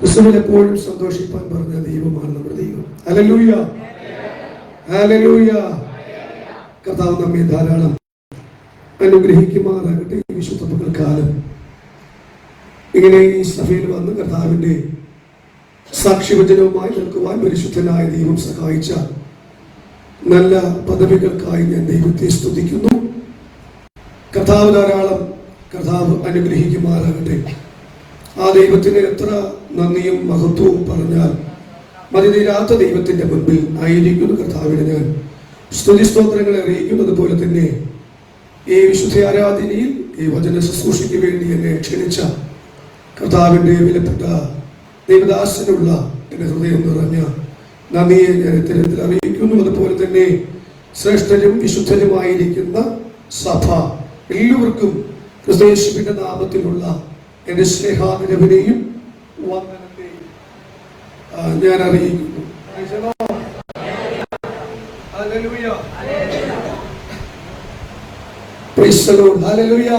ക്രിസ്തുവിൽ എപ്പോഴും സന്തോഷിപ്പാൻ പറഞ്ഞ ദൈവമാണ് നമ്മുടെ ദൈവം. ഹല്ലേലൂയ, ഹല്ലേലൂയ. കർത്താവ് നമ്മെ ധാരാളം അനുഗ്രഹിക്കുമാറാകട്ടെ. ഈ വിശുദ്ധ പകൽക്കാലം ഇങ്ങനെ ഈ സഭയിൽ വന്ന് കർത്താവിന്റെ സാക്ഷ്യവചനവുമായി നിൽക്കുവാൻ പരിശുദ്ധനായ ദൈവം സഹായിച്ച നല്ല പദവികൾക്കായി ഞാൻ ദൈവത്തെ സ്തുതിക്കുന്നു. കർത്താവ് ധാരാളം കർത്താവ് അനുഗ്രഹിക്കുമാറാകട്ടെ. ആ ദൈവത്തിന് എത്ര നന്ദിയും മഹത്വവും പറഞ്ഞാൽ മതി തീരാത്ത ദൈവത്തിന്റെ മുൻപിൽ ആയിരിക്കുന്നു കർത്താവിനെ ഞാൻ സ്തുതിസ്തോത്രങ്ങളെ അറിയിക്കുന്നത് പോലെ തന്നെ ഈ വിശുദ്ധ ആരാധനയിൽ ഈ വചന ശുശ്രൂഷയ്ക്ക് വേണ്ടി എന്നെ ക്ഷണിച്ച കർത്താവിന്റെ വിലപ്പെട്ട ദൈവദാസനുള്ള എന്റെ ഹൃദയം നിറഞ്ഞ നന്ദിയെ ഞാൻ ഇത്തരത്തിൽ അറിയിക്കുന്നു. അതുപോലെ തന്നെ ശ്രേഷ്ഠരും വിശുദ്ധരുമായിരിക്കുന്ന സഭ എല്ലാവർക്കും ക്രിസ്തുയേശുവിന്റെ നാമത്തിലുള്ള എന്റെ സ്നേഹാദരവിനെയും വന്ദനത്തെയും ഞാൻ അറിയിക്കുന്നു. Hallelujah, praise the lord, hallelujah.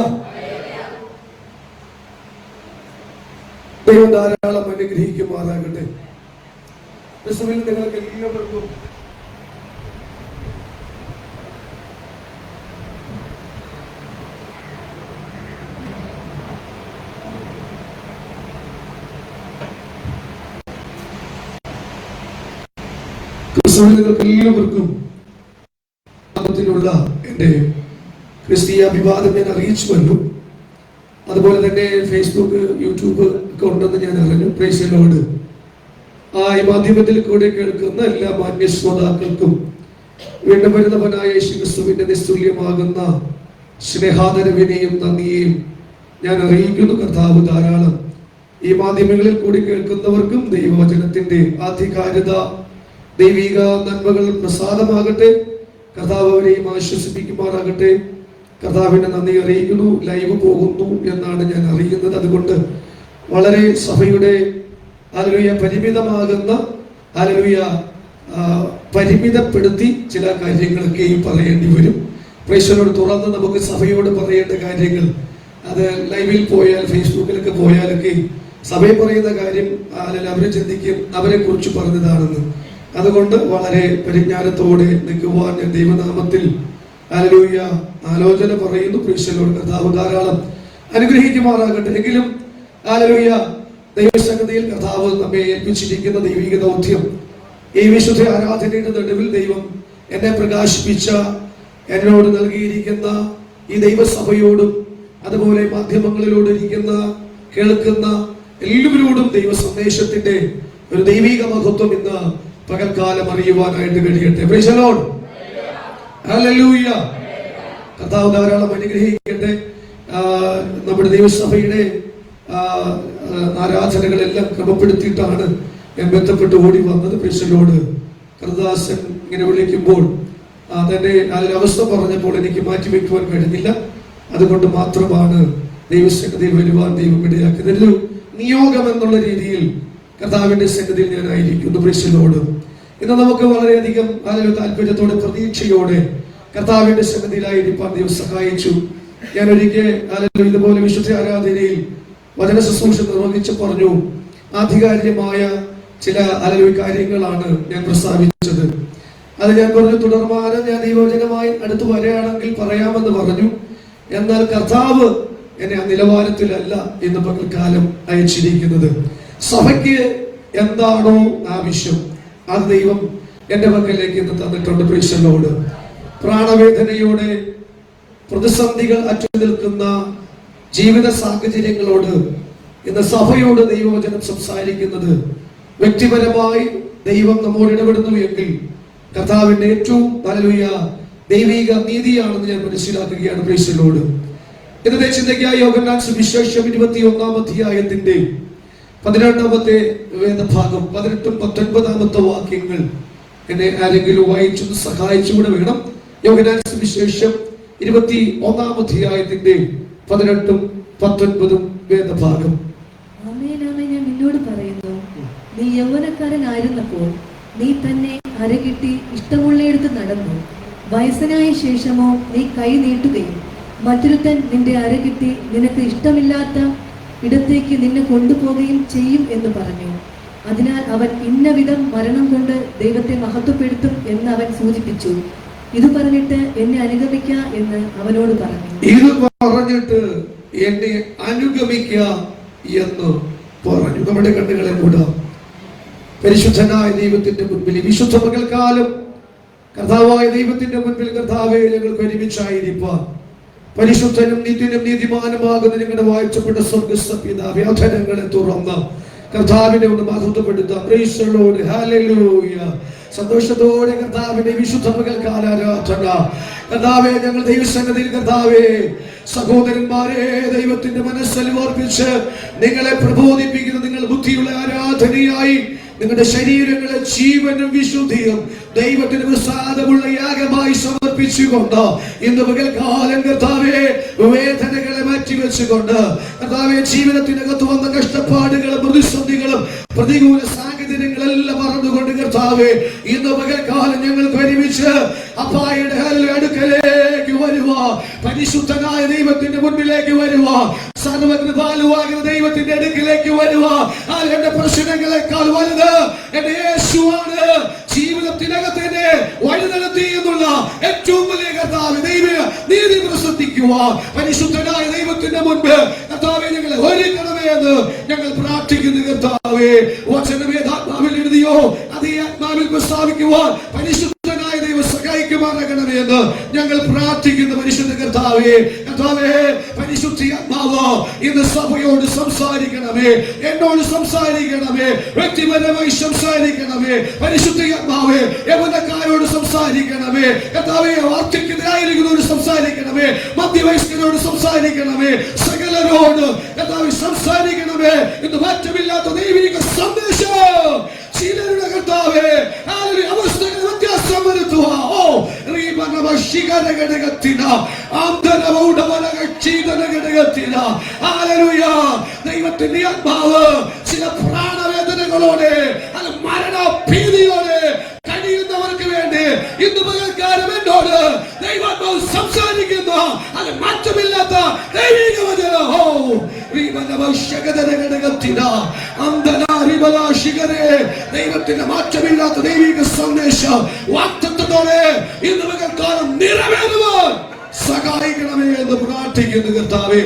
ദൈവം ധാരാളം അനുഗ്രഹിക്കുമാറാകട്ടെ. ക്രിസ്തുവിൽ നിങ്ങൾക്ക് എല്ലാവർക്കും ുള്ള എൻ്റെ ക്രിസ്തീയ അഭിവാദം ഞാൻ അറിയിച്ചുവല്ലോ. അതുപോലെ തന്നെ ഫേസ്ബുക്ക്, യൂട്യൂബ് ഒക്കെ ഉണ്ടെന്ന് ഞാൻ അറിഞ്ഞു. Price the lord. ഈ മാധ്യമത്തിൽ കൂടെ കേൾക്കുന്ന എല്ലാ മാന്യ ശ്രോതാക്കൾക്കും വീണ്ടും വരുന്നവനായ യേശു ക്രിസ്തുവിന്റെ നിസ്തുല്യമാകുന്ന സ്നേഹാദരവിനെയും നന്ദിയെയും ഞാൻ അറിയിക്കുന്നു. കർത്താവ് ധാരാളം ഈ മാധ്യമങ്ങളിൽ കൂടി കേൾക്കുന്നവർക്കും ദൈവവചനത്തിന്റെ ആധികാരികത, ദൈവിക നന്മകൾ പ്രസാദമാകട്ടെ. കർത്താവ് അവരെയും ആശ്വസിപ്പിക്കുമാറാകട്ടെ. കർത്താവിന്റെ നന്ദി അറിയിക്കുന്നു. ലൈവ് പോകുന്നു എന്നാണ് ഞാൻ അറിയുന്നത്. അതുകൊണ്ട് വളരെ സഭയുടെ ഹല്ലേലൂയ പരിമിതമാകുന്ന ഹല്ലേലൂയ പരിമിതപ്പെടുത്തി ചില കാര്യങ്ങളൊക്കെയും പറയേണ്ടി വരും. പ്രേക്ഷകരോട് തുറന്ന് നമുക്ക് സഭയോട് പറയേണ്ട കാര്യങ്ങൾ അത് ലൈവിൽ പോയാൽ ഫേസ്ബുക്കിലൊക്കെ പോയാലൊക്കെ സഭയിൽ പറയുന്ന കാര്യം അവരെ ചിന്തിക്കും അവരെ കുറിച്ച് പറഞ്ഞതാണെന്ന്. അതുകൊണ്ട് വളരെ പരിജ്ഞാനത്തോടെ നിൽക്കുവാൻ ഞാൻ ദൈവനാമത്തിൽ ഹല്ലേലൂയ ആലോചന പറയുന്നു. പ്രേക്ഷകരോട് കർത്താവ് ധാരാളം അനുഗ്രഹിക്കുമാറാകട്ടെ. എങ്കിലും ഹല്ലേലൂയ ദൈവസന്നിധിയിൽ കർത്താവ് നമ്മെ ഏൽപ്പിച്ചിരിക്കുന്ന ദൈവിക ദൗത്യം, ഈ വിശുദ്ധ ആരാധനയുടെ നടുവിൽ ദൈവം എന്നെ പ്രകാശിപ്പിച്ച എന്നോട് നൽകിയിരിക്കുന്ന ഈ ദൈവസഭയോടും അതുപോലെ മാധ്യമങ്ങളിലൂടെ ഇരിക്കുന്ന കേൾക്കുന്ന എല്ലാവരോടും ദൈവ സന്ദേശത്തിന്റെ ഒരു ദൈവിക മഹത്വം ഇന്ന് പകൽക്കാലം അറിയുവാനായിട്ട് കഴിയട്ടെ. Price the lord, hallelujah. കർത്താവ് ധാരാളം അനുഗ്രഹിക്കട്ടെ. നമ്മുടെ ദൈവസഭയുടെ ആരാധനകളെല്ലാം ക്രമപ്പെടുത്തിയിട്ടാണ് ഞാൻ ബന്ധപ്പെട്ട് ഓടി വന്നത്. Price the Lord. കർദാസൻ ഇങ്ങനെ വിളിക്കുമ്പോൾ തന്നെ അതിലവസ്ഥ പറഞ്ഞപ്പോൾ എനിക്ക് മാറ്റിവെക്കുവാൻ കഴിഞ്ഞില്ല. അതുകൊണ്ട് മാത്രമാണ് ദൈവസന്നിധിയിൽ വരുവാൻ ദൈവം ഇടയാക്കിയത്. ഒരു നിയോഗം എന്നുള്ള രീതിയിൽ കർത്താവിന്റെ സന്നിധിയിൽ ഞാനായിരിക്കുന്നു. Price the Lord. ഇന്ന് നമുക്ക് വളരെയധികം താല്പര്യത്തോടെ പ്രതീക്ഷയോടെ കർത്താവിന്റെ സന്നിധിയിലായിരിക്കാൻ ദൈവം സഹായിച്ചു. ഞാൻ ഒരിക്കൽ ഇതുപോലെ വിശുദ്ധ ആരാധനയിൽ വചന ശുശ്രൂഷ നിർവഹിച്ച് പറഞ്ഞു, ആധികാരികമായ ചില കാര്യങ്ങളാണ് ഞാൻ പ്രസ്താവിച്ചത്. അത് ഞാൻ പറഞ്ഞു തുടർമാനം ഞാൻ ദൈവവചനമായി അടുത്ത് വരികയാണെങ്കിൽ പറയാമെന്ന് പറഞ്ഞു. എന്നാൽ കർത്താവ് എന്നെ ആ നിലവാരത്തിലല്ല ഇന്ന് പകൽക്കാലം അയച്ചിരിക്കുന്നത്. സഭയ്ക്ക് എന്താണോ ആവശ്യം അത് ദൈവം എന്റെ പക്കലേക്ക് ഇന്ന് തന്നിട്ടുണ്ട്. Price the Lord. പ്രാണവേദനയോടെ പ്രതിസന്ധികൾ അറ്റു നിൽക്കുന്ന ജീവിത സാഹചര്യങ്ങളോട് ഇന്ന് സഭയോട് ദൈവവചനം സംസാരിക്കുന്നത് വ്യക്തിപരമായി ദൈവം നമ്മോട് ഇടപെടുന്നു എങ്കിൽ കർത്താവിന്റെ ഏറ്റവും ഹല്ലേലൂയ ദൈവിക നീതിയാണെന്ന് ഞാൻ മനസ്സിലാക്കുകയാണ്. Price the Lord. ഇന്നത്തെ ചിന്തയ്ക്കായി യോഹന്നാൻ സുവിശേഷം 21-ാം അധ്യായത്തിന്റെ 18-ാമത്തെ വേദഭാഗം 18ഉം 19-ാമത്തെ വാക്യങ്ങൾ എന്നെ ആരെങ്കിലും വായിച്ചു സഹായിച്ചുകൂടെ വേണം. യോഹന്നാൻ സുവിശേഷം 21-ാം അധ്യായത്തിന്റെ 18ഉം 19ഉം വേദഭാഗം. ഞാൻ നിന്നോട് പറയുന്നു, നീ യൗവനക്കാരനായിരുന്നപ്പോൾ നീ തന്നെ അരകിട്ടി ഇഷ്ടമുള്ളയിടത്ത് നടന്നു. വയസ്സനായ ശേഷമോ നീ കൈ നീട്ടുകയും മറ്റൊരുത്തൻ നിന്റെ അരകിട്ടി നിനക്ക് ഇഷ്ടമില്ലാത്ത ഇടത്തേക്ക് നിന്നെ കൊണ്ടുപോവുകയും ചെയ്യും എന്ന് പറഞ്ഞു. അതിനാൽ അവൻ ഇന്ന വിധം മരണം കൊണ്ട് ദൈവത്തെ മഹത്വപ്പെടുത്തും എന്ന് അവൻ സൂചിപ്പിച്ചു. ഇത് പറഞ്ഞിട്ട് എന്നെ അനുഗമിക്ക എന്ന് അവനോട് പറഞ്ഞു. ഇത് പറഞ്ഞിട്ട് എന്നെ അനുഗമിക്ക എന്ന് പറഞ്ഞു. നമ്മുടെ കണ്ണുകളെ മൂടാം. പരിശുദ്ധനായ ദൈവത്തിന്റെ മുൻപിൽ വിശുദ്ധ പകൽക്കാലം കർത്താവായ ദൈവത്തിന്റെ മുൻപിൽ കർത്താവേ ഞങ്ങൾക്ക് ഒരുമിച്ചായിരിക്കാം. പരിശുദ്ധനും നിത്യനും നീതിമാനുമാകുന്ന നിങ്ങളുടെ വാഴ്ചപ്പെട്ട സ്വർഗ്ഗസ്ഥ പിതാവേ, അധരങ്ങളെ തുറന്ന് കർത്താവിനെ ഒന്ന് മഹത്വപ്പെടുത്താം. പ്രൈസ് ദി ലോർഡ്, ഹല്ലേലൂയ. സന്തോഷത്തോടെ കർത്താവിന്റെ വിശുദ്ധ പകൽക്കാല ആരാധന കർത്താവേ, ഞങ്ങൾ ദൈവസന്നിധിയിൽ കർത്താവേ സഹോദരന്മാരെ ദൈവത്തിന്റെ മനസ്സിൽ ഓർപ്പിച്ച് നിങ്ങളെ പ്രബോധിപ്പിക്കുന്ന നിങ്ങൾ ബുദ്ധിയുള്ള ആരാധനയായി നിങ്ങളുടെ ശരീരങ്ങളെ ജീവനും വിശുദ്ധിയും ദൈവത്തിന് പ്രസാദമുള്ള യാഗമായി സമർപ്പിച്ചുകൊണ്ട് ഇന്ന് പകൽക്കാലം കർത്താവേ വേദനകളെ മാറ്റിവെച്ചുകൊണ്ട് കർത്താവേ ജീവിതത്തിനകത്ത് വന്ന കഷ്ടപ്പാടുകളും പ്രതിസന്ധികളും പ്രതികൂല സാഹചര്യങ്ങളെല്ലാം മറന്നുകൊണ്ട് കർത്താവേ ഇന്ന് പകൽക്കാലം ഞങ്ങൾക്ക് ഒരുമിച്ച് അപ്പായുടെ അടുക്കലേക്ക് വരുക, പരിശുദ്ധനായ ദൈവത്തിന്റെ മുൻപിലേക്ക് വരുക, സർവകൃപാലുവാകുന്ന ദൈവത്തിന്റെ അടുക്കിലേക്ക് വരുക. എന്റെ പ്രശ്നങ്ങളെക്കാൾ വലുത് എന്റെ യേശുവാണ്. ജീവിതത്തിനകത്ത് എന്നെ വഴി നടത്തി എന്നുള്ള ഏറ്റവും വലിയ കർത്താവ് ദൈവ നീതി പ്രസംഗിക്കുക. പരിശുദ്ധനായ ദൈവത്തിന്റെ മുൻപ് കർത്താവേ ഞങ്ങളെ ഒരുക്കണമേ എന്ന് ഞങ്ങൾ പ്രാർത്ഥിക്കുന്നു. കർത്താവേ വചനവേദാത്മാവിൽ എഴുതിയോ അതേ ആത്മാവിൽ പ്രസ്താവിക്കുവാൻ പരിശുദ്ധനായ ദൈവം സഹായിക്കുമാറാകണമേ എന്ന് ഞങ്ങൾ പ്രാർത്ഥിക്കുന്നു. പരിശുദ്ധ കർത്താവേ, കർത്താവേ പരിശുദ്ധ ആത്മാവ് ഇന്ന് സഭയോട് സംസാരിക്കണമേ, എന്നോട് സംസാരിക്കണമേ, വ്യക്തിപരമായി സംസാരിക്കണമേ. പരിശുദ്ധ ആത്മാവേ യൗവനക്കാരോട് സംസാരിക്കണമേ, കർത്താവേ വാർദ്ധക്യത്തിലായിരിക്കുന്നവരോട് സംസാരിക്കണമേ, മധ്യവയസ്കരോട് സംസാരിക്കണമേ, സകലരോട് കർത്താവേ സംസാരിക്കണമേ. ഇന്ന് മാറ്റമില്ലാത്ത ദൈവിക സന്ദേശം ചിലരുടെ കർത്താവേ അവസ്ഥകൾ വ്യത്യാസം വരുത്തുക. ദൈവത്തിന്റെ ആത്മാവ് ചില പ്രാണവേദനകളോടെ അല്ല മരണഭീതിയോടെ കഴിയുന്നവർക്ക് വേണ്ടി ഇന്ന് പകൽക്കാലം എന്നോട് ദൈവാത്മാവ് സംസാരിക്കുന്ന അത് മാറ്റമില്ലാത്ത ദൈവിക വചനം. ദൈവത്തിന്റെ മാറ്റമില്ലാത്ത ദൈവിക സന്ദേശം വാഗ്ദത്തത്തോടെ ഇന്ന് പകൽക്കാലം നിറവേറുവാൻ സഹായിക്കണമേ എന്ന് പ്രാർത്ഥിക്കുന്നു. കർത്താവേ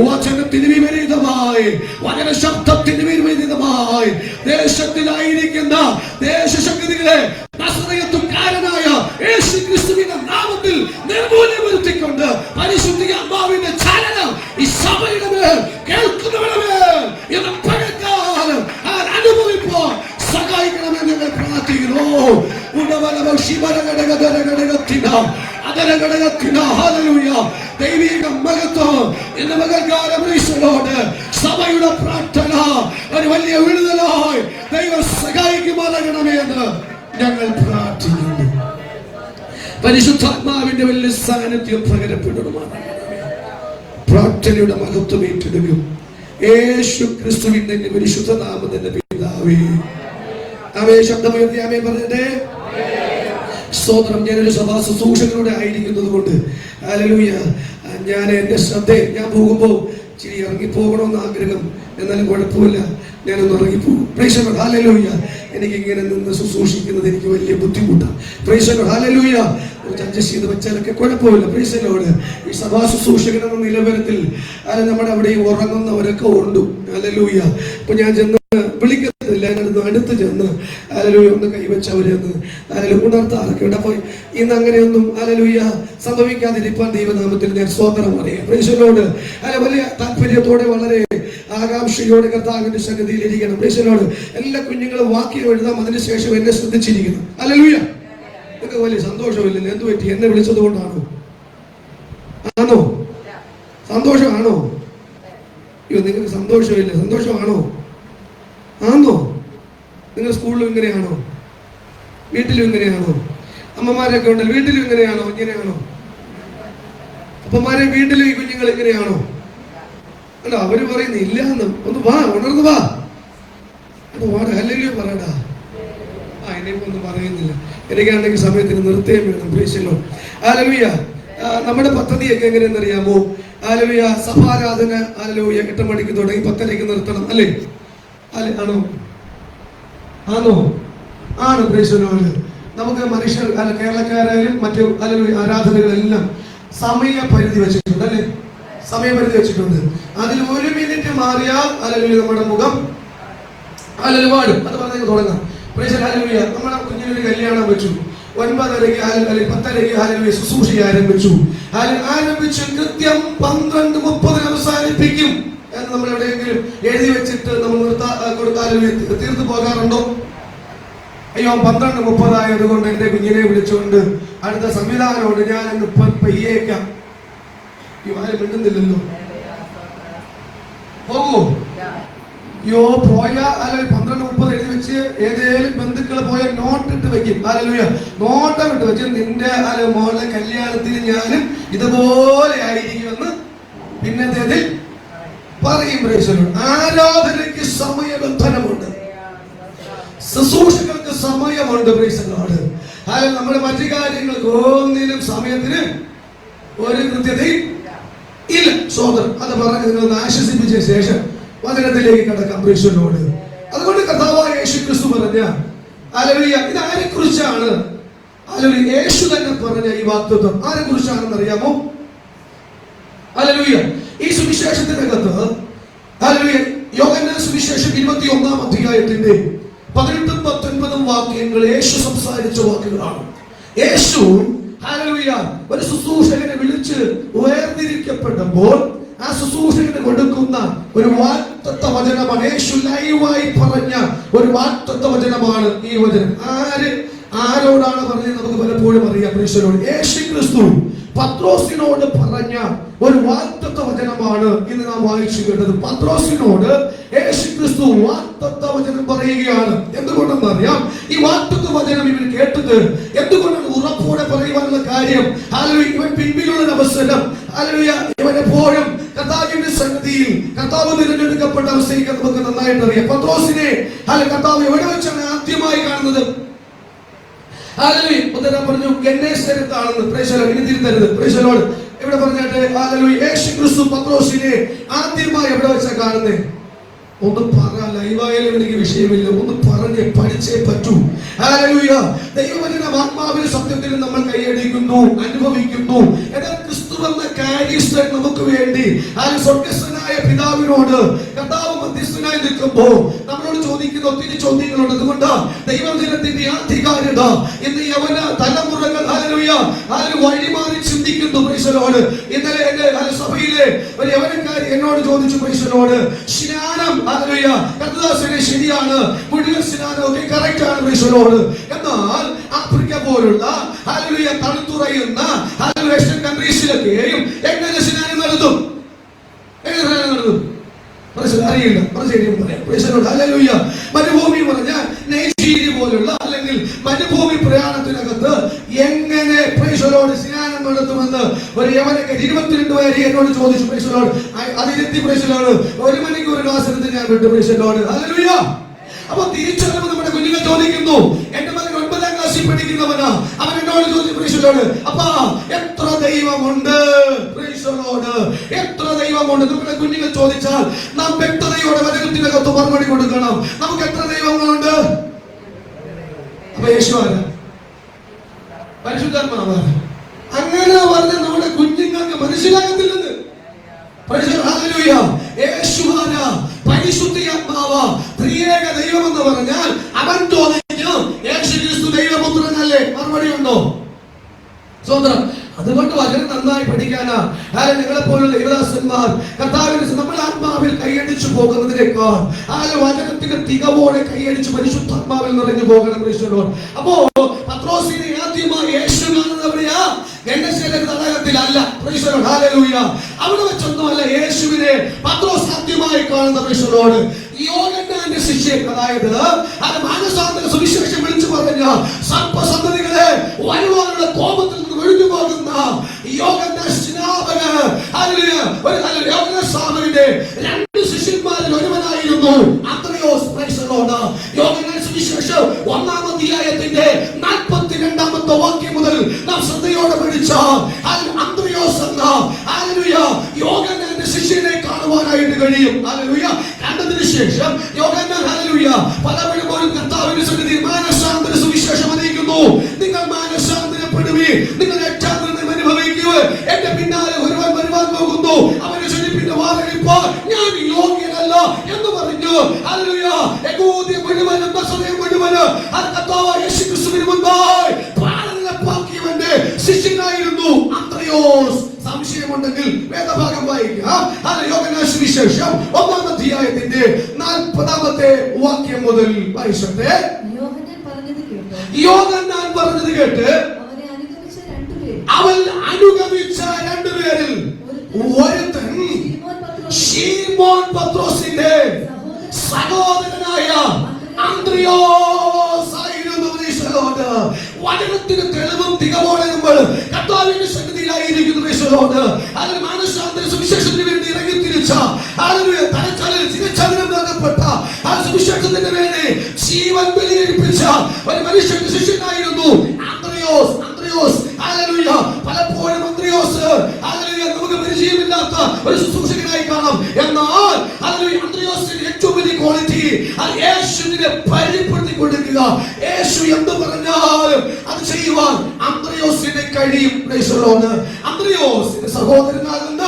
വചനത്തിന് വിപരീതമായി വചന ശബ്ദത്തിന് വിപരീതമായി ദേശത്തിലായിരിക്കുന്ന ദേശശക്തികളെ നസറയത്തുകാരനായ യേശുക്രിസ്തുവിന്റെ നാമത്തിൽ നിർമൂലനം വരുത്തിക്കൊണ്ട് പരിശുദ്ധ ആത്മാവിന്റെ ചലനം ഈ സഭയുടെ മേൽ കേൾക്കുന്നവരുടെ മേൽ ഇന്ന് പകൽക്കാലം അനുഭവിപ്പോൾ സഹായിക്കണമെന്ന് ഞങ്ങൾ പ്രാർത്ഥിക്കുന്നു. ദൈവിക മഹത്വം ഇന്ന് പകൽക്കാലം സഭയുടെ പ്രാർത്ഥന ഒരു വലിയ വിടുതലായി ദൈവം സഹായിക്കുമാറാകണമേ എന്ന് ഞങ്ങൾ പ്രാർത്ഥിക്കുന്നു. പരിശുദ്ധാത്മാവിന്റെ വലിയ സാന്നിധ്യം പ്രകടപ്പെടുമാറാകണമേ. പ്രാർത്ഥനയുടെ മഹത്വം ഏറ്റെടുക്കും യേശു ക്രിസ്തുവിന്റെ പരിശുദ്ധ നാമത്തിന്റെ പിതാവേ. ആമേൻ. ശബ്ദമുയർത്തി ആമേൻ പറഞ്ഞേ. സ്തോത്രം. ഞാനൊരു സഭാ ശുശ്രൂഷകരുടെ ആയിരിക്കുന്നത് കൊണ്ട് ഹല്ലേലൂയ ഞാൻ എന്റെ ശ്രദ്ധയെ ഞാൻ പോകുമ്പോൾ ഇച്ചിരി ഇറങ്ങിപ്പോകണമെന്ന് ആഗ്രഹം, എന്നാലും കുഴപ്പമില്ല, ഞാനൊന്ന് ഇറങ്ങിപ്പോകും. പ്രൈസ് ദി ലോർഡ്, ഹല്ലേലൂയ. എനിക്ക് ഇങ്ങനെ നിന്ന് ശുശ്രൂഷിക്കുന്നത് എനിക്ക് വലിയ ബുദ്ധിമുട്ടാണ്. പ്രൈസ് ദി ലോർഡ്, ഹല്ലേലൂയ. അഡ്ജസ്റ്റ് ചെയ്ത് വെച്ചാലൊക്കെ കുഴപ്പമില്ല. Praise the lord. ഈ സഭാ ശുശ്രൂഷകരെന്ന നിലവാരത്തിൽ നമ്മുടെ അവിടെ ഉറങ്ങുന്നവരൊക്കെ ഉണ്ട്. ഹല്ലേലൂയ. ഇപ്പൊ ഞാൻ ചെന്ന് വിളിക്കത്തില്ല, ഞാനത് അടുത്ത് ചെന്ന് ഹല്ലേലൂയ ഒന്ന് കൈവച്ചവരെന്ന് ഹല്ലേലൂയ ഉണർത്താറൊക്കെ ഉണ്ട്. അപ്പൊ ഇന്ന് അങ്ങനെയൊന്നും ഹല്ലേലൂയ സംഭവിക്കാതിരിക്കാൻ ദൈവനാമത്തിൽ ഞാൻ സ്തോത്രം പറയാം. Price the Lord. വലിയ താല്പര്യത്തോടെ വളരെ ആകാംക്ഷയോടെ കർത്താവിന്റെ സന്നിധിയിൽ ഇരിക്കണം. Price the Lord. എല്ലാ കുഞ്ഞുങ്ങളും വാക്യം എഴുതാം, അതിനുശേഷം എന്നെ ശ്രദ്ധിച്ചിരിക്കണം. ഹല്ലേലൂയ. നിങ്ങൾക്ക് വലിയ സന്തോഷമില്ലല്ലോ. എന്ത് പറ്റി? എന്നെ വിളിച്ചത് കൊണ്ടാണോ? ആണോ? സന്തോഷമാണോ? അയ്യോ, നിങ്ങൾക്ക് സന്തോഷമില്ല. സന്തോഷമാണോ? ആണോ? നിങ്ങൾ സ്കൂളിലും ഇങ്ങനെയാണോ? വീട്ടിലും ഇങ്ങനെയാണോ? അമ്മമാരൊക്കെ ഉണ്ടല്ലോ, വീട്ടിലും ഇങ്ങനെയാണോ? ഇങ്ങനെയാണോ? അപ്പന്മാരെ വീട്ടിലും ഈ കുഞ്ഞുങ്ങൾ ഇങ്ങനെയാണോ? അല്ല, അവര് പറയുന്നു ഇല്ല എന്ന്. ഒന്ന് വാ, ഉണർന്നു വാ. അത് വാട ഹല്ലേലൂയ പറയടാ. ഇനിയിപ്പോ ഒന്നും പറയുന്നില്ല. എനിക്കാണെങ്കിൽ സമയത്തിന് നിർത്തുകയും വേണം. Price the lord. ഹല്ലേലൂയ. നമ്മുടെ പദ്ധതിയൊക്കെ എങ്ങനെയെന്നറിയാമോ? ഹല്ലേലൂയ സഭാരാധന ഹല്ലേലൂയ 8 മണിക്ക് തുടങ്ങി 10:30 നിർത്തണം അല്ലേ? അല്ലെ? ആണോ? ആണോ? ആണ്. Price the Lord. നമുക്ക് മനുഷ്യർ കേരളക്കാരായാലും മറ്റു ഹല്ലേലൂയ ആരാധനകളെല്ലാം സമയപരിധി വെച്ചിട്ടുണ്ട് അല്ലേ? സമയപരിധി വെച്ചിട്ടുണ്ട്. അതിൽ 1 മിനിറ്റ് മാറിയാൽ ഹല്ലേലൂയ നമ്മുടെ മുഖം ഹല്ലേലൂയ പാടും. അത് പറഞ്ഞ് തുടങ്ങാം. Price hallelujah. നമ്മുടെ കുഞ്ഞിനൊരു കല്യാണം വെച്ചു, 9:30 അല്ലെങ്കിൽ 10:30 ഹല്ലേലൂയ ശുശ്രൂഷ ആരംഭിച്ചു. ആരംഭിച്ചു കൃത്യം 12:30 അവസാനിപ്പിക്കും എന്ന് നമ്മൾ എവിടെയെങ്കിലും എഴുതി വെച്ചിട്ട് നമ്മൾ തീർന്നു പോകാറുണ്ടോ? അയ്യോ 12:30 ആയതുകൊണ്ട് എന്റെ കുഞ്ഞിനെ വിളിച്ചുകൊണ്ട് അടുത്ത സംവിധാനോട് ഞാൻ അങ്ങ് പയ്യേക്കാം. മിണ്ടുന്നില്ലല്ലോ. പോകുമോ? യോ പോയ അല്ലെങ്കിൽ 12:30 എഴുതി വെച്ച് ഏതേലും ബന്ധുക്കൾ പോയ നോട്ട് ഇട്ട് വെക്കും. ഹല്ലേലൂയ. നോട്ട് ഇട്ട് വെച്ച് നിന്റെ മോളുടെ കല്യാണത്തിന് ഞാനും ഇതുപോലെ ആയിരിക്കുമെന്ന് പിന്നത്തേതിൽ പറയും. Price the Lord. ആരാധനയ്ക്ക് സമയബന്ധനമുണ്ട്, ശുശ്രൂഷകൾക്ക് സമയമുണ്ട്. Price the Lord. അതായത് നമ്മുടെ മറ്റു കാര്യങ്ങൾക്ക് ഒന്നിനും സമയത്തിന് ഒരു കൃത്യതയും ഇല്ല. സോദരൻ അത് പറഞ്ഞ് നിങ്ങളൊന്ന് ആശ്വസിപ്പിച്ച ശേഷം വചനത്തിലേക്ക് കടക്കാം. Price the Lord. അതുകൊണ്ട് കർത്താവായ യേശുക്രിസ്തു പറഞ്ഞ ഹല്ലേലൂയ ഇത് ആരെ കുറിച്ചാണ്? ഹല്ലേലൂയ യേശു തന്നെ പറഞ്ഞ ഈ വാഗ്ദത്തം ആരെ കുറിച്ചാണെന്ന് അറിയാമോ? ഹല്ലേലൂയ ഈ സുവിശേഷത്തിനകത്ത് ഹല്ലേലൂയ യോഹന്നാൻ സുവിശേഷം 21-ാം അധ്യായത്തിന്റെ 18-19 വാക്യങ്ങൾ യേശു സംസാരിച്ച വാക്കുകളാണ്. യേശു ഹല്ലേലൂയ ഒരു ശുശ്രൂഷകനെ വിളിച്ച് വേർതിരിക്കപ്പെട്ടപ്പോൾ ആ ശുശ്രൂഷകന് കൊടുക്കുന്ന ഒരു വാഗ്ദത്ത വചനമാണ്. യേശു ലൈവായി പറഞ്ഞ ഒരു വാഗ്ദത്ത വചനമാണ് ഈ വചനം. ആരോടാണ് പറഞ്ഞത് നമുക്ക് പലപ്പോഴും അറിയാം. Price the Lord. യേശുക്രിസ്തു പത്രോസിനോട് പറഞ്ഞ ഒരു വാഗ്ദത്ത വചനമാണ് ഇന്ന് നാം വായിച്ചു കേട്ടത്. പത്രോസിനോട് യേശുക്രിസ്തു വാഗ്ദത്ത വചനം പറയുകയാണ്. എന്തുകൊണ്ടെന്ന് അറിയാം? ഈ വാഗ്ദത്ത വചനം ഇവൻ കേട്ടത് എന്തുകൊണ്ടാണ് ഉറപ്പോടെ പറയുവാനുള്ള കാര്യം? ഹല്ലേലൂയ ഇവൻ പിൻപിലുള്ള അവസരം ഹല്ലേലൂയ ഇവൻ എപ്പോഴും കർത്താവിന്റെ സന്നിധിയിൽ കർത്താവ് തിരഞ്ഞെടുക്കപ്പെട്ട അവസ്ഥയ്ക്ക് നമുക്ക് നന്നായിട്ട് അറിയാം. പത്രോസിനെ കർത്താവ് എവിടെ വെച്ചാണ് ആദ്യമായി കാണുന്നത്? ഹല്ലേലൂയ ഉത്തരം പറഞ്ഞു ഗന്നേസരത്താണെന്ന്. Price the Lord. ഇനി തിരുത്തരുത്. Price the Lord. ഇവിടെ പറഞ്ഞിട്ട് ഹല്ലേലൂയ യേശുക്രിസ്തു പത്രോസിനെ ആദ്യമായി എവിടെ വെച്ചാ കാണുന്നേ? ഒന്ന് പറ. ലൈവായാലും എനിക്ക് വിഷയമില്ല, ഒന്ന് പറഞ്ഞ് പഠിച്ചേ പറ്റൂ. ഹല്ലേലൂയ. ദൈവവചനം ആത്മാവിൽ സത്യത്തിൽ നമ്മൾ കൈയടിക്കുന്നു, അനുഭവിക്കുന്നു. എന്നാൽ ക്രിസ്തു എന്ന കാര്യസ്ഥൻ നമുക്ക് വേണ്ടി സ്വർഗ്ഗസ്ഥനായ പിതാവിനോട് കർത്താവ് മധ്യസ്ഥനായി നിൽക്കുമ്പോൾ നമ്മളോട് ചോദിക്കുന്ന ഒത്തിരി ചോദ്യങ്ങളുണ്ട്. അതുകൊണ്ട് ദൈവജനത്തിന്റെ ആധികാരികത ഇന്ന് യവന തലമുറകൾ ഹല്ലേലൂയ വഴിമാറി ചിന്തിക്കുന്നു. Price the Lord. ഇന്നലെ എന്റെ സഭയിലെ ഒരു യവനക്കാരി എന്നോട് ചോദിച്ചു, പ്രൈസ് ദി ലോർഡ്, സ്നാനം ഹല്ലേലൂയ കർത്താവിനെ ശരിയാണ്, മുഴുവൻ സ്നാനം ഒക്കെ കറക്റ്റ് ആണ്. Price the Lord. എന്നാൽ ആഫ്രിക്ക പോലുള്ള ഹല്ലേലൂയ തണുത്തുറയുന്ന ഹല്ലേലൂയ വെസ്റ്റേൺ കൺട്രീസിലൊക്കെയും എങ്ങനെ സ്നാനം നടത്തും? അറിയില്ല. ഹല്ലേലൂയ. മരുഭൂമി പറഞ്ഞാൽ നൈജീരിയ പോലുള്ള അല്ലെങ്കിൽ മരുഭൂമി പ്രയാണത്തിനകത്ത് എങ്ങനെ പ്രൈസ് ദി ലോർഡ് സ്നാനം നടത്തുമെന്ന് ഒരു യവനക്കാരൻ 22 പേര് എന്നോട് ചോദിച്ചു. Praise the lord. അതിലെത്തി. Praise the lord. 1 മണിക്കൂർ ക്ലാസ് എടുത്ത് ഞാൻ വിട്ടു. Praise the lord. ഹല്ലേലൂയ. അപ്പൊ തിരിച്ചറിവ് നമ്മുടെ കുഞ്ഞുങ്ങൾ ചോദിക്കുന്നു. എന്റെ മകൻ 9ാം ക്ലാസ്സിൽ പഠിക്കുന്നവനാ. അവൻ എന്നോട് ചോദിച്ചു, പ്രൈസ് ദി ലോർഡ്, അപ്പാ എത്ര ദൈവമുണ്ട്? Price the Lord. എത്ര ദൈവമുണ്ട്? നമ്മുടെ കുഞ്ഞുങ്ങൾ ചോദിച്ചാൽ നാം വ്യക്തതയോടെ വചനത്തിനകത്ത് മറുപടി കൊടുക്കണം. നമുക്ക് എത്ര ദൈവങ്ങളുണ്ട്? അപ്പൊ യേശുവാണ്, പരിശുദ്ധാത്മാവാണ്. അങ്ങനെ പറഞ്ഞ നമ്മുടെ കുഞ്ഞുങ്ങൾക്ക് മനസ്സിലാകത്തില്ലെന്ന്. ഹല്ലേലൂയ. യേശുവാന പരിശുദ്ധാത്മാവ ത്രിയേക ദൈവം എന്ന് പറഞ്ഞാൽ അവൻ ചോദിച്ചു യേശുക്രിസ്തു ദൈവപുത്രനല്ലേ? മറുപടി ഉണ്ടോ? സ്വതന്ത്രം. അതുകൊണ്ട് വചനം നന്നായി പഠിക്കാനാ നിങ്ങളെ പോലുള്ള ദൈവദാസന്മാർ കർത്താവിനെ നമ്മുടെ ആത്മാവിൽ കൈയടിച്ചു പോകുന്നതിനേക്കാൾ വചനത്തിന്റെ തികവോടെ കൈയടിച്ച് പരിശുദ്ധാത്മാവിൽ നിറഞ്ഞു പോകണം. അപ്പോ പത്രോസിനെ ആദ്യമായി യേശു കാണുന്നവരെയാ ഗന്നേസരത്ത് തടാകത്തിലല്ല. ഹല്ലേലൂയ. അവിടെ വെച്ചൊന്നുമല്ല യേശുവിനെ പത്രോസ് ആദ്യമായി കാണുന്ന. പ്രൈസലോട്. യോഹന്നാന്റെ ശിഷ്യൻ, അതായത് മാനസാന്തര സുവിശേഷം വിളിച്ചു പറഞ്ഞ സർപ്പസന്തതികളെ വരുവാനുള്ള കോപത്തിൽ നിന്ന് ഒഴിഞ്ഞു പോകുന്ന യോഹന്നാൻ സ്നാപകൻ, യോഹന്നാൻ സ്നാപകന്റെ 2 ശിഷ്യന്മാരിൽ ഒരുവനായിരുന്നു അന്ത്രയോസ്. പ്രൈസലോട്. യോഹന്നാൻ സുവിശേഷം 1-ാം അധ്യായത്തിന്റെ 42-ാമത്തെ വാക്യം മുതൽ നാം ശ്രദ്ധയോടെ പഠിച്ചാൽ അന്ത്രയോസ് എന്ന കഴിയും. ഹല്ലേലൂയ. കണ്ടതിന് ശേഷം യോഹന്നാൻ ഹല്ലേലൂയ പലപ്പോഴും ഒരു കർത്താവിന്റെ സന്നിധിയിൽ മാനസാന്തര സുവിശേഷം അറിയിക്കുന്നു. നിങ്ങൾ മാനസാന്തരപ്പെടുവീൻ, നിങ്ങൾ രക്ഷാകരണം അനുഭവിക്കുക. എന്റെ പിന്നാലെ ഒരുവൻ വരുവാൻ പോകുന്നു, അവനെ ക്ഷണിപ്പിന്റെ വാതിലിപ്പോൾ ഞാൻ യോഗ്യനല്ല എന്ന് പറഞ്ഞു. ഹല്ലേലൂയ. യഹൂദയ മുഴുവനും ബസറയെ മുഴുവനും കർത്താവായ യേശുക്രിസ്തുവിന് മുൻപായി പ്രാണനപ്പാക്കിയവന്റെ ശിഷ്യനായിരുന്നു അന്ത്രയോസ്. സംശയമുണ്ടെങ്കിൽ വേദഭാഗം വായിക്കാം. യോഹന്നാൻ സുവിശേഷം 1-ാം അധ്യായത്തിന്റെ 40-ാമത്തെ വാക്യം മുതൽ വായിച്ചേ. യോഹന്നാൻ പറഞ്ഞത് കേട്ട് അവൻ അനുഗമിച്ച രണ്ടുപേരിൽ ഒരുത്തൻ ശീമോൻ പത്രോസിന്റെ സഹോദരനായ അന്ത്രയോസ് ആയിരുന്നു. വചനത്തിന് തെളിവും തികവോടെ നമ്മൾ കർത്താവിന്റെ സന്നിധിയിലായിരിക്കുന്നു. അതിൽ മാനസാന്തര സുവിശേഷത്തിന് വേണ്ടി ഇറങ്ങി തിരിച്ച തലച്ചലിൽ ചിരച്ചതിനും നൽകപ്പെട്ട ആ സുവിശേഷത്തിന്റെ വേണ്ടി ജീവൻ ബലിയർപ്പിച്ച ഒരു മനുഷ്യന്റെ ശിഷ്യനായിരുന്നു അന്ത്രയോസ്. ഹല്ലേലൂയ. പലപ്പോഴും അന്ത്രയോസ് ഹല്ലേലൂയ നമുക്ക് പരിചയമില്ലാത്ത ഒരു ശുശ്രൂഷകനായി കാണാം. എന്നാൽ ഹല്ലേലൂയ അന്ത്രയോസിന്റെ ഏറ്റവും വലിയ ക്വാളിറ്റി യേശുവിനെ പരിചയപ്പെടുത്തി കൊടുക്കുക. യേശു എന്ത് പറഞ്ഞാലും അത് ചെയ്യുവാൻ അന്ത്രയോസിന് കഴിയും. അന്ത്രയോസിന്റെ സഹോദരനാകുന്ന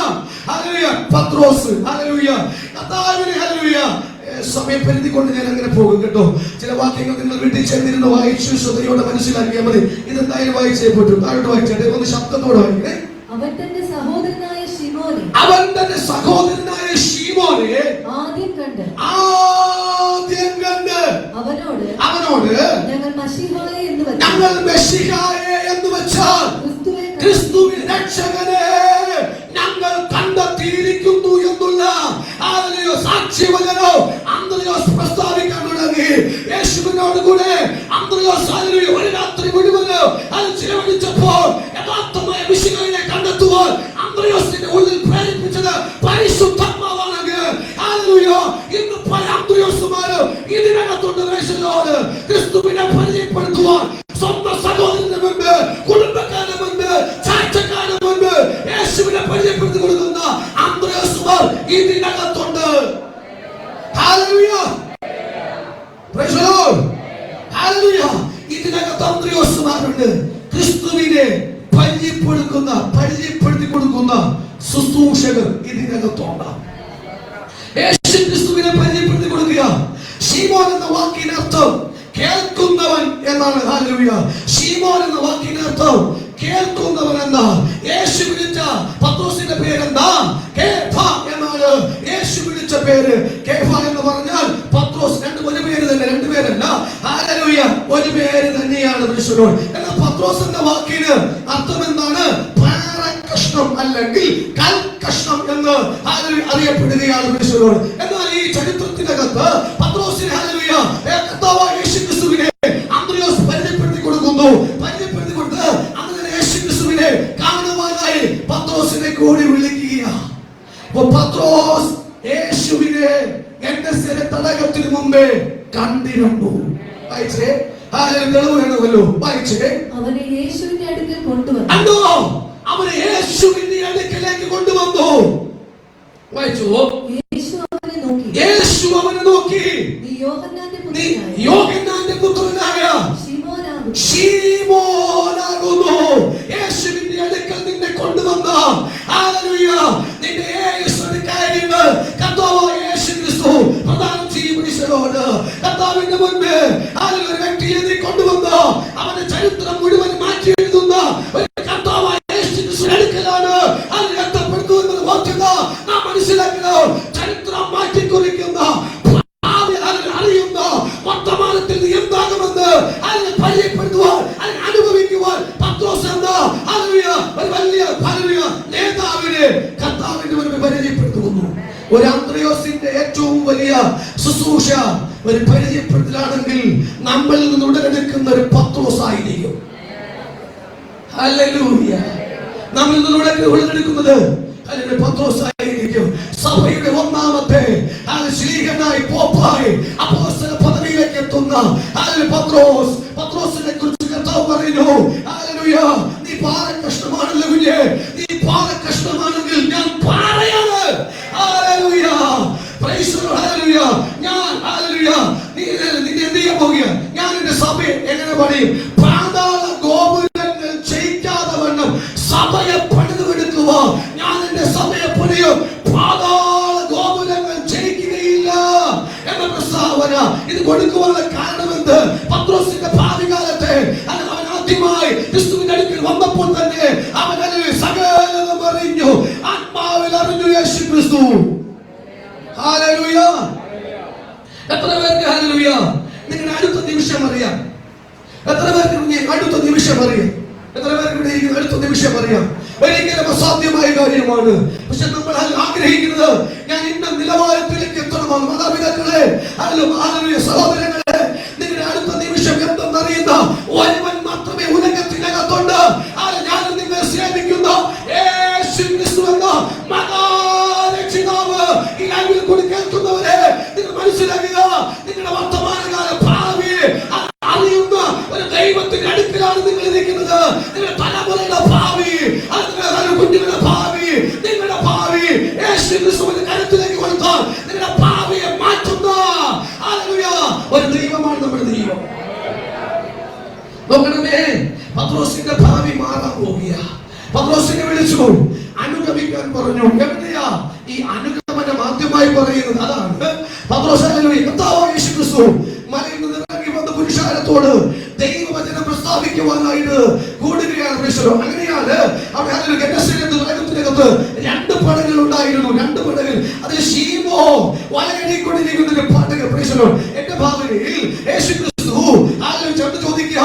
ഹല്ലേലൂയ പത്രോസ് ഹല്ലേലൂയ കർത്താവിനെ ഹല്ലേലൂയ സമയപരിധി കൊണ്ട് ഞാൻ അങ്ങനെ പോകും കേട്ടോ. ചില വാക്യങ്ങൾ നിങ്ങൾ വീട്ടിൽ ചെന്നിരുന്ന് വായിച്ചു ശ്രദ്ധയോടെ മനസ്സിലാക്കിയാൽ മതി. ഇതെന്തായാലും വായിച്ചേ പറ്റും. താഴോട്ട് വായിച്ചേ, ഒന്ന് ശബ്ദത്തോടെ വായിക്കണേ. അവൻ തന്റെ സഹോദരനായ ശീമോനെ ആദ്യം കണ്ട് അവനോട് ഞങ്ങൾ മെശിഹായെ എന്ന് വെച്ചാൽ ക്രിസ്തുവിൻ രക്ഷകനെ ഞങ്ങൾ കണ്ടെത്തിയിരിക്കുന്നു എന്നുള്ള സാക്ഷ്യവചനം അന്ത്രയോസ് പ്രസ്താവിക്കാൻ തുടങ്ങി. യേശുവിനോട് കൂടെ അന്ത്രയോസ് ഒരു രാത്രി മുഴുവനും അത് ചിലവഴിച്ചപ്പോൾ യഥാർത്ഥമായ മെശിഹായെ കണ്ടെത്തുവാൻ അന്ത്രയോസിന്റെ ഉള്ളിൽ പ്രേരിപ്പിച്ചത് പരിശുദ്ധാത്മാവാണെങ്കിൽ ഇന്ന് പല അന്ത്രയോസുമാരും ഇതിനകത്തുണ്ട്. ക്രിസ്തുവിനെ പരിചയപ്പെടുത്തുവാൻ സ്വന്തം സഹോദരന്റെ മുൻപ്, കുടുംബക്കാരുടെ മുൻപ്, ചാച്ചക്കാരുടെ മുൻപ് യേശുവിനെ പരിചയപ്പെടുത്തി കൊടുക്കുന്ന അന്ത്രയോസുമാർ ഇതിനകത്തുണ്ട്. Hallelujah. Praise the lord. Hallelujah. ഇതിനകത്ത് അന്ത്രയോസുമാരുണ്ട്. ക്രിസ്തുവിനെ പരിചയപ്പെടുത്തി കൊടുക്കുന്ന ശുശ്രൂഷകർ ഇതിനകത്തുണ്ട്. യേശു ക്രിസ്തുവിനെ പരിചയപ്പെടുത്തി കൊടുക്കുക. ശീമോൻ എന്ന വാക്കിനർത്ഥം കേൾക്കുന്നവൻ എന്നാണ്. ഹല്ലേലൂയ. ശീമോൻ എന്ന വാക്കിനർത്ഥം കേൾക്കുന്നവൻ എന്നാണ്. യേശു വിളിച്ച പത്രോസിന്റെ പേരെന്താ? കേഫ എന്നാണ് യേശു വിളിച്ച പേര്. കേഫ എന്ന് പറഞ്ഞാൽ പത്രോസ്. ഒരു പേര് തന്നെ, രണ്ടുപേരല്ല. ഹല്ലേലൂയ. ഒരു പേര് തന്നെയാണ് മനുഷ്യരോട്. എന്നാൽ പത്രോസ് എന്ന വാക്കിന് അർത്ഥം എന്താണ്? പാറക്കഷ്ണം അല്ലെങ്കിൽ കൽക്കഷ്ണം എന്ന് അറിയപ്പെടുകയാണ് മനുഷ്യരോട്. എന്നാൽ ഈ ചരിത്രത്തിനകത്ത് പത്രോസിനെ ഹല്ലേലൂയ കർത്താവായ യേശു ക്രിസ്തുവിനെ അന്ത്രയോസ് പരിചയപ്പെടുത്തി കൊടുക്കുന്നു. പരിചയപ്പെടുത്തി കൊടുത്ത് അങ്ങനെ യേശു ക്രിസ്തുവിനെ കാണുവാനായി പത്രോസിനെ കൂടി വിളിക്കുകയാണ്. പത്രോസ് യേശുവിനെ എന്റെ തടകത്തിന് മുമ്പേ കണ്ടിരുന്നു. വായിച്ചേ. വേണമല്ലോ. വായിച്ചേ. അവനെ യേശുവിന്റെ അടുക്കൽ കൊണ്ടുവന്നു. അവനെ യേശുവിന്റെ അടുക്കലേക്ക് കൊണ്ടുവന്നു. വായിച്ചു. യേശു അവനെ നോക്കി നീ യോഹന്നാന്റെ പുത്രനായ ശീമോനാകുന്നു. യേശുവിന്റെ അടുക്കൽ നിന്നെ കൊണ്ടുവന്ന ഹല്ലേലൂയ നിന്റെ കാര്യങ്ങൾ കർത്താവായ യേശു ക്രിസ്തു പ്രദാനം ചെയ്യും. കർത്താവിന്റെ മുൻപ് ഒരു വ്യക്തിയെ നീ കൊണ്ടുവന്ന അവന്റെ ചരിത്രം മുഴുവൻ മാറ്റി എഴുതുന്ന ഒരു കർത്താവായ യേശു ക്രിസ്തു അടുക്കലാണ് അതിൽ എത്തപ്പെടുന്നത്. നാം മനസ്സിലാക്കണം. ചരിത്രം മാറ്റിക്കുറിക്കുന്ന അറിയുന്ന വർത്തമാനത്തിൽ എന്താകുമെന്ന് അതിനെ പരിചയപ്പെടുത്തുവാൻ, അതിനെ അനുഭവിക്കുവാൻ പത്രോസ് എന്ന ഒരു വലിയ നേതാവിനെ കർത്താവിന്റെ മുൻപിൽ പരിചയപ്പെടുത്തുന്നു. ഒരു അന്ത്രയോസിന്റെ ഏറ്റവും വലിയ ശുശ്രൂഷ ഒരു പരിചയപ്പെടുത്തലാണെങ്കിൽ നമ്മളിൽ നിന്ന് ഉടലെടുക്കുന്ന ഒരു പത്രോസ് ആയിരിക്കും. ഹല്ലേലൂയ. നമ്മളിൽ നിന്ന് ഉടലെടുക്കുന്നത് പത്രോസ് ആയിരിക്കും. സഭയുടെ ഒന്നാമത്തെ ശ്ലീഹനായി പോപ്പായി അപ്പോസ്തല പദവിയിലേക്ക് എത്തുന്ന പത്രോസിനെ കുറിച്ച് കർത്താവ് പറയുന്നു. ഹല്ലേലൂയ. നീ പാറക്കഷ്ണമാണല്ലോ കുഞ്ഞേ. നീ പാറക്കഷ്ണമാണെങ്കിൽ ഞാൻ പാറയാണ്. ഹല്ലേലൂയ. സഭയെ എങ്ങനെ പണിയും? പാതാള ഗോപുരങ്ങൾ ജയിക്കാതെ വണ്ണം സഭയെ പണിതുകൊടുക്കുക. ഞാൻ എന്റെ സഭയെ പണിയും, പാതാള ഗോപുരങ്ങൾ ജയിക്കുകയില്ല എന്ന പ്രസ്താവന. ഇത് കൊടുക്കുവാനുള്ള കാരണമെന്ത്? പത്രോസിന്റെ ഭാവികാലത്തെ അവൻ ആദ്യമായി ക്രിസ്തുവിന്റെ അടുക്കൽ വന്നപ്പോൾ തന്നെ അവൻ സകലതും അറിഞ്ഞു, ആത്മാവിൽ അറിഞ്ഞു യേശു ക്രിസ്തു. ഹല്ലേലൂയ. എത്ര പേർക്ക് ഹല്ലേലൂയ? നിങ്ങളുടെ അടുത്ത നിമിഷം അറിയാം? എത്ര പേർക്ക് അടുത്ത നിമിഷം അറിയാം? എത്ര പേർക്ക് അടുത്ത നിമിഷം അറിയാം? ഒരിക്കലും അസാധ്യമായ കാര്യമാണ്. പക്ഷെ നമ്മൾ ആഗ്രഹിക്കുന്നത് ഞാൻ ഇന്ന നിലവാരത്തിലേക്ക് എത്തണമെന്ന്. മാതാപിതാക്കളെ, ഹല്ലേലൂയ, സഹോദരങ്ങളെ, നിങ്ങളുടെ അടുത്ത നിമിഷം എന്തെന്നറിയുന്ന ഒരുവൻ മാത്രമേ ഉലകത്തിനകത്തുണ്ട്. ഞാനും നിങ്ങളെ സേവിക്കുന്ന യേശു ക്രിസ്തു എന്ന മഹാരക്ഷിതാവ്. ഈ ലൈവിൽ കൂടി കേൾക്കുന്നവരെ നിങ്ങൾ മനസ്സിലാക്കുക, നിങ്ങളുടെ വർത്തമാനകാല ഭാവി അറിയുന്ന ഒരു ദൈവത്തിന്റെ അടുക്കലാണ് നിങ്ങൾ ഇരിക്കുന്നത്. നിങ്ങളുടെ തലമുറയുടെ ഭാവി, നിങ്ങളുടെ കുഞ്ഞുങ്ങളുടെ ഭാവി, നിങ്ങളുടെ ഭാവി യേശു ക്രിസ്തുവിന്റെ കരുത്തിലേക്ക് കൊടുത്താൽ നിങ്ങളുടെ ഭാവിയെ മാറ്റുന്ന ഒരു ദൈവമാണ് നമ്മുടെ ദൈവം. നോക്കണമേ, പത്രോസിന്റെ ഭാവി മാറാൻ പോവുക. പത്രോസിനെ വിളിച്ചു അനുഗമിക്കാൻ പറഞ്ഞു. എവിടെയാ ഈ അനുഗമനം ആദ്യമായി പറയുന്നത്? അതാണ് പത്രോസ് കർത്താവായ യേശു ക്രിസ്തു മലയിൽ നിന്ന് ഇറങ്ങി വന്ന പുരുഷാരത്തോട് ദൈവവചനം പ്രസ്താവിക്കുവാനായിട്ട് കൂടുകയാണ്. അങ്ങനെയാണ് അവിടെ ഗെദ്സമനേത്ത് രണ്ട് പടകൾ ഉണ്ടായിരുന്നു. രണ്ട് പടകൾ, അതിൽ ശീമോൻ വലയടിക്കൊണ്ടിരിക്കുന്ന പടകൾ. എന്റെ ഭാവനയിൽ യേശു ക്രിസ്തു ചെന്ന് ചോദിക്കുക,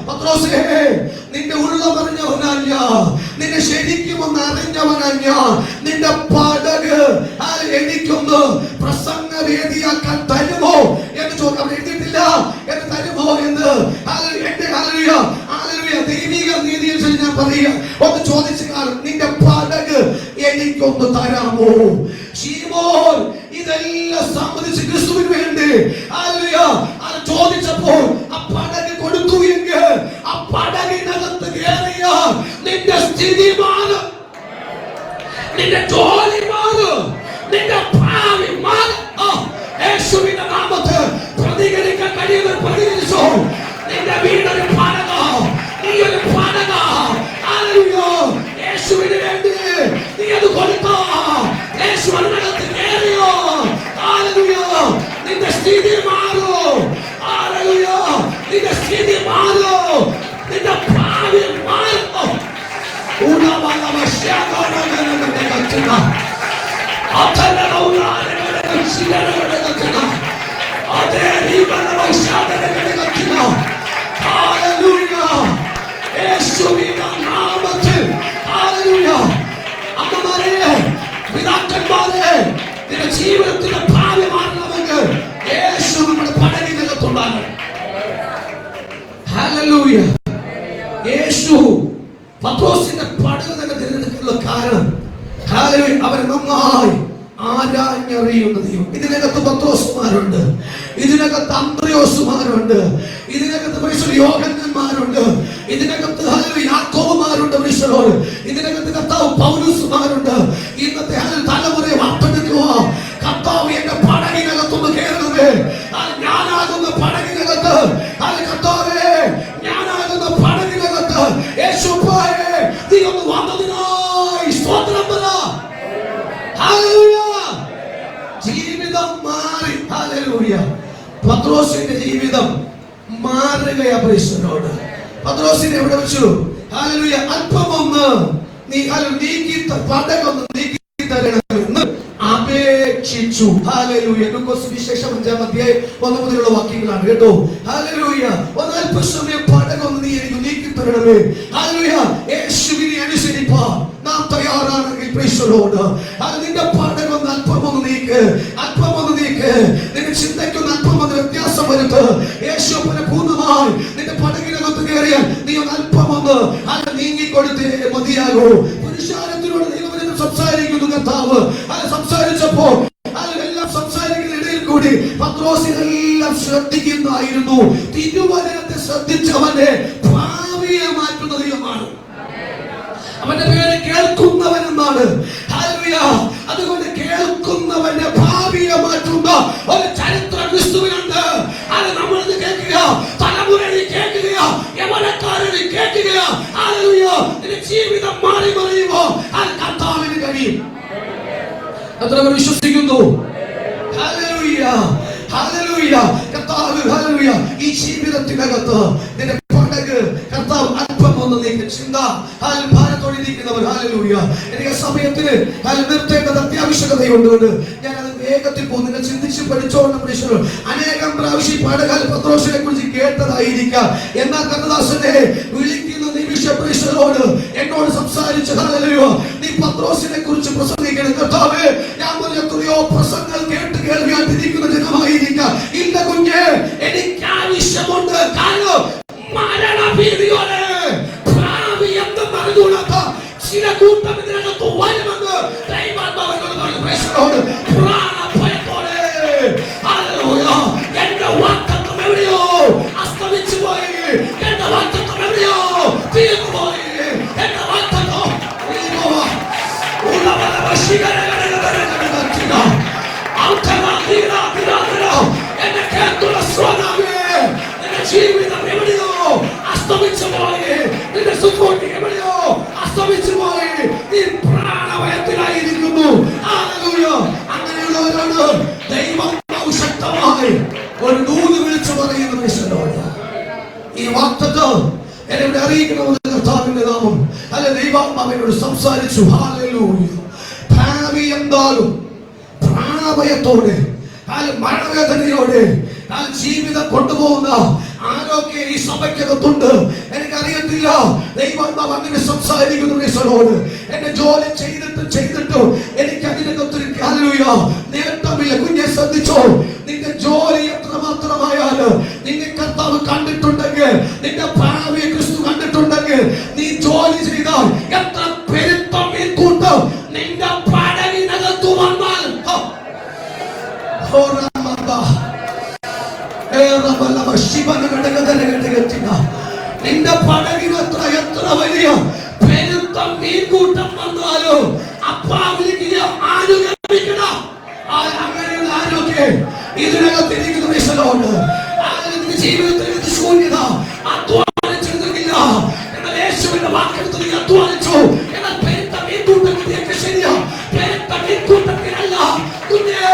പത്രോസേ, നിന്റെ ഉള്ളമറിഞ്ഞവനല്ല, നിന്നെ ശരിക്കും ഒന്ന് അറിഞ്ഞവനല്ല. നിന്റെ പടക് എനിക്കൊന്ന് പ്രസംഗ വേദിയാക്കാൻ തരുമോ എന്ന് ചോദിക്കാം. അവിടെ എഴുതിയിട്ടില്ല എന്ന് തരുമോ എന്ന്. ദൈവിക നീതിയിൽ ഞാൻ പറയുക, ഒന്ന് ചോദിച്ചു കാണും, നിന്റെ പടക് എനിക്കൊന്ന് തരാമോ? ശീമോൻ ഇതെല്ലാം സമ്മതിച്ച് ക്രിസ്തുവിന് വേണ്ടി ചോദിച്ചപ്പോൾ ആ പടക് കൊടുത്തു എങ്കിൽ ആ പടകിനകത്ത് കയറിയ നിന്റെ സ്ഥിതി മാറും, നിന്റെ ജോലി മാറും, നിന്റെ ഭാവി മാറും. യേശുവിന്റെ നാമത്തിൽ പ്രതികരിക്കാൻ കഴിയുന്നവർ പ്രതികരിച്ചു. നിന്റെ വീടൊരു പടക, നീ ഒരു പടക. യേശുവിന് വേണ്ടി നീ അത് കൊടുത്തോ, യേശു അതിനകത്ത് കയറിയോ, നിന്റെ സ്ഥിതി മാറോ, നിന്റെ സ്ഥിതി മാറോ, നിന്റെ ഭാവി മാറോ. പിതാക്കന്മാരെ, നിന്റെ ജീവിതത്തിന്റെ ഭാവി മാറണമെങ്കിൽ യേശു നമ്മുടെ പടകിനകത്തുണ്ടാകണം. ഹല്ലേലൂയ. യേശു പത്രോസിന്റെ പടക് തന്നെ തിരഞ്ഞെടുക്കാനുള്ള കാരണം അവൻ നന്നായി ആരാഞ്ഞറിയുന്ന ദൈവം. ഇതിനകത്ത് പത്രോസുമാരുണ്ട്, ഇതിനകത്ത് അന്ത്രയോസുമാരുണ്ട്, ഇതിനകത്ത് യോഹന്നാന്മാരുണ്ട്, ഇതിനകത്ത് യാക്കോബുമാരുണ്ട്, ഇതിനകത്ത് കർത്താവ് പൗലോസുമാരുണ്ട്. ഇന്നത്തെ തലമുറയെ വാർത്തെടുക്കുക. കർത്താവ് എന്റെ പടകിനകത്തൊന്ന് കയറുന്നത്, ഞാനാകുന്ന പടകിനകത്ത്, കർത്താവേ ഞാനാകുന്ന പടകിനകത്ത് യേശുവേ നീ ഒന്ന് വന്നതിനായി സ്തോത്രം പറ. ഹല്ലേലൂയ. ജീവിതം മാറി. ഹല്ലേലൂയ. പത്രോസിന്റെ ജീവിതം മാറുകയാ. പ്രൈസലോട്. പത്രോസിനെ എവിടെ വെച്ചു? ഹല്ലേലൂയ. അല്പമൊന്ന് നീക്കി പടകൊന്ന് നീക്കി തരണമെന്ന് അപേക്ഷിച്ചു. ഹല്ലേലൂയ. ലൂക്കോസ് സുവിശേഷം 5-ാം അധ്യായം 1 മുതലുള്ള വാക്യങ്ങളാണ് കേട്ടോ. ഹല്ലേലൂയ. ഒന്ന് അല്പസമയം പടകൊന്ന് നീ എനിക്ക് നീക്കി തരണമേ. ഹല്ലേലൂയ. യേശുവിനെ അനുസരിപ്പാൻ നാം തയ്യാറാണെങ്കിൽ പ്രൈസലോട് നിന്റെ പടകൊന്ന് അല്പമൊന്ന് നീക്ക്, അല്പമൊന്ന് നീക്ക്. നിന്റെ ചിന്തയ്ക്കൊന്ന് അല്പമൊന്ന് വ്യത്യാസം വരുത്ത്. യേശുവിനെ പൂർണ്ണമായി നിന്റെ പടകിനകത്ത് കയറിയാൽ നീ ഒന്ന് അല്പമൊന്ന് നീങ്ങിക്കൊടുത്തേ മതിയാകൂ. പുരുഷാരത്തിനോട് ദൈവവചനം സംസാരിക്കുന്നു കർത്താവ്. സംസാരിച്ചപ്പോൾ എല്ലാം സംസാരിക്കുന്ന ഇടയിൽ കൂടി പത്രോസിനെല്ലാം ശ്രദ്ധിക്കുന്നായിരുന്നു. തിരുവചനത്തെ ശ്രദ്ധിച്ചവന്റെ ഭാവിയെ മാറ്റുന്ന ദൈവമാണ്. അവന്റെ പേര് കേൾക്കുന്നവൻ എന്നാണ്. അതുകൊണ്ട് കേൾക്കുന്നവന്റെ ഭാവിയെ മാറ്റുന്ന ഒരു ചരിത്രം ക്രിസ്തുവിനുണ്ട്. അത് നമ്മളിത് കേൾക്കുക. തലമുറ നീ കേൾക്കുകയോ, യൗവനക്കാരൻ നീ കേൾക്കുകയോ, ഹല്ലേലൂയ, നിന്റെ ജീവിതം മാറി മറിയുമോ അത് കർത്താവിന് കഴിയും. എത്ര പേർ വിശ്വസിക്കുന്നു? ഹല്ലേലൂയ, ഹല്ലേലൂയ. കർത്താവ് ഹല്ലേലൂയ ഈ ജീവിതത്തിനകത്ത് നിന്റെ പടക് കർത്താവ് അല്പം ഒന്ന് നീക്കി ചിന്ത ഭാരത്തോടെ ഇരിക്കുന്നവർ ഹല്ലേലൂയ. എനിക്ക് സമയത്തിന് നിർത്തേണ്ടത് അത്യാവശ്യകതയുണ്ട്. ഞാൻ അത് വേഗത്തിൽ പോകും. നിങ്ങൾ ചിന്തിച്ച് പഠിച്ചോണം. അനേകം പ്രാവശ്യം പടകാൽ പത്രോസിനെ കുറിച്ച് കേട്ടതായിരിക്കാം. എന്നാൽ കർത്താദാസനെ വിളിക്കുന്ന നിമിഷം പ്രീശനോട് എന്നോട് സംസാരിച്ചു, ഹല്ലേലൂയ, നീ പത്രോസിനെ കുറിച്ച് പ്രസംഗിക്കണം. കർത്താവേ, ഞാൻ എത്രയോ പ്രസംഗങ്ങൾ കേട്ട് കേൾവിയായിട്ടിരിക്കുന്ന ജനമായിരിക്കാം. ഇല്ല കുഞ്ഞെ, എനിക്ക് ആവശ്യമുണ്ട്. കാരണം മരണഭീതിയോടെ ഭാവി എന്തെന്ന് അറിഞ്ഞുകൂടാത്ത ചില കൂട്ടം ഇതിനകത്ത് വരുമെന്ന് ദൈവാത്മാവിനോട് പറഞ്ഞു. പ്രീശനോട് പ്രാണഭയത്തോടെ ഹല്ലേലൂയ, എന്റെ വാഗ്ദത്തം എവിടെയോ അസ്തമിച്ചു പോയി, എന്റെ വാഗ്ദത്തം എവിടെയോ തീർന്നു പോയി, എന്റെ വാഗ്ദത്തം എന്നെ കേട്ടുള്ള സ്വനാമേ, നിന്റെ ജീവിതം എവിടെയോ അസ്തമിച്ചു പോയി, നിന്റെ സുഖം എവിടെയോ അസ്തമിച്ചു പോയി, നീ പ്രാണഭയത്തിലായിരിക്കുന്നു. ഹല്ലേലൂയ. അങ്ങനെയുള്ളവരോട് ദൈവം ശക്തമായി ഒരു ദൂത് വിളിച്ചു പറയുന്നു. ഈ വാഗ്ദത്തം എന്നെ അറിയിക്കണമെന്ന് കർത്താവിന്റെ നാമം അല്ല ദൈവാത്മാവിനോട് സംസാരിച്ചു. ഹല്ലേലൂയ. ഭാവി എന്താലും പ്രാണഭയത്തോടെ മരണവേദനയോടെ ജീവിതം കൊണ്ടുപോകുന്ന ആരൊക്കെ ഈ സഭയ്ക്കകത്തുണ്ട് എനിക്കറിയത്തില്ല. ദൈവാത്മാവ് അങ്ങനെ സംസാരിക്കുന്നു. ഈശോയോട് എന്റെ ജോലി ചെയ്തിട്ടും എനിക്ക് അതിനകത്തൊരു ഹല്ലേലൂയ നേട്ടമില്ല. കുഞ്ഞെ ശ്രദ്ധിച്ചോ, നിന്റെ ജോലി എത്രമാത്രമായാലും നിന്നെ കർത്താവ് കണ്ടിട്ടുണ്ടെങ്കിൽ, നിന്റെ ഭാവിയെ ക്രിസ്തു കണ്ടിട്ടുണ്ടെങ്കിൽ, നീ ജോലി ചെയ്താൽ എത്ര പെരുത്തം ഈ കൂട്ടം നിന്റെ പടകിനകത്തു വന്നാൽ നിന്റെ പടകിന് എത്ര വലിയ പെരുത്തം മീൻകൂട്ടം വന്നാലും അപ്പാവിലേക്ക് ആനുഗമിക്കണം. അങ്ങനെയുള്ള ആരോഗ്യം ഇതിനകത്തിരിക്കുന്ന ഈശോയോട് ജീവിതത്തിൽ ശൂന്യത അധ്വാനിച്ചിരുന്നില്ല. എന്നാൽ യേശുവിന്റെ വാക്കെടുത്ത് നീ അധ്വാനിച്ചു. എന്നാൽ പെരുത്ത മീൻകൂട്ടത്തിലേക്ക് ശരിയാ, പെരുത്ത മീൻകൂട്ടത്തിനല്ല. കുഞ്ഞേ,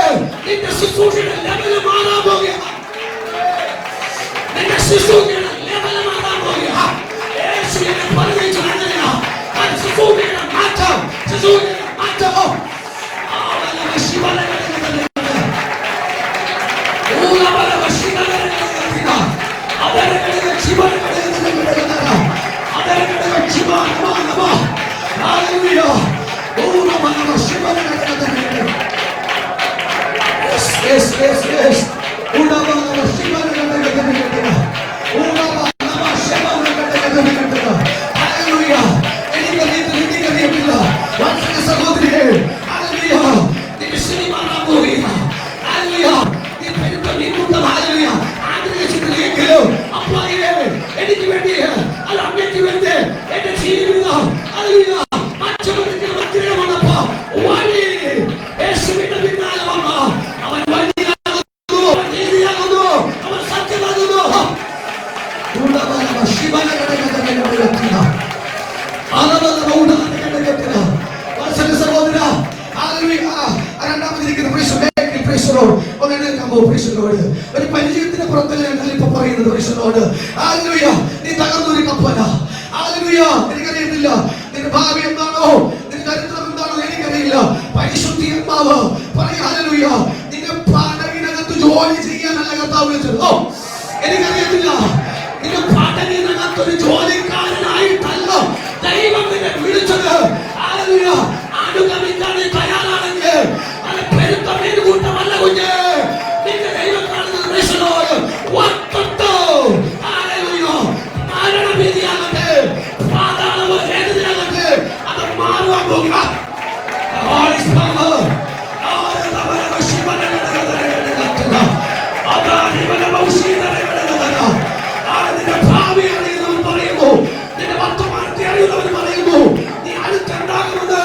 നിന്റെ ശുശ്രൂഷയുടെ ലെവല് മാറാൻ പോകുകയാണ്. നിന്റെ ശുശ്രൂഷയുടെ ലെവല് മാറാൻ പോകുകയാണ്. യേശുവിനെ പറഞ്ഞിട്ട് അങ്ങനെയാ ശുശ്രൂഷയുടെ മാറ്റം, ശുശ്രൂഷയുടെ മാറ്റം. എനിക്ക് വേണ്ടി അത് അമ്മയ്ക്ക് വേണ്ടി എന്റെ ജീവിതം ഒരു പരിചയത്തിന്റെ പുറത്തല്ല ഇപ്പൊ പറയുന്നത്. ഈശോയോട് ഹല്ലേലൂയ, നീ തകർന്നൊരു കപ്പല. ഹല്ലേലൂയ, എനിക്കറിയത്തില്ല നിന്റെ ഭാവി എന്താണോ, നിന്റെ ചരിത്രം എന്താണോ എനിക്കറിയില്ല. പരിശുദ്ധാത്മാവ് പറയും ഹല്ലേലൂയ, നിന്റെ പടകിനകത്ത് ജോലി ചെയ്യാനല്ല കർത്താവ് വിളിച്ചത്. എനിക്കറിയത്തില്ല, നിന്റെ പടകിനകത്ത് ഒരു ജോലിക്കാരനായിട്ടല്ല ദൈവം നിന്നെ വിളിച്ചത്. ഹല്ലേലൂയ, അനുഗമിക്കാൻ തയ്യാറാണെങ്കിൽ അത് പെരുത്ത മീൻകൂട്ടമല്ല കുഞ്ഞേ. നിന്റെ ദൈവം കാണുന്നത് ഈശോയോട് വാഗ്ദത്തം. ഹല്ലേലൂയ, മരണഭീതിയാകട്ടെ, പാതാളവേദനയാകട്ടെ, അത് മാറുവാൻ പോകുക. നിന്റെ ഭാവി അറിയുന്നവൻ പറയുന്നു, നിന്റെ വർത്തമാനത്തെ അറിയുന്നവൻ പറയുന്നു, നീ അടുത്തുണ്ടാകുന്നത്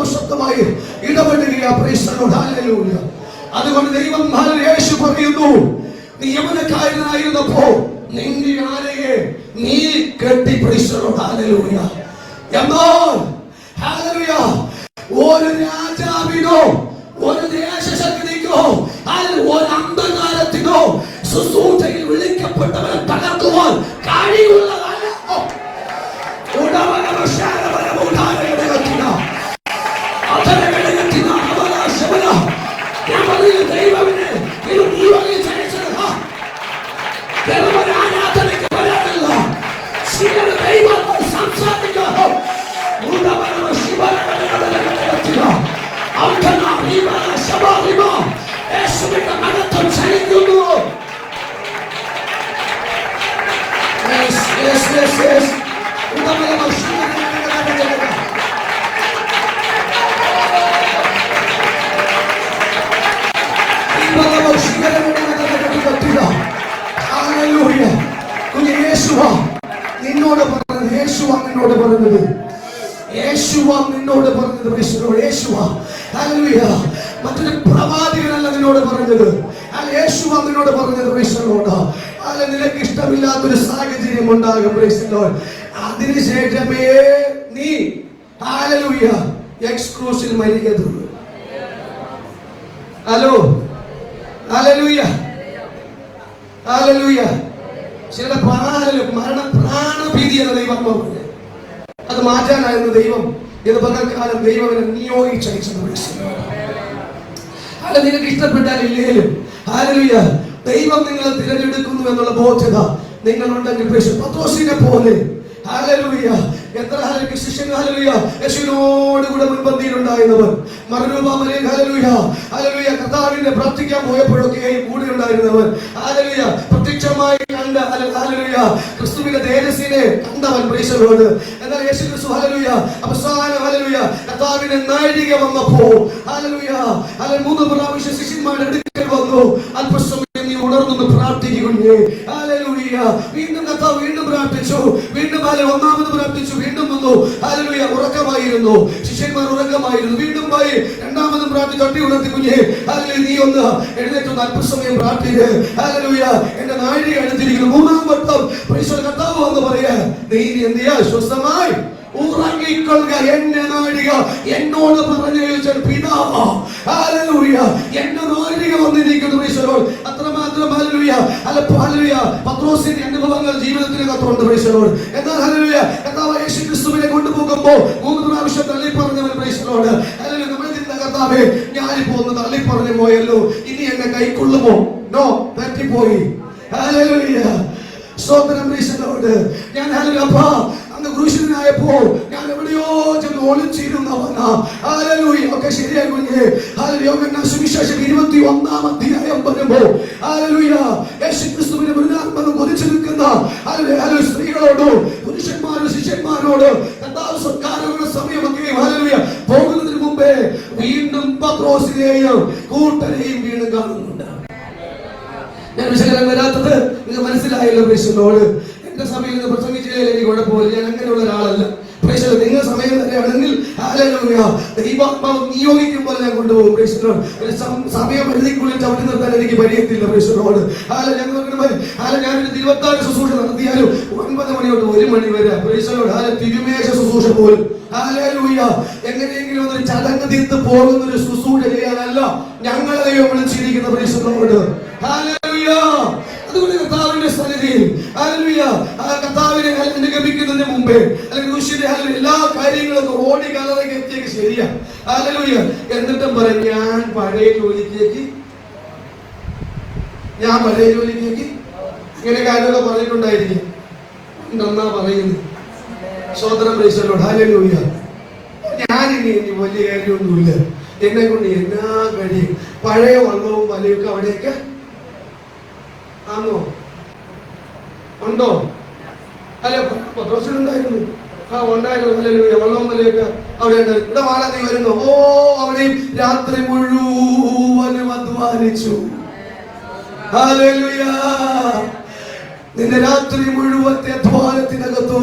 ആത്മാവ് ശക്തമായി ഇടപെടുകയാ. Praise the lord. ഹല്ലേലൂയ. അതുകൊണ്ട് ദൈവം യേശു പറയുന്നു, നീ യൗവനക്കാരനായിരുന്നപ്പോ നിന്റെ ആലയെ നീ കെട്ടി. Price the lord. ഹല്ലേലൂയ. എന്നാൽ ഹല്ലേലൂയ ഒരു രാജാവിനോ ഒരു ദേശശക്തിക്കോ ഒരു അന്ധകാരത്തിനോ ശുശ്രൂഷയിൽ വിളിക്കപ്പെട്ടവരെ തകർക്കുവാൻ കഴിവുള്ളതല്ല. ദൈവവിനെ ആരാധനയ്ക്ക് വരാറില്ല. ദൈവം സംസാരിക്കാറോ യേശുവിന്റെ മഹത്വം ചലിക്കുന്നു. യേശുവാ നിന്നോട് പറഞ്ഞത്, യേശുവാ നിന്നോട് പറഞ്ഞത്, യേശുവാ നിന്നോട് പറഞ്ഞത്. യേശുവാ ഹല്ലേലൂയ. മറ്റൊരു പ്രവാചകനല്ല നിന്നോട് പറഞ്ഞത്. യേശുവാ നിന്നോട് പറഞ്ഞത്. നിനക്ക് ഇഷ്ടമില്ലാത്തൊരു സാഹചര്യം ഉണ്ടാകും. അതിനുശേഷമേ നീ ഹല്ലേലൂയ എക്സ്ക്രൂസിൽ മരിക്കത്തുള്ളൂ. ഹലോ ഹല്ലേലൂയ ഹല്ലേലൂയ. ചില പ്രാണഭീതിയാണ് ദൈവം പറഞ്ഞത്. അത് മാറ്റാനായിരുന്നു ദൈവം ഇത് പകൽക്കാലം ദൈവനെ നിയോഗിച്ചയച്ചത്. അല്ല, നിനക്ക് ഇഷ്ടപ്പെട്ടാലില്ലേലും ഹല്ലേലൂയ ദൈവം നിങ്ങളെ തിരഞ്ഞെടുക്കുന്നു എന്നുള്ള ബോധ്യത നിങ്ങളുണ്ടെങ്കിൽ പത്രോസിനെ പോലെ ഹല്ലേലൂയ എത്ര ശിഷ്യൻ ഹല്ലേലൂയ യേശുവിനോട് കൂടെ മുൻപന്തിയിലുണ്ടായിരുന്നവർ മറുരൂപമലേ ഹല്ലേലൂയ ഹല്ലേലൂയ കർത്താവിനെ പ്രാർത്ഥിക്കാൻ പോയപ്പോഴൊക്കെയും കൂടെ ഉണ്ടായിരുന്നവർ ഹല്ലേലൂയ പ്രത്യക്ഷമായി കണ്ട ഹല്ലേലൂയ ക്രിസ്തുവിന്റെ തേജസ്സിനെ കണ്ടവൻ. പ്രൈസലോട്. എന്നാൽ യേശു ക്രിസ്തു ഹല്ലേലൂയ അവസാനം ഹല്ലേലൂയ കർത്താവിന്റെ നാഴിക വന്നപ്പോ ഹല്ലേലൂയ 3 പ്രാവശ്യം ശിഷ്യന്മാരുടെ അടുക്കൽ വന്നു. അല്പസമയം നീ ഉണർന്നു പ്രാർത്ഥിക്കുകയെ. ഹല്ലേലൂയ. വീണ്ടും കർത്താവ് വീണ്ടും പ്രാർത്ഥിച്ചു. വീണ്ടും ഒന്നാമത് പ്രാർത്ഥിച്ചു. വീണ്ടും വന്നു. ഹല്ലേലൂയ. ഉറക്കമായിരുന്നു. ശിഷ്യന്മാർ ഉറക്കമായിരുന്നു. വീണ്ടും പോയി രണ്ടാമതും പ്രാർത്ഥിച്ചു. തട്ടി ഉണർത്തി കുഞ്ഞേ ഹല്ലേലൂയ നീ ഒന്ന് എഴുന്നേറ്റ് അല്പസമയം പ്രാർത്ഥിക്ക്. ഹല്ലേലൂയ എന്റെ നാഴിക അടുത്തിരിക്കുന്നു. മൂന്നാം വട്ടം കർത്താവ് വന്ന് പറയാ, നീ എന്ത് ചെയ്യാ? സ്വസ്ഥമായി ഉറങ്ങിക്കൊള്ളുക. എന്നെ നാഴിക എന്നോട് പറഞ്ഞു പിതാവാ ഹല്ലേലൂയ എന്റെ നാഴിക വന്നിരിക്കുന്നു. അത്രമാത്രം ഹല്ലേലൂയ ഹല്ലേലൂയ പത്രോസിന്റെ അനുഭവങ്ങൾ ജീവിതത്തിന് കത്തുണ്ട്. എന്നാൽ ഹല്ലേലൂയ കർത്താവ് യേശു ക്രിസ്തുവിനെ കൊണ്ടുപോകുമ്പോൾ 3 പ്രാവശ്യം തള്ളി പറഞ്ഞവൻ. ഹല്ലേലൂയ നമ്മൾ ചിന്ത, കർത്താവേ ഞാനിപ്പോ ഒന്ന് തള്ളി പറഞ്ഞു പോയല്ലോ, ഇനി എന്നെ കൈക്കൊള്ളുമോ? നോ, തെറ്റിപ്പോയി. ഹല്ലേലൂയ സ്തോത്രം. ഞാൻ ഹല്ലേലൂയ ക്രൂശിതനായപ്പോൾ ഞാൻ എവിടെയോ ചെന്ന് ഒളിച്ചിരുന്നവനാ. ഹല്ലേലൂയ ഒക്കെ ശരിയായി കുഞ്ഞേ. ഹല്ലേലൂയ സുവിശേഷം 21-ാം അധ്യായം വരുമ്പോൾ ഹല്ലേലൂയ യേശുക്രിസ്തുവിന്റെ മുന്നാത്മനം കൊതിച്ചു നിൽക്കുന്ന ഹല്ലേലൂയ സ്ത്രീകളോടും പുരുഷന്മാരും ശിഷ്യന്മാരോട് കർത്താവ് സർക്കാരുകളുടെ സമയമൊക്കെ ഹല്ലേലൂയ പോകുന്നതിന് മുമ്പേ വീണ്ടും പത്രോസിനെയും കൂട്ടരെയും വീണ്ടും കാണുന്നുണ്ട്. ഞാൻ വിശകലനം വരാത്തത് നിങ്ങൾക്ക് മനസ്സിലായല്ലോ. പ്രേക്ഷകരോട് എന്റെ സമയം പ്രസംഗിച്ചില്ലെങ്കിൽ എനിക്ക് കുഴപ്പമില്ല. ഞാൻ അങ്ങനെയുള്ള ഒരാളല്ല. നിങ്ങൾ സമയം തന്നെയാണെങ്കിൽ ദൈവാത്മാവ് നിയോഗിക്കുമ്പോൾ ഞാൻ കൊണ്ടുപോകും. സമയം എഴുതിക്കുള്ളിൽ ചവിട്ടി നിർത്താൻ എനിക്ക് കഴിയത്തില്ല. ഞാനൊരു 26 ശുശ്രൂഷ നടത്തിയാലും 9 മണി തൊട്ട് 1 മണി വരെ തിരുമേശ ശുശ്രൂഷ പോലും എങ്ങനെയെങ്കിലും ഒരു ചടങ്ങ് തീർത്ത് പോകുന്ന ഒരു ശുശ്രൂഷ ചെയ്യാനല്ല ഞങ്ങളെ ദൈവം വിളിച്ചിരിക്കുന്ന പ്രേക്ഷകരോട്. അതുകൊണ്ട് കർത്താവിന്റെ സന്നിധിയിൽ കർത്താവിനെ അനുഗമിക്കുന്നതിന് മുമ്പേ അല്ലെങ്കിൽ എല്ലാ കാര്യങ്ങളും ഓടി കാലത്തേക്ക് എത്തിയൊക്കെ ശരിയാ. ഹല്ലേലൂയ. എന്നിട്ടും പറയും ഞാൻ പഴയ ജോലിക്കേക്ക് ഇങ്ങനെ കാര്യമൊക്കെ പറഞ്ഞിട്ടുണ്ടായിരിക്കും. എന്നാ പറയുന്നത് സ്വതന്ത്രം പ്രേക്ഷകരോട്. ഹല്ലേലൂയ. ഞാനിനി വലിയ കാര്യമൊന്നുമില്ല, എന്നെ കൊണ്ട് എന്നാ കഴിയും. പഴയ വള്ളവും വലയൊക്കെ അവിടെയൊക്കെ ആണോ ഉണ്ടോ? അല്ലെ പത്രോസിനുണ്ടായിരുന്നു. ഉണ്ടായിരുന്നു. ഹല്ലേലൂയ. വള്ളവും വലയൊക്കെ അവിടെ ഉണ്ടായിരുന്നു. ഇവിടെ വാള നീ വരുന്നു. ഓ അവിടെയും രാത്രി മുഴുവനും അധ്വാനിച്ചു. ഹല്ലേലൂയ. നിന്റെ രാത്രി മുഴുവത്തെ അധ്വാനത്തിനകത്തോ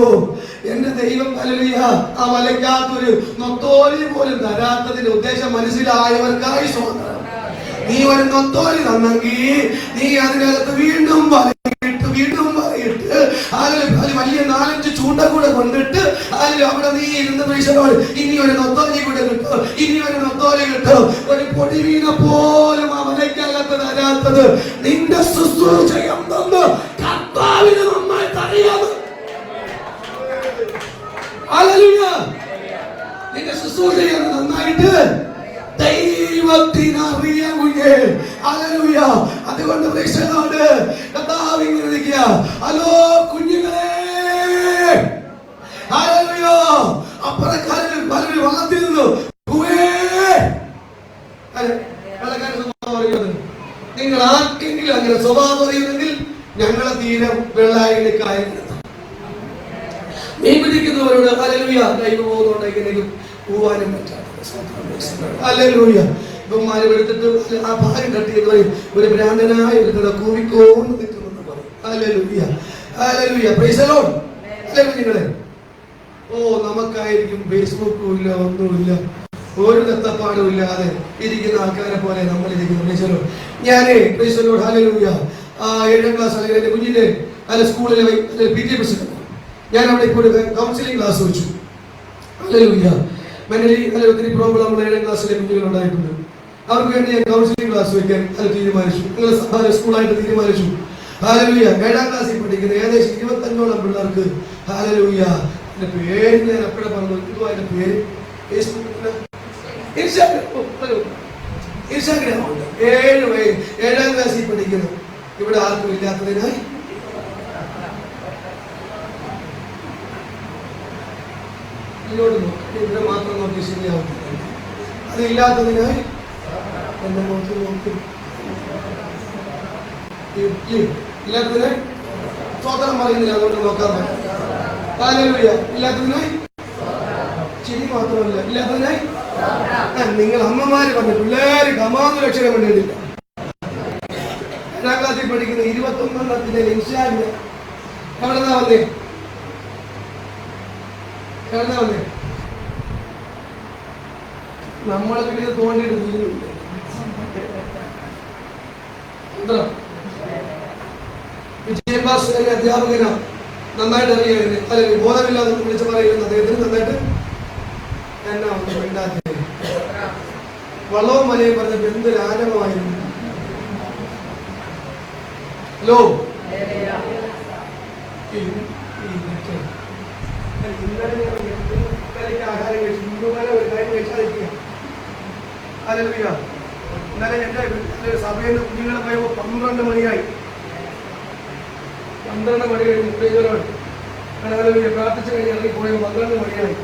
എന്റെ ദൈവം ഹല്ലേലൂയ ആ വലയ്ക്കകത്തൊരു നൊത്തോലി പോലും തരാത്തതിന്റെ ഉദ്ദേശം മനസ്സിലായവർക്കായി സ്വതന്ത്രം. നീ ഒരു നൊത്തോലി തന്നെങ്കിൽ നീ അതിനകത്ത് വീണ്ടും വലയിട്ട് വലിയ 4-5 ചൂണ്ട കൂടെ കൊണ്ടിട്ട് അവിടെ നീ ഇരുന്ന് പൈസയോട് ഇനി ഒരു നൊത്തോലി കൂടെ കിട്ടും, ഇനി ഒരു നൊത്തോലി കിട്ടും. ഒരു പൊടി വീണ പോലും ആ വലയ്ക്കകത്ത് തരാത്തത് നിന്റെ ശുശ്രൂഷയെന്തെന്ന് കർത്താവിന് നന്നായിട്ട് അറിയാം. ഹല്ലേലൂയ. നിന്റെ ശുശ്രൂഷയെന്ന് നന്നായിട്ട് ദൈവത്തിനറിയാമുയേ. ഹല്ലേലൂയ. അതുകൊണ്ട് പ്രേക്ഷകരോട് കർത്താവ് ഇങ്ങനെ നിൽക്കുക, ഹലോ കുഞ്ഞുങ്ങളെ, ഹല്ലേലൂയ. അപ്പുറക്കാരൻ പലരും വള്ളത്തിൽ നിന്നു നിങ്ങൾ ആർക്കെങ്കിലും അങ്ങനെ സ്വഭാവം അറിയുന്നെങ്കിൽ ഞങ്ങളെ തീരം വെള്ളായിക്കായി മീൻ പിടിക്കുന്നവരോട് ഹല്ലേലൂയ ദൈവം പോകുന്നുണ്ട് എങ്ങനെയും പോവാനും പറ്റാതെ ഹല്ലേലൂയ. ബഹുമാനം എടുത്തിട്ട് ആ ഭാരം കട്ടിയെന്ന് പറയും, ഒരു ഭ്രാന്തനായ ഒരു കൂവിക്കോന്ന് നിൽക്കുമെന്ന് പറയും. ഹല്ലേലൂയ ഹല്ലേലൂയ പ്രൈസ് ദി ലോർഡ്. ഹല്ലേലൂയ. നിങ്ങളെ നമുക്കായിരിക്കും ഫേസ്ബുക്കും ഇല്ല, ഒന്നുമില്ല, ഒരു കത്തപ്പാടും ഇല്ലാതെ ഇരിക്കുന്ന ആൾക്കാരെ പോലെ നമ്മൾ ഇരിക്കുന്നു. Praise the lord. ഞാനേ പ്രൈസ് ദി ലോർഡ് ഹല്ലേലൂയ 7ാം ക്ലാസ് അല്ലെങ്കിൽ എന്റെ കുഞ്ഞിന്റെ സ്കൂളിലെ PTA പ്രസിഡന്റ്, ഞാൻ അവിടെ ഇപ്പോൾ കൗൺസിലിംഗ് ക്ലാസ് വെച്ചു. ഹല്ലേലൂയ. മെന്റലി ഒത്തിരി പ്രോബ്ലം നമ്മൾ 7ാം ക്ലാസ്സിലെ കുഞ്ഞുങ്ങൾ ഉണ്ടായിട്ടുണ്ട്. അവർക്ക് വേണ്ടി ഞാൻ കൗൺസിലിംഗ് ക്ലാസ് വെക്കാൻ തീരുമാനിച്ചു. നിങ്ങൾ സ്കൂളായിട്ട് തീരുമാനിച്ചു. ഹല്ലേലൂയ. 7ാം ക്ലാസ്സിൽ പഠിക്കുന്ന ഏകദേശം 25ഓളം പിള്ളേർക്ക് ഹല്ലേലൂയ എന്റെ പേര് ഞാൻ എപ്പോഴും പറഞ്ഞു, ഇതുവാ എന്റെ പേര് ഫേസ്ബുക്കിൽ ഇൻസ്റ്റാഗ്രാം ഉണ്ട്. 7ാം ക്ലാസ്സിൽ പഠിക്കുന്നു. ഇവിടെ ആർക്കും ഇല്ലാത്തതിനായി ഇവിടെ മാത്രം നോക്കി ശരിയാവത്തില്ല. അതില്ലാത്തതിനായി എന്നെ നോക്കി ഇല്ലാത്തതിനായി സ്വതന്ത്രം പറയുന്നില്ല, അതുകൊണ്ട് നോക്കാൻ പറ്റും. ഹല്ലേലൂയ. ഇല്ലാത്തതിനായി ചിരി മാത്രമല്ല, ഇല്ലാത്തതിനായി നിങ്ങൾ അമ്മമാര് പറഞ്ഞു പിള്ളേര് കമാന്ന് ലക്ഷണം വേണ്ടിയിട്ടില്ല. 7ാം ക്ലാസ്സിൽ പഠിക്കുന്ന 21 ഇൻസ്റ്റാഗ്രാം എവിടെന്നാ വന്നേ? നമ്മളെ വീട്ടിൽ തോണ്ടിയിട്ട് തീരുന്നില്ല. വിജയഭാസ് എന്ന അധ്യാപകനാ, നന്നായിട്ട് അറിയായിരുന്നു. അല്ലെങ്കിൽ ബോധമില്ലാതെ വിളിച്ച് പറയുന്നത് അദ്ദേഹത്തിന് നന്നായിട്ട് എന്നാ ഒന്ന് വേണ്ടാത്ത വള്ളവും മലയും പറഞ്ഞപ്പോൾ എന്തൊരു ആരവമായിരുന്നു. ഹലോ ആഹാരം കഴിച്ചു ഇന്നുവരെ ഒരു കാര്യം കഴിച്ചാതിരിക്കുക. ഹല്ലേലൂയ. ഇന്നലെ എന്റെ സഭയിൽ നിന്ന് കുഞ്ഞുങ്ങളെ പോയപ്പോൾ 12 മണിയായി. 12 മണി കഴിഞ്ഞ് ഹല്ലേലൂയ പ്രാർത്ഥിച്ചു കഴിഞ്ഞ് ഇറങ്ങി പോയപ്പോൾ 12 മണിയായി.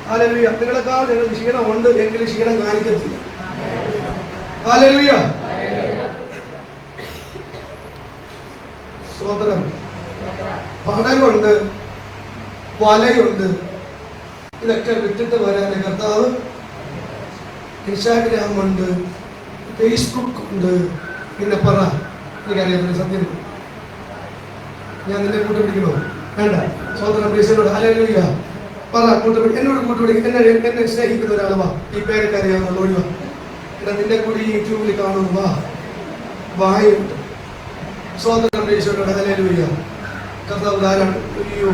ഹല്ലേലൂയ. നിങ്ങളെക്കാൾ ഞങ്ങൾക്ക് ക്ഷീണം ഉണ്ട്, എങ്കിലും ക്ഷീണം കാണിക്കത്തില്ല. ഹല്ലേലൂയ. സ്തോത്രം. പടകുണ്ട്, വലയുണ്ട്, ഇതൊക്കെ വിട്ടിട്ട് വരാൻ കർത്താവ്. ഇൻസ്റ്റാഗ്രാം ഉണ്ട്, ഫേസ്ബുക്ക് ഉണ്ട്, പിന്നെ പറ എനിക്കറിയാം സത്യം. ഞാൻ നിന്നെ കൂട്ടുപിടിക്കണോ? വേണ്ട. സ്വതന്ത്രം പ്രീസിനോട് ഹല്ലേലൂയ പറ കൂട്ടുപിടി, എന്നോട് കൂട്ടുപിടിക്കും. എന്നെ സ്നേഹിക്കുന്ന ഒരാൾ വാ, ഈ പേരൊക്കെ അറിയാവുന്ന ഒഴിവാ. എടാ നിന്നെ കൂടി യൂട്യൂബിൽ കാണുന്നു, വായുണ്ട്. സ്വതന്ത്രം പ്രീസിനോട് ഹല്ലേലൂയ. കർത്താവ് ധാരാളം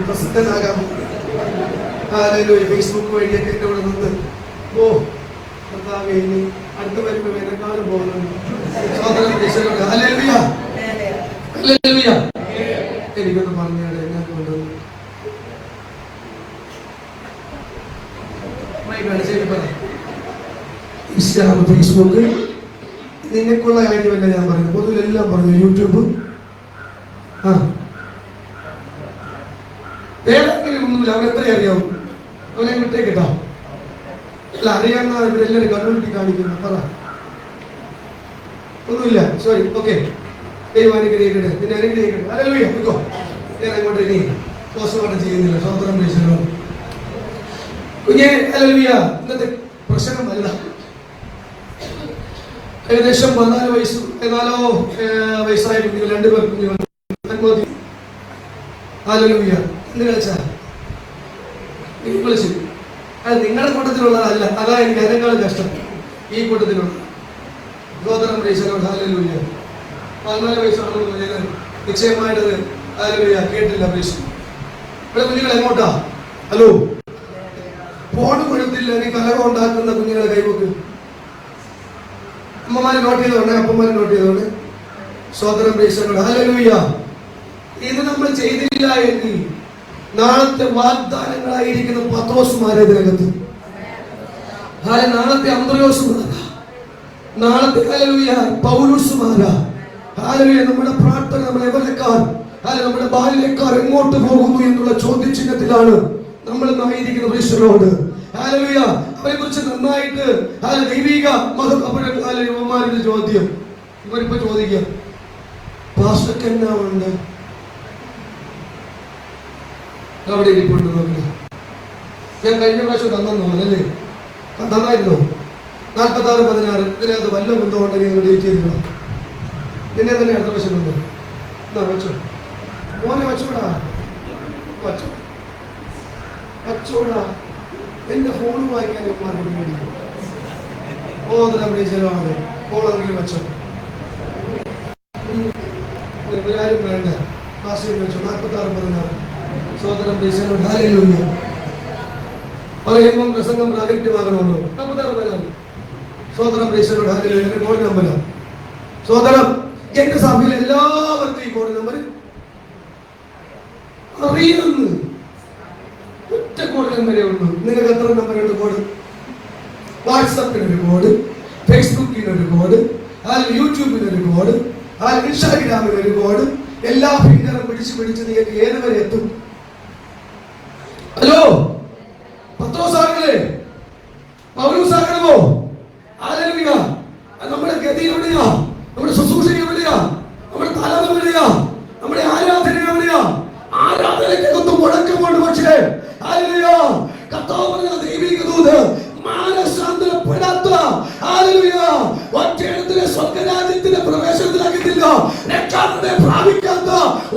പ്രസിദ്ധനാകാൻ പോകുന്നു. ഹല്ലേലൂയ. ഫേസ്ബുക്ക് വഴിയൊക്കെ എൻ്റെ കൂടെ നിന്ന് കർത്താവേ ഇനി അടുത്ത വരുമ്പോൾ എന്നെക്കാളും പോകുന്നുണ്ട്. സ്വതന്ത്രം പ്രീസിനോട് ഹല്ലേലൂയ ഹല്ലേലൂയ. എനിക്കൊന്ന് പറഞ്ഞാൽ എന്നെ കൊണ്ടുവന്നു ഇൻസ്റ്റാഗ്രാം, ഫേസ്ബുക്ക് നിന്നെക്കുള്ള കാര്യമല്ല ഞാൻ പറയുന്നത്, പൊതുവിലെല്ലാം പറഞ്ഞു. യൂട്യൂബ് ഏതെങ്കിലും ഒന്നുമില്ല. അവൻ എത്ര അറിയാവും? അവനെ വിട്ടേക്കിട്ടോ. അല്ല അറിയാവുന്ന ഇവരെല്ലാവരും കണ്ണുരുട്ടി കാണിക്കുന്നു. പറ ഒന്നുമില്ല. സോറി. ഓക്കെ. ദൈവം അനുഗ്രഹിക്കട്ടെ, നിന്നെ അനുഗ്രഹിക്കട്ടെ. ഹല്ലേലൂയ. നിൽക്കോ. ഞാൻ അങ്ങോട്ട് ഇനി പോസ്റ്റ്മോർട്ടം ചെയ്യുന്നില്ല. സ്വതന്ത്രം പ്രീസിനോട് കുഞ്ഞെ ഹല്ലേലൂയ. ഇന്നത്തെ പ്രശ്നം അല്ല. ഏകദേശം 14 വയസ്സായ കുഞ്ഞുങ്ങൾ, 2 പേർ കുഞ്ഞുങ്ങൾ ഹല്ലേലൂയ. എന്ത് കളിച്ചാ നിങ്ങൾ വിളിച്ചു? അത് നിങ്ങളുടെ കൂട്ടത്തിലുള്ളതല്ല. അതാ എനിക്ക് അതിനേക്കാളും കഷ്ടം. ഈ കൂട്ടത്തിലുള്ള ഗോതരം പ്രേക്ഷകരോട് ഹല്ലേലൂയ. 14 വയസ്സാണ് നിശ്ചയമായിട്ടത് ഹല്ലേലൂയ കേട്ടില്ല. പ്രേക്ഷ ഇവിടെ കുഞ്ഞുങ്ങൾ എങ്ങോട്ടാ? ഹലോ, ഫോൺ കൊടുത്തില്ല. നീ കലകം ഉണ്ടാക്കുന്ന കുഞ്ഞുങ്ങളെ കൈവക്ക്. അമ്മമാര് നോട്ട് ചെയ്തോണ്ട്, അപ്പന്മാര് നോട്ട് ചെയ്തോണ്ട്. സ്വതന്ത്രം പ്രേക്ഷകരോട് ഹല്ലേലൂയ. ഇത് നമ്മൾ ചെയ്തില്ല എങ്കിൽ നാളത്തെ വാഗ്ദാനങ്ങളായിരിക്കുന്ന പത്രോസുമാരെ ഇതിനകത്ത്, നാളത്തെ അന്ത്രയോസുമാരാ, നാളത്തെ ഹല്ലേലൂയ പൗലോസുമാരാ, ഹല്ലേലൂയ നമ്മുടെ പ്രാർത്ഥന, നമ്മുടെ യൗവനക്കാർ, നമ്മുടെ ബാല്യക്കാർ എങ്ങോട്ട് പോകുന്നു എന്നുള്ള ചോദ്യചിഹ്നത്തിലാണ് നമ്മൾ ആയിരിക്കുന്ന മനുഷ്യരോട്. ഹല്ലേലൂയ. അവരെ കുറിച്ച് നന്നായിട്ട് ദൈവിക യുവമാരുടെ ചോദ്യം ഇവരിപ്പോ ചോദിക്കുക, പാസ്റ്റർക്ക് എന്നാ ഉണ്ട്? അവിടെ ഇരിപ്പുണ്ട്. ഞാൻ കഴിഞ്ഞ പ്രാവശ്യം തന്നല്ലേ? തന്നായിരുന്നോ? 46-16 ഇതിനകത്ത് വല്ല ബന്ധമുണ്ടെങ്കിൽ നിങ്ങൾ ഡേറ്റ് ചെയ്തിരുന്നു. നിന്നെ തന്നെ അടുത്ത പ്രാവശ്യം തന്നു. എന്നാ വെച്ചോ മോനെ, വെച്ചോടാ, വെച്ചോടാ. എന്റെ ഫോൺ വായിക്കാൻ മേടിക്കും. ചെലവാണ്. ഫോണെങ്കിലും വെച്ചോ. ആരും വേണ്ട. ക്ലാസ്സിൽ വെച്ചോ. 46-16 സോദരം പറയുമ്പം പ്രസംഗം പ്രാഗൽഭ്യമാകണമല്ലോ. 46-16 സോദരം എന്റെ കോഡ് നമ്പരാണ്. സോദരം എന്റെ സഭയിൽ എല്ലാവർക്കും ഈ കോഡ് നമ്പർ അറിയുന്നു. ഒറ്റ കോഡ് നമ്പരേ ഉള്ളൂ. നിങ്ങൾക്ക് എത്ര നമ്പറുണ്ട് കോഡ്? വാട്സാപ്പിനൊരു കോഡ്, ഫേസ്ബുക്കിനൊരു കോഡ്, യൂട്യൂബിനൊരു കോഡ്, ഇൻസ്റ്റാഗ്രാമിനൊരു കോഡ്. എല്ലാ ഫിംഗറും പിടിച്ച് നിങ്ങൾക്ക് ഏതുവരെ എത്തും? ഹലോ, പത്രോസാകളെ, പൗലോസാകണമോ? ഹല്ലേലൂയ. നമ്മുടെ ഗതി എവിടെയാ? നമ്മുടെ ശുശ്രൂഷ എവിടെയാ? നമ്മുടെ തലം എവിടെയാ? നമ്മുടെ ആരാധന എവിടെയാ? ആരാധനയ്ക്കകത്ത് മുടക്കമുണ്ട്. പക്ഷേ ഹല്ലേലൂയ, കർത്താവ് പറഞ്ഞ ദൈവിക ദൂത് മാനസാന്തരപ്പെടാത്ത, ഹല്ലേലൂയ, ഒറ്റയെടുത്തിലെ സ്വർഗ്ഗരാജ്യത്തിന്റെ പ്രവേശനത്തിലാക്കിയിട്ടില്ല. രക്ഷാകർത്താവിനെ പ്രാപിക്കാത്ത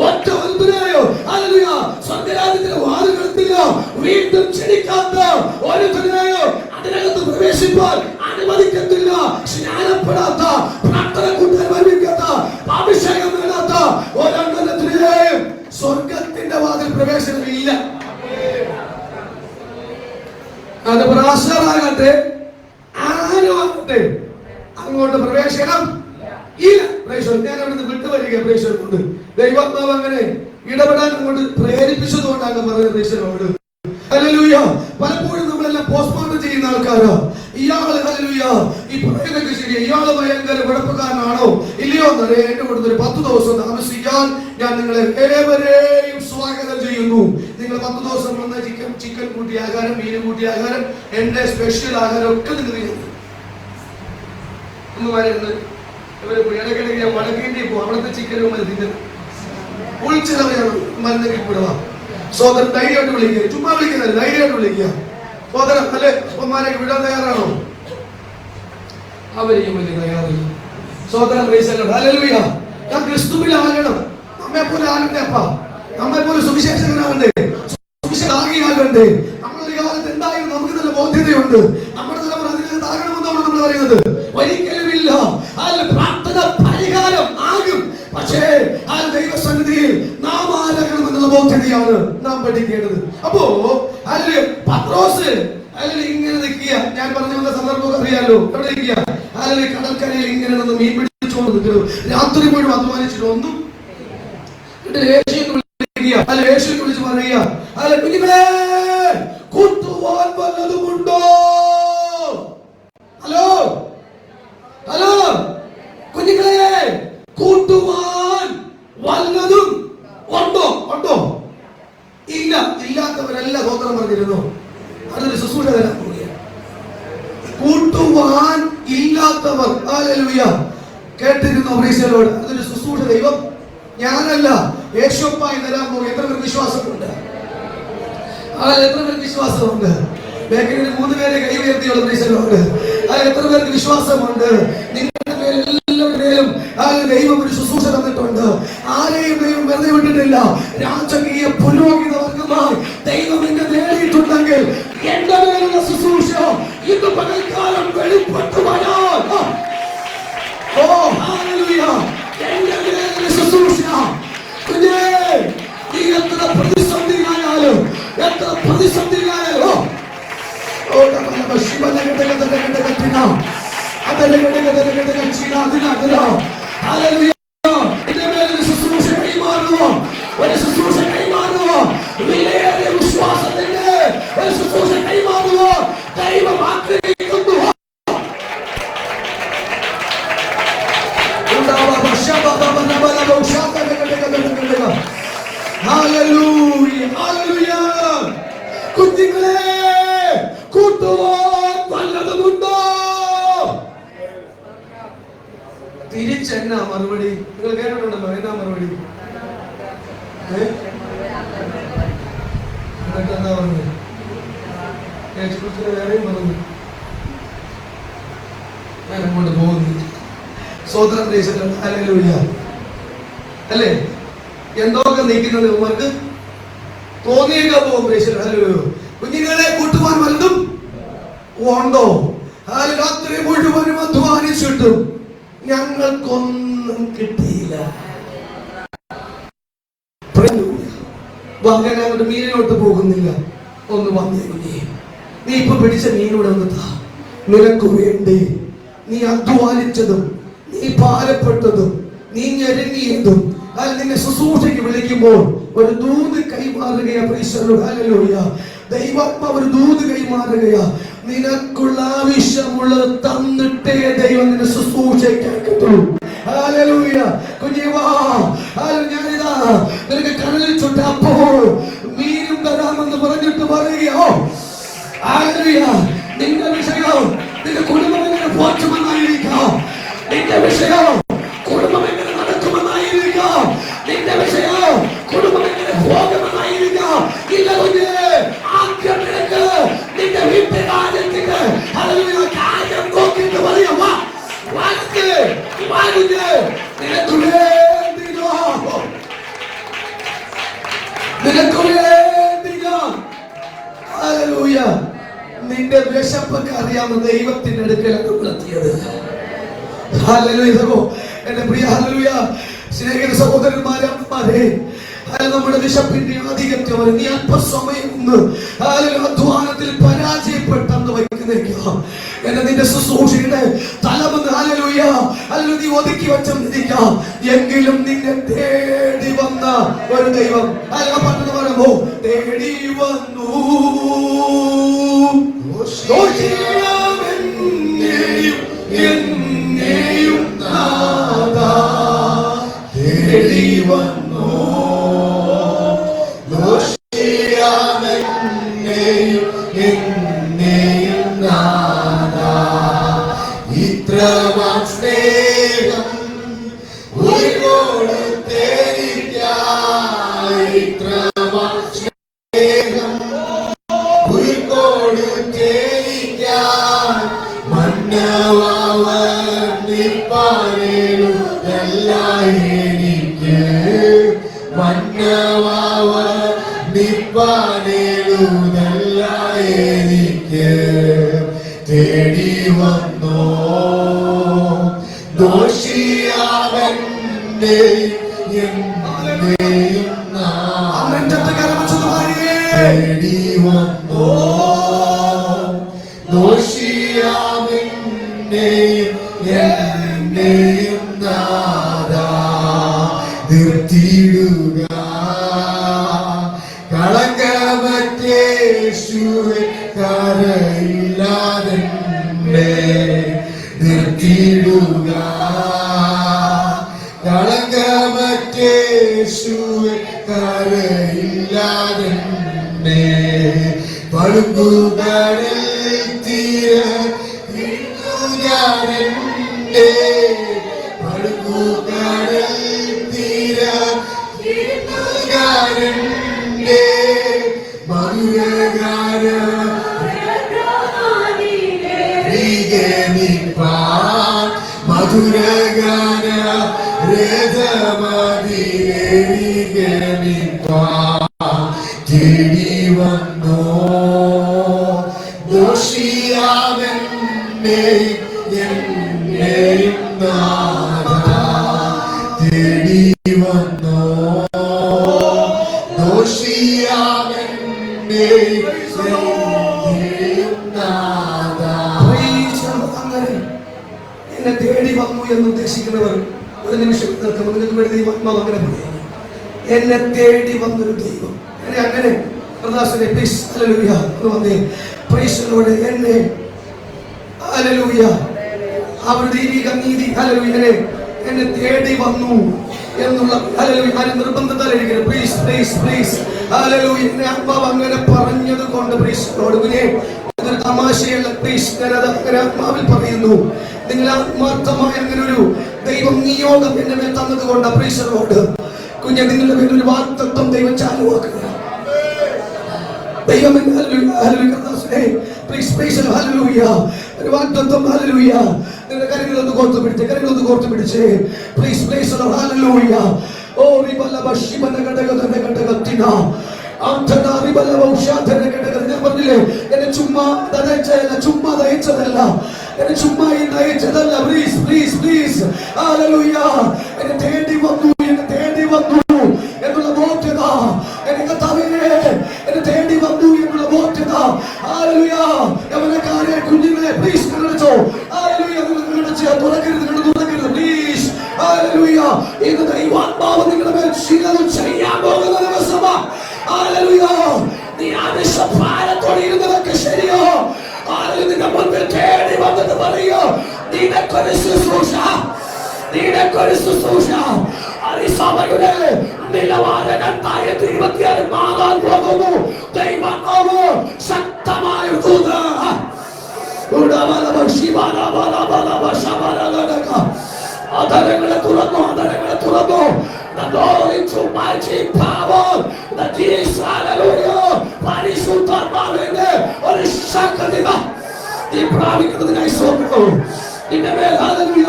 ഒറ്റ ഒരുത്തനെയോ ഹല്ലേലൂയ സ്വർഗ്ഗരാജ്യത്തിന്റെ വാതിൽക്കലെത്തില്ല. വീണ്ടും ക്ഷണിക്കാത്ത ഒരുത്തനെയോ അതിനകത്ത് പ്രവേശിപ്പാൻ അനുവദിക്കത്തില്ല. സ്നാനപ്പെടാത്ത, പ്രാർത്ഥന കൂട്ടാൻ വരുവിക്കാത്ത, അഭിഷേകം നേടാത്ത ഒരെണ്ണത്തിനെയും സ്വർഗത്തിന്റെ വാതിൽ പ്രവേശനമില്ല. അത് പ്രാശരാകട്ടെ ആരുമാകട്ടെ അങ്ങോട്ട് പ്രവേശനം ഇല്ല. ഞാൻ അവിടുന്ന് വിട്ടുവരിക പ്രേക്ഷകരോട്. ദൈവാത്മാവ് അങ്ങനെ ഇടപെടാൻ അങ്ങോട്ട് പ്രേരിപ്പിച്ചതുകൊണ്ടാണ് പറഞ്ഞത് പ്രേക്ഷകരോട്. ഹല്ലേലൂയ. പലപ്പോഴും നമ്മളെല്ലാം പോസ്റ്റ്മോർട്ടം ചെയ്യുന്ന ആൾക്കാരോ, ഇയാള് ഹല്ലേലൂയ ഈ പറയുന്നതൊക്കെ ശരിയാ, ഇയാള് ഭയങ്കര കുഴപ്പക്കാരനാണോ ഇല്ലയോ എന്നറിയാൻ എന്റെ കൂടെ ഒരു 10 ദിവസം താമസിക്കാൻ ഞാൻ നിങ്ങളെ ഏവരെയും സ്വാഗതം ചെയ്യുന്നു. നിങ്ങൾ 10 ദിവസം വന്ന ചിക്കൻ കൂട്ടിയ ആഹാരം, മീൻ കൂട്ടിയ ആഹാരം, എന്റെ സ്പെഷ്യൽ ആഹാരം ഒക്കെ നിങ്ങൾ ചെയ്യുന്നു. അമ്മമാരുന്ന് ഇവര് ഇടയ്ക്കിടയ്ക്ക് ഞാൻ വടക്കേണ്ടി പോകും. അവിടുത്തെ ചിക്കനും തിന്നുന്നത് ഉൾച്ചിലവയാണ്. മരുന്നെങ്കിൽ വിടുക. സോദരൻ ധൈര്യമായിട്ട് വിളിക്കുക. ചുമ്മാ വിളിക്കുന്നത്, ധൈര്യമായിട്ട് വിളിക്കുക. സോദരൻ അല്ലെ അമ്മമാരെ വിടാൻ തയ്യാറാണോ? അവരെയും വലിയ തയ്യാറില്ല. സോദരൻ ഹല്ലേലൂയ. ഞാൻ ക്രിസ്തുവിലാകണം. നമ്മെ പോലെ ആകണ്ടേ അപ്പ, നമ്മെ പോലെ സുവിശേഷകനാകണ്ടേ, സുവിശേഷാകിയാകണ്ടേ. നമ്മളൊരു കാലത്ത് എന്തായാലും നമുക്ക് നല്ല ബോധ്യതയുണ്ട്. നമ്മുടെ തലമുറ അതിനകത്താകണമെന്നാണ് നമ്മൾ പറയുന്നത്. ഒരിക്കലുമില്ല. പ്രാർത്ഥന പരിഹാരം ആകും. പക്ഷേ ആ ദൈവസന്നിധിയിൽ നാം ആരാകണമെന്നുള്ള ബോധ്യതയാണ് നാം പഠിക്കേണ്ടത്. അപ്പോ പത്രോസ് ഇങ്ങനെ നിൽക്കുക. ഞാൻ പറഞ്ഞു വന്ന സന്ദർഭം അറിയാലോ. എവിടെ നിൽക്കുക? കടൽക്കരയിൽ ഇങ്ങനെ നിന്ന് മീൻ പിടിച്ചുകൊണ്ട് നിൽക്കുന്നു. രാത്രി മുഴുവൻ അധ്വാനിച്ചിട്ടൊന്നും യേശുവിനെ വിളിച്ച് പറയുക, കൂട്ടുവാൻ വല്ലതുമുണ്ടോ? ഹലോ ഹലോ കുഞ്ഞുങ്ങളെ, കൂട്ടുവാൻ വല്ലതും ഉണ്ടോ? ഉണ്ടോ? ഇല്ല. ഇല്ലാത്തവരെല്ലാം ഗോത്രം പറഞ്ഞിരുന്നു. അതൊരു ശുശ്രൂഷ തരാൻ പോവുകയാണ്. കൂട്ടുവാൻ ഇല്ലാത്തവർ ഹല്ലേലൂയ കേട്ടിരുന്നു പ്രൈസലോട്. അതൊരു ശുശ്രൂഷ ദൈവം ഞാനല്ല യേശുവായി തരാൻ പോകും. എത്ര പേർക്ക് വിശ്വാസമുണ്ട്? എത്ര പേർക്ക് വിശ്വാസമുണ്ട്? ബേക്കറിയിൽ 3 പേരെ കൈ ഉയർത്തിയുള്ള പ്രൈസലോട്. എത്ര പേർക്ക് വിശ്വാസമുണ്ട്? നിങ്ങളുടെ പേരെല്ലാവരുടെയും ദൈവം ഒരു ശുശ്രൂഷ തന്നിട്ടുണ്ട്. ആരെയും ദൈവം വെറുതെ വിട്ടിട്ടില്ല. രാജകീയ വിശ്വാസത്തിന്റെ ശുശ്രൂഷ കൈമാറുക ദൈവം ആഗ്രഹിക്കുന്നു. കുഞ്ഞുങ്ങളെ കൂട്ടുവാൻ വല്ലതുമുണ്ടോ? തിരിച്ചെന്നാ മറുപടി? നിങ്ങൾ കേട്ടിട്ടുണ്ടല്ലോ എന്നാ മറുപടി? എന്താ പറഞ്ഞത്? വേറെയും പറഞ്ഞു. ഞാൻ അങ്ങോട്ട് പോകുന്നു. സ്വതന്ത്രം ദേശത്തിലുള്ള ഹല്ലേലൂയ അല്ലേ? എന്തൊക്കെ നീക്കുന്നത് ഇവർക്ക് തോന്നിയൊക്കെ പോകും. ഹല്ലേലൂയ. കുഞ്ഞുങ്ങളെ കൂട്ടുവാൻ വല്ലതും ഉണ്ടോ? രാത്രി മുഴുവനും അധ്വാനിച്ചിട്ടും ഞങ്ങൾക്കൊന്നും കിട്ടിയില്ല. അങ്ങോട്ട് മീനിലോട്ട് പോകുന്നില്ല. ഒന്ന് വന്നേ കുഞ്ഞേ, നീ ഇപ്പൊ പിടിച്ച മീനോട് ഒന്ന് താ. നിനക്ക് വേണ്ടി നീ അധ്വാനിച്ചതും നീ ഭാരപ്പെട്ടതും നീ ഞെരുങ്ങിയതും നിന്നെ ശുശ്രൂഷയ്ക്ക് വിളിക്കുമ്പോൾ ഒരു ദൂത് കൈമാറുകയാ. ഹല്ലേലൂയ. ദൈവാത്മാവ് ഒരു ദൂത് കൈമാറുകയാ. നിനക്കുള്ള ആവശ്യമുള്ളത് തന്നിട്ടേ ദൈവം നിന്നെ ശുശ്രൂഷയ്ക്കാക്കത്തുള്ളൂ. ഹല്ലേലൂയ. കുഞ്ഞേ വാ, ഞാനിതാ നിനക്ക് കടലിൽ ചുട്ടപ്പോൾ മീനും തരാമെന്ന് പറഞ്ഞിട്ട് പറയുകയോ. ഹല്ലേലൂയ. നിന്റെ വിഷയം നിന്റെ കുടുംബം എങ്ങനെ പോറ്റുമെന്നായിരിക്കാം. നിന്റെ വിഷയം കുടുംബം എങ്ങനെ നടക്കുമെന്നായിരിക്കാം. നിന്റെ വിഷയം കുടുംബം എങ്ങനെ പോകുമെന്നായിരിക്കാം. ഇല്ല കുഞ്ഞേ, ആദ്യം നിനക്ക് നിന്റെ വീട്ടുകാര്യത്തിന് കാര്യം നോക്കിയിട്ട് പറയാം. നിനക്ക് വേണ്ടിയോ നിനക്ക് വേണ്ടിയോ. ഹല്ലേലൂയ. നിന്റെ വിശപ്പൊക്കെ അറിയാവുന്ന ദൈവത്തിന്റെ അടുക്കലാണ് എത്തിയത്. ഹല്ലേലൂയ. എന്റെ പ്രിയ ഹല്ലേലൂയ സ്നേഹിത സഹോദരന്മാരെ, അമ്മമാരെ, നമ്മുടെ വിശപ്പിന്റെ ആധിക്യത്തിൽ നീ അല്പസമയം അധ്വാനത്തിൽ പരാജയപ്പെട്ടെന്ന് വയ്ക്കുന്നേക്കാം. എന്നെ നിന്റെ ശുശ്രൂഷയുടെ തലമെന്ന് ഹല്ലേലൂയ നീ ഒതുക്കി വെച്ചെന്നിരിക്കാം. എങ്കിലും നിന്നെ തേടി വന്ന ഒരു ദൈവം പണ്ടെന്ന് പറയുമ്പോ തേടി വന്നു. എന്നെയും നാഥാ തേടി വന്നു. എന്നെയും നാഥാ ഇത്രമാം സ്നേഹം ഇത്രമാം സ്നേഹം മന്നവാവർണിപ്പാനേലുതല്ല എനിക്ക്. മന്നവാവർണിപ്പാനേലുതല്ല എനിക്ക്. തേടി വന്നോ ദോഷിയാവന്നെ എന്നെയും തേടി വന്നോ ദോഷിയാവന്നെയും എന്നെയും നാഥാ നിർത്തിയിടുക. കളങ്കമറ്റേശുവേ കരയില്ലാതെ നിർത്തിയിടുക. കളങ്കമറ്റേശുവേ കരയില്ലാതെ പടുകുകടൽ തീര പടുകുകടൽ തീര മധുരഗാന മധുരഗാന തേടി വന്നോ ദോഷിയാവന്നെ എന്നെയും നാഥാ തേടി വന്നോ ദോഷിയാവന്നെ എന്നെയും നാഥാ എന്നെ തേടി വന്നു എന്ന് ഉദ്ദേശിക്കുന്നവർ ഒരു നിമിഷം നിൽക്കുമ്പോൾ നിങ്ങൾക്ക് വേണ്ടി ദൈവം അങ്ങനെ പറയാം. എന്നെ തേടി വന്നൊരു ദൈവം. അങ്ങനെ പ്രദാസനെ പ്ലീസ് ഹല്ലേലൂയ എന്ന് വന്നേ. Price the Lord. എന്നെ ഹല്ലേലൂയ അവരുടെ ദൈവിക നീതി ഹല്ലേലൂയ എന്നെ തേടി വന്നു എന്നുള്ള ഹല്ലേലൂയ ആരും നിർബന്ധത്താൽ ഇരിക്കരുത്. പ്ലീസ് പ്ലീസ് പ്ലീസ് ഹല്ലേലൂയ. എന്നെ ആത്മാവ് അങ്ങനെ പറഞ്ഞത് കൊണ്ട് പ്ലീസ് ലോർഡ് ഇതൊരു തമാശയല്ല. പ്ലീസ് ഞാനത് അങ്ങനെ ആത്മാവിൽ പറയുന്നു. നിങ്ങൾ ആത്മാർത്ഥമായ അങ്ങനെ ഒരു ദൈവം നിയോഗം എന്നെ മേൽ തന്നത് കൊണ്ട് പ്ലീസ് ലോർഡ് കുഞ്ഞെ നിങ്ങളുടെ മേൽ ഒരു വാഗ്ദത്തം ദൈവം ചാലുവാക്കുക. ദൈവം ഒരു വാഗ്ദത്തം ഹല്ലേലൂയ. നിങ്ങളുടെ കരങ്ങളൊന്ന് കോർത്ത് പിടിച്ച് പ്ലീസ് പ്ലീസ് ഹല്ലേലൂയ. ഓ റിബല ബഷിബന ഘടകത്തിന ഞാൻ പറഞ്ഞില്ലേ, എന്നെ ചുമ്മാ ദയച്ചതല്ല, എന്നെ ചുമ്മാ ദയച്ചതല്ല. പ്ലീസ് പ്ലീസ് പ്ലീസ് ഹല്ലേലൂയ. എന്നെ തേടി വന്നു എന്നുള്ള ബോധ്യത എന്നെ കർത്താവേ എന്നെ തേടി വന്നു എന്നുള്ള ബോധ്യത ഹല്ലേലൂയ. യവനക്കാരെ കുഞ്ഞുങ്ങളെ പ്ലീസ് കണ്ണടച്ചോ. ഹല്ലേലൂയ. തുറക്കരുത് പ്ലീസ് ഹല്ലേലൂയ. ഇന്ന് ദൈവാത്മാവ് നിങ്ങളുടെ മേൽ ചിലത് ചെയ്യാൻ പോകുന്ന ദിവസമാണ്. ഹല്ലേലൂയ. നീ ആവശ്യഭാരത്തോടെ ഇരുന്നതൊക്കെ ശരിയോ? നിന്റെ മുൻപിൽ തേടി വന്നിട്ട് പറയോ നിനക്കൊരു ശുശ്രൂഷ സഭയുടെ നിലവാരം 2026 മാറാൻ പോകുന്നു. ദൈവാത്മാവ് ശക്തമായ അതരങ്ങളെ തുറന്നു. പരിശുദ്ധാത്മാവിന്റെ ഒരു ശക്തി നീ പ്രാപിക്കുന്നതിനായി ശ്രമിക്കുന്നു. നിന്റെ മേൽ ഹല്ലേലൂയ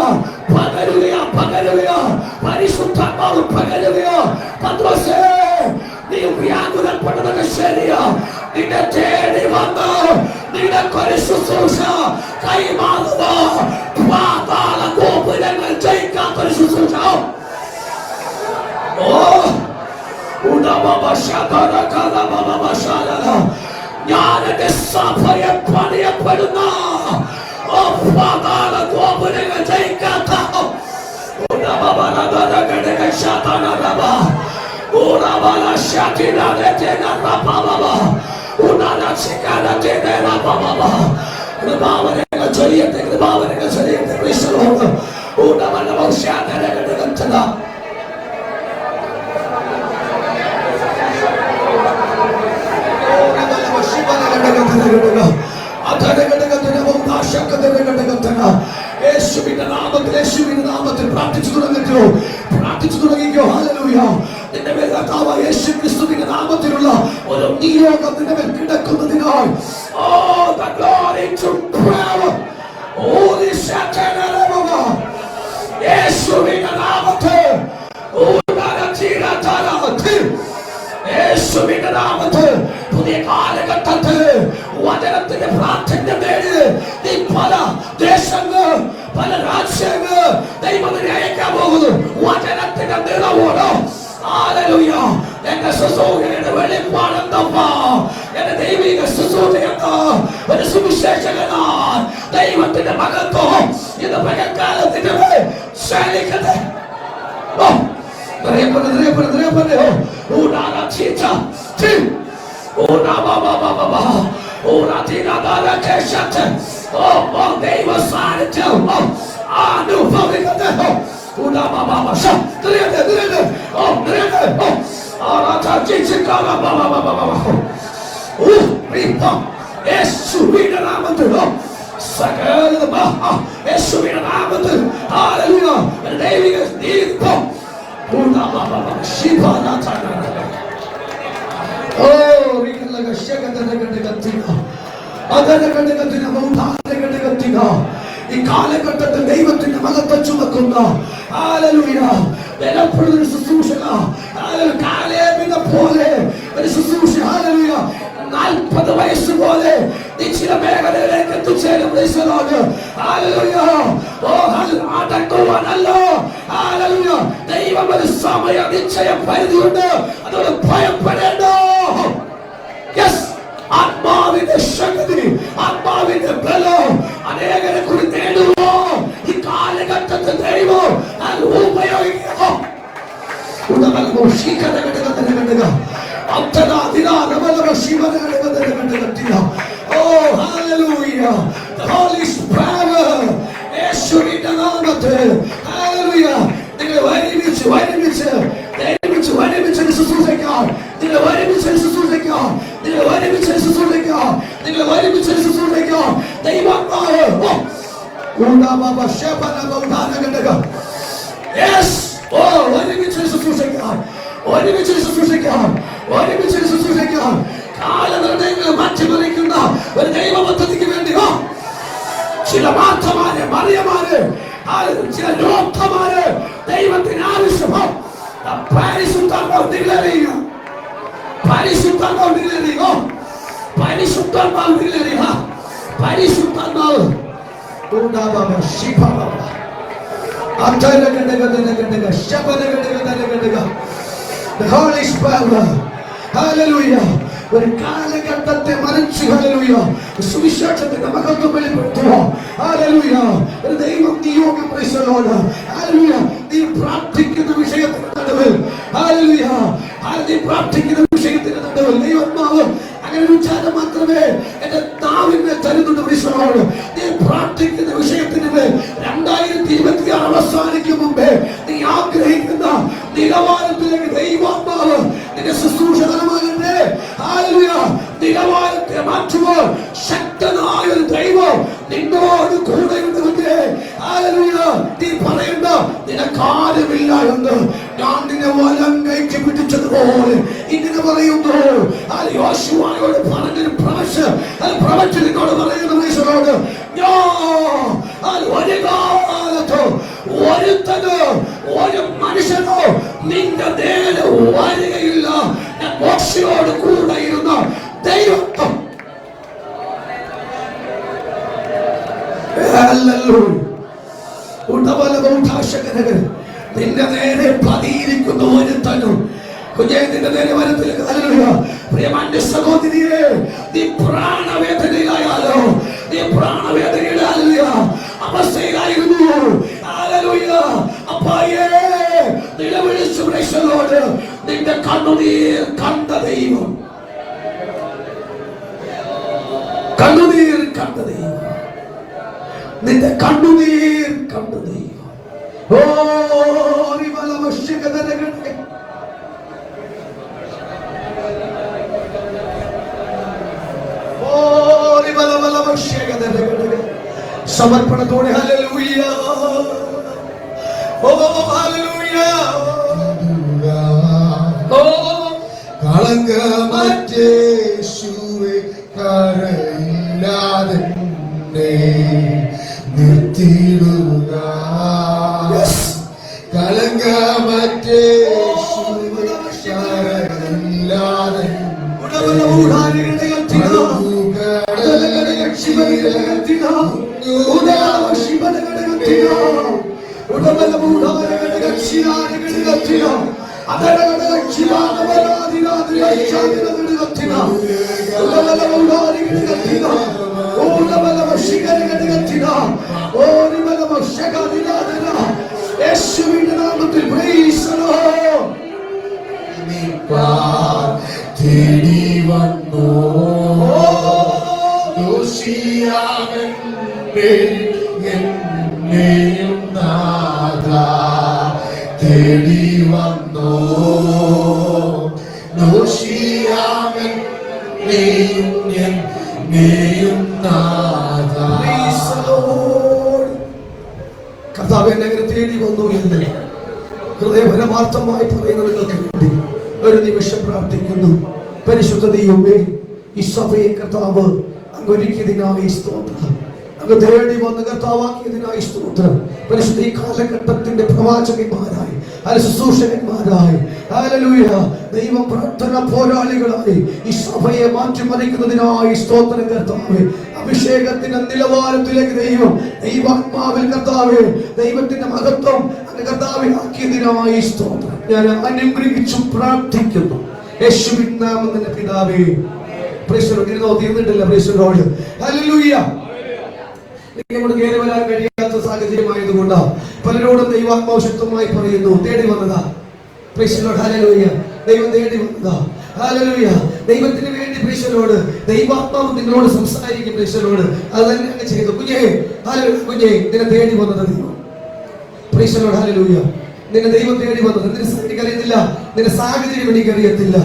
പകരുകയാ പരിശുദ്ധാത്മാവ് പകരുകയാ. പത്രോസേ, നീ വ്യാകുലപ്പെട്ടതൊക്കെ ശരിയാ. നിന്നെ തേടി വന്ന് നിനക്കൊരു ശുശ്രൂഷ കൈമാറുക. പാതാള ഗോപുരങ്ങൾ ജയിക്കാത്തൊരു ശുശ്രൂഷ. ഞാൻ എന്റെ സഭയെ പണിയപ്പെടുന്ന പാതാള ഗോപുരങ്ങൾ ജയിക്കാത്ത യേശുവിന്റെ നാമത്തിൽ പ്രാർത്ഥിച്ചു തുടങ്ങിക്കോ. ഹല്ലേലൂയ. നിന്റെ മേൽ കർത്താവ് യേശു ക്രിസ്തുവിന്റെ നാമത്തിലുള്ള ഒരു നിയോഗം നിന്റെ മേൽ കിടക്കുന്നതിനാൽ the glory to power. യേശുവിന്റെ നാമത്തിൽ പുതിയ കാലഘട്ടത്തിൽ വചനത്തിന്റെ പ്രാർത്ഥന മേടിൽ നീ പല ദേശങ്ങൾ പല രാജ്യങ്ങൾ ദൈവത്തിനെ അയക്കാൻ പോകുന്നു. വചനത്തിന്റെ നിറവോടോ ഹല്ലേലൂയ. എന്റെ ശുശ്രൂഷയുടെ വെളിപ്പാടെന്തപ്പാ? എന്റെ ദൈവിക ശുശ്രൂഷയെന്താ? ഒരു സുവിശേഷകനാണ്. ദൈവത്തിന്റെ മഹത്വം ഇത് പകൽക്കാലത്തിന്റെ മേൽ ശാലിക്കട്ടെ. ഈ കാലഘട്ടത്തിൽ ദൈവത്തിന്റെ മഹത്വം ചുമക്കുന്ന ബലപ്പെടുന്ന ശുശ്രൂഷ കാലേബിനെ പോലെ ഒരു ശുശ്രൂഷ 40 വയസ്സ് പോലെ നിശ്ചിത മേഖലയിലേക്ക് എത്തിച്ചേരും. ദൈവം ഒരു സമയ നിശ്ചയ പരിധിയുണ്ട്. അതോട് ഭയപ്പെടേണ്ട. ആത്മാവിന്റെ ശക്തി, ആത്മാവിന്റെ ബലം അനേകരെ കൂടി നേടുമോ? ഈ Holy Spirit, യേശുവിന്റെ നാമത്തിൽ ഹല്ലേലൂയ. നിങ്ങൾ ഒരുമിച്ച് ശുശ്രൂഷിക്കാം. നിങ്ങൾ ഒരുമിച്ച് ശുശ്രൂഷിക്കാം. നിങ്ങൾ ഒരുമിച്ച് ശുശ്രൂഷിക്കാം. നിങ്ങൾ ഒരുമിച്ച് ശുശ്രൂഷിക്കാം. ദൈവാത്മാവ് ഒരുമിച്ച് ശുശ്രൂഷിക്കാം. ഒരുമിച്ച് ശുശ്രൂഷിക്കാം. ഒരുമിച്ച് ശുശ്രൂഷിക്കാം. കാലനിർണയങ്ങൾ മാറ്റിമറിക്കുന്ന ഒരു ദൈവ പദ്ധതിക്ക് വേണ്ടി ചില മാറ്റമാര്, മറിയമാര്, ചില ലോകമാര് ദൈവത്തിന് ആവശ്യമോ പരിശുദ്ധാത്മാവ് നിങ്ങളറിയുക. പരിശുദ്ധാത്മാവ് നിങ്ങളറിയുക. പരിശുദ്ധാത്മാവ് നിങ്ങളറിയുക. പരിശുദ്ധാത്മാവ് The Holy Spirit, hallelujah. ഒരു കാലഘട്ടത്തെ മറിച്ച് ഹല്ലേലൂയ സുവിശേഷത്തിന്റെ മഹത്വം വെളിപ്പെടുത്തുക. ഹല്ലേലൂയ. ഒരു ദൈവം നിയോഗം പ്രൈസലോട് ഹല്ലേലൂയ. നീ പ്രാർത്ഥിക്കുന്ന വിഷയത്തിന്റെ നടുവിൽ ഹല്ലേലൂയ. നീ പ്രാർത്ഥിക്കുന്ന വിഷയത്തിന്റെ നടുവിൽ ദൈവമാവ് അങ്ങനെ ഒരു ഉച്ചാരണം മാത്രമേ എന്റെ നാവിന്മേൽ തരുന്നുണ്ട് പ്രൈസലോട്. നീ പ്രാർത്ഥിക്കുന്ന വിഷയത്തിന് മേൽ 2026 അവസാനിക്കും മുമ്പേ നീ ആഗ്രഹിക്കുന്ന നിലവാരത്തിലേക്ക് ദൈവാത്മാവ് നിന്റെ ശുശ്രൂഷ തലമാകട്ടെ. ഹല്ലേലൂയ. നിലവാരത്തെ മാറ്റുമ്പോൾ ശക്തനായ ഒരു ദൈവം നിന്നോട് കൂടെയുണ്ടെങ്കിൽ ഹല്ലേലൂയ. നീ പറയണ്ട നിനക്കാരുമില്ല എന്ന്. ഞാൻ നിന്നെ വലം കൈക്ക് പിടിച്ചതുപോലെ ഇങ്ങനെ പറയുന്നു. യോശുവയോട് പറഞ്ഞൊരു പ്രവചനോട് പറയുന്നു ഈശോയോട്, ഒരു കാലത്തോ ഒരുത്തനോ ഒരു മനുഷ്യനോ നിന്റെ നേരെ വരികയില്ല. ഞാൻ മോശയോട് കൂടെ ഇരുന്ന ദൈവം നിന്റെ നേരെ പതിയിരിക്കുന്ന ഒരുത്തനും നിന്റെ നേരെ വരത്തില്ല. പ്രിയമാന്റെ സഹോദരിയെ, നീ പ്രാണവേദനയിലായാലോ, നീ പ്രാണവേദനയിലായ അവസ്ഥയിലായിരുന്നു. അപ്പായേ നിലവിളിച്ചു പ്രേക്ഷകരോട് നിന്റെ കണ്ണുനീർ കണ്ട ദൈവം, കണ്ണുനീർ കണ്ട ദൈവം, നിന്റെ കണ്ണുനീർ കണ്ട ദൈവം. ഓ സമർപ്പണത്തോടെ ഹല്ലേലൂയ. ഓ ഹല്ലേലൂയ. ഓ കളങ്കമറ്റേശുവേ കരയില്ലാതെ നിർത്തിയിടുക. കളങ്കമറ്റേശുവേ കരയില്ലാതെ യേശുവിന്റെ നാമത്തിൽ പ്രൈസ് ദി ലോർഡ്. തേടി വന്നു എന്നെയും നാഥ, തേടി വന്നു എന്നെയും നാഥ. കർത്താവ് എന്നെ തേടി വന്നു എന്ന് ഹൃദയപരമാർത്ഥമായി പറയുന്നവർക്ക് വേണ്ടി ഒരു നിമിഷം പ്രാർത്ഥിക്കുന്നു. പരിശുദ്ധ ദൈവമേ, ഈ സഭയെ കർത്താവ് അങ്ങൊരുക്കിയതിനായി സ്തോത്രം. അങ്ങ് തേടി വന്ന് കർത്താവാക്കിയതിനായി സ്തോത്രം. പരിശുദ്ധ ഈ കാലഘട്ടത്തിന്റെ പ്രവാചകന്മാരായി ശുശ്രൂഷകന്മാരായി ഹല്ലേലൂയ ദൈവം പ്രാർത്ഥന പോരാളികളായി ഈ സഭയെ മാറ്റിമറിക്കുന്നതിനായി സ്തോത്രം കർത്താവേ. അഭിഷേകത്തിന്റെ നിലവാരത്തിലേക്ക് ദൈവാത്മാവിൽ കർത്താവേ ദൈവത്തിന്റെ മഹത്വം അങ്ങ് കർത്താവേ ആക്കിയതിനായി സ്തോത്രം. ഞാൻ അനുഗ്രഹിച്ചു പ്രാർത്ഥിക്കുന്നു യേശുവിൻ നാമത്തിൽ പിതാവേ. തീർന്നിട്ടില്ല. ഹല്ലേലൂയ. നമ്മൾ കയറി വരാൻ കഴിയാത്ത സാഹചര്യമായതുകൊണ്ട് പലരോടും ദൈവാത്മാവ് ശക്തമായി പറയുന്നു, തേടി വന്നതാ. ഹല്ലേലൂയ. ദൈവം തേടി വന്നതാ. ഹല്ലേലൂയ. ദൈവത്തിന് വേണ്ടി പ്രീശലോട് ദൈവാത്മാവ് നിങ്ങളോട് സംസാരിക്കും. പ്രീശലോട് അത് തന്നെ അങ്ങ് ചെയ്തു. കുഞ്ഞേ കുഞ്ഞേ, നിന്നെ തേടി വന്നത് ദൈവം. പ്രീശലോട് ഹല്ലേലൂയ. നിന്നെ ദൈവം തേടി വന്നത് എനിക്കറിയത്തില്ല, നിന്റെ സാഹചര്യം എനിക്കറിയത്തില്ല.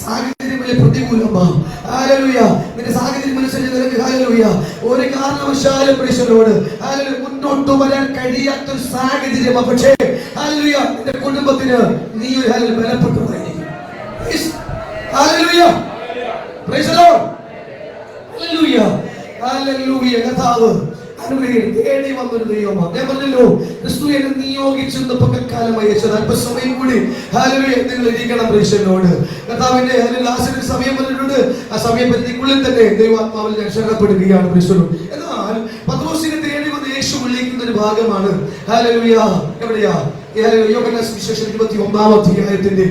സാഹചര്യം വലിയ പ്രതികൂലമാ. ഹല്ലേലൂയ. നിന്റെ സാഹചര്യം അനുസരിച്ച് നിനക്ക് ഹല്ലേലൂയ ഒരു കാരണവശാലും പ്രീശലോട് ഹല്ലേലൂയ മുന്നോട്ട് വരാൻ കഴിയാത്തൊരു സാഹചര്യമാ. പക്ഷേ ഹല്ലേലൂയ നിന്റെ കുടുംബത്തിന് നീ ഒരു ഹല്ലേലൂയ ബലപ്പെട്ടവരായിരിക്കും. ഹല്ലേലൂയ. Praise the lord. ഹല്ലേലൂയ. ഹല്ലേലൂയ. കർത്താവ് തേടി വന്നൊരു ദൈവമാണ്. ഞാൻ പറഞ്ഞല്ലോ, ക്രിസ്തു എന്നെ നിയോഗിച്ചെന്ന് പകൽക്കാലമായി അയച്ചത്. അല്പസമയം കൂടി ഹല്ലേലൂയ നിങ്ങൾ ഇരിക്കണം പ്രീശനോട്. കർത്താവിന്റെ ഹല്ലേലൂയ സമയം പറഞ്ഞിട്ടുണ്ട്. ആ സമയപരിധിക്കുള്ളിൽ തന്നെ ദൈവാത്മാവിൽ ഞാൻ ശരണപ്പെടുകയാണ് പ്രീശനോട്. എന്നാൽ പത്രോസിനെ തേടി വന്ന് യേശു വിളിക്കുന്ന ഒരു ഭാഗമാണ് ഹല്ലേലൂയ. എവിടെയാ? യോഹന്നാൻ സുവിശേഷം 21-ാം അധ്യായത്തിന്റെ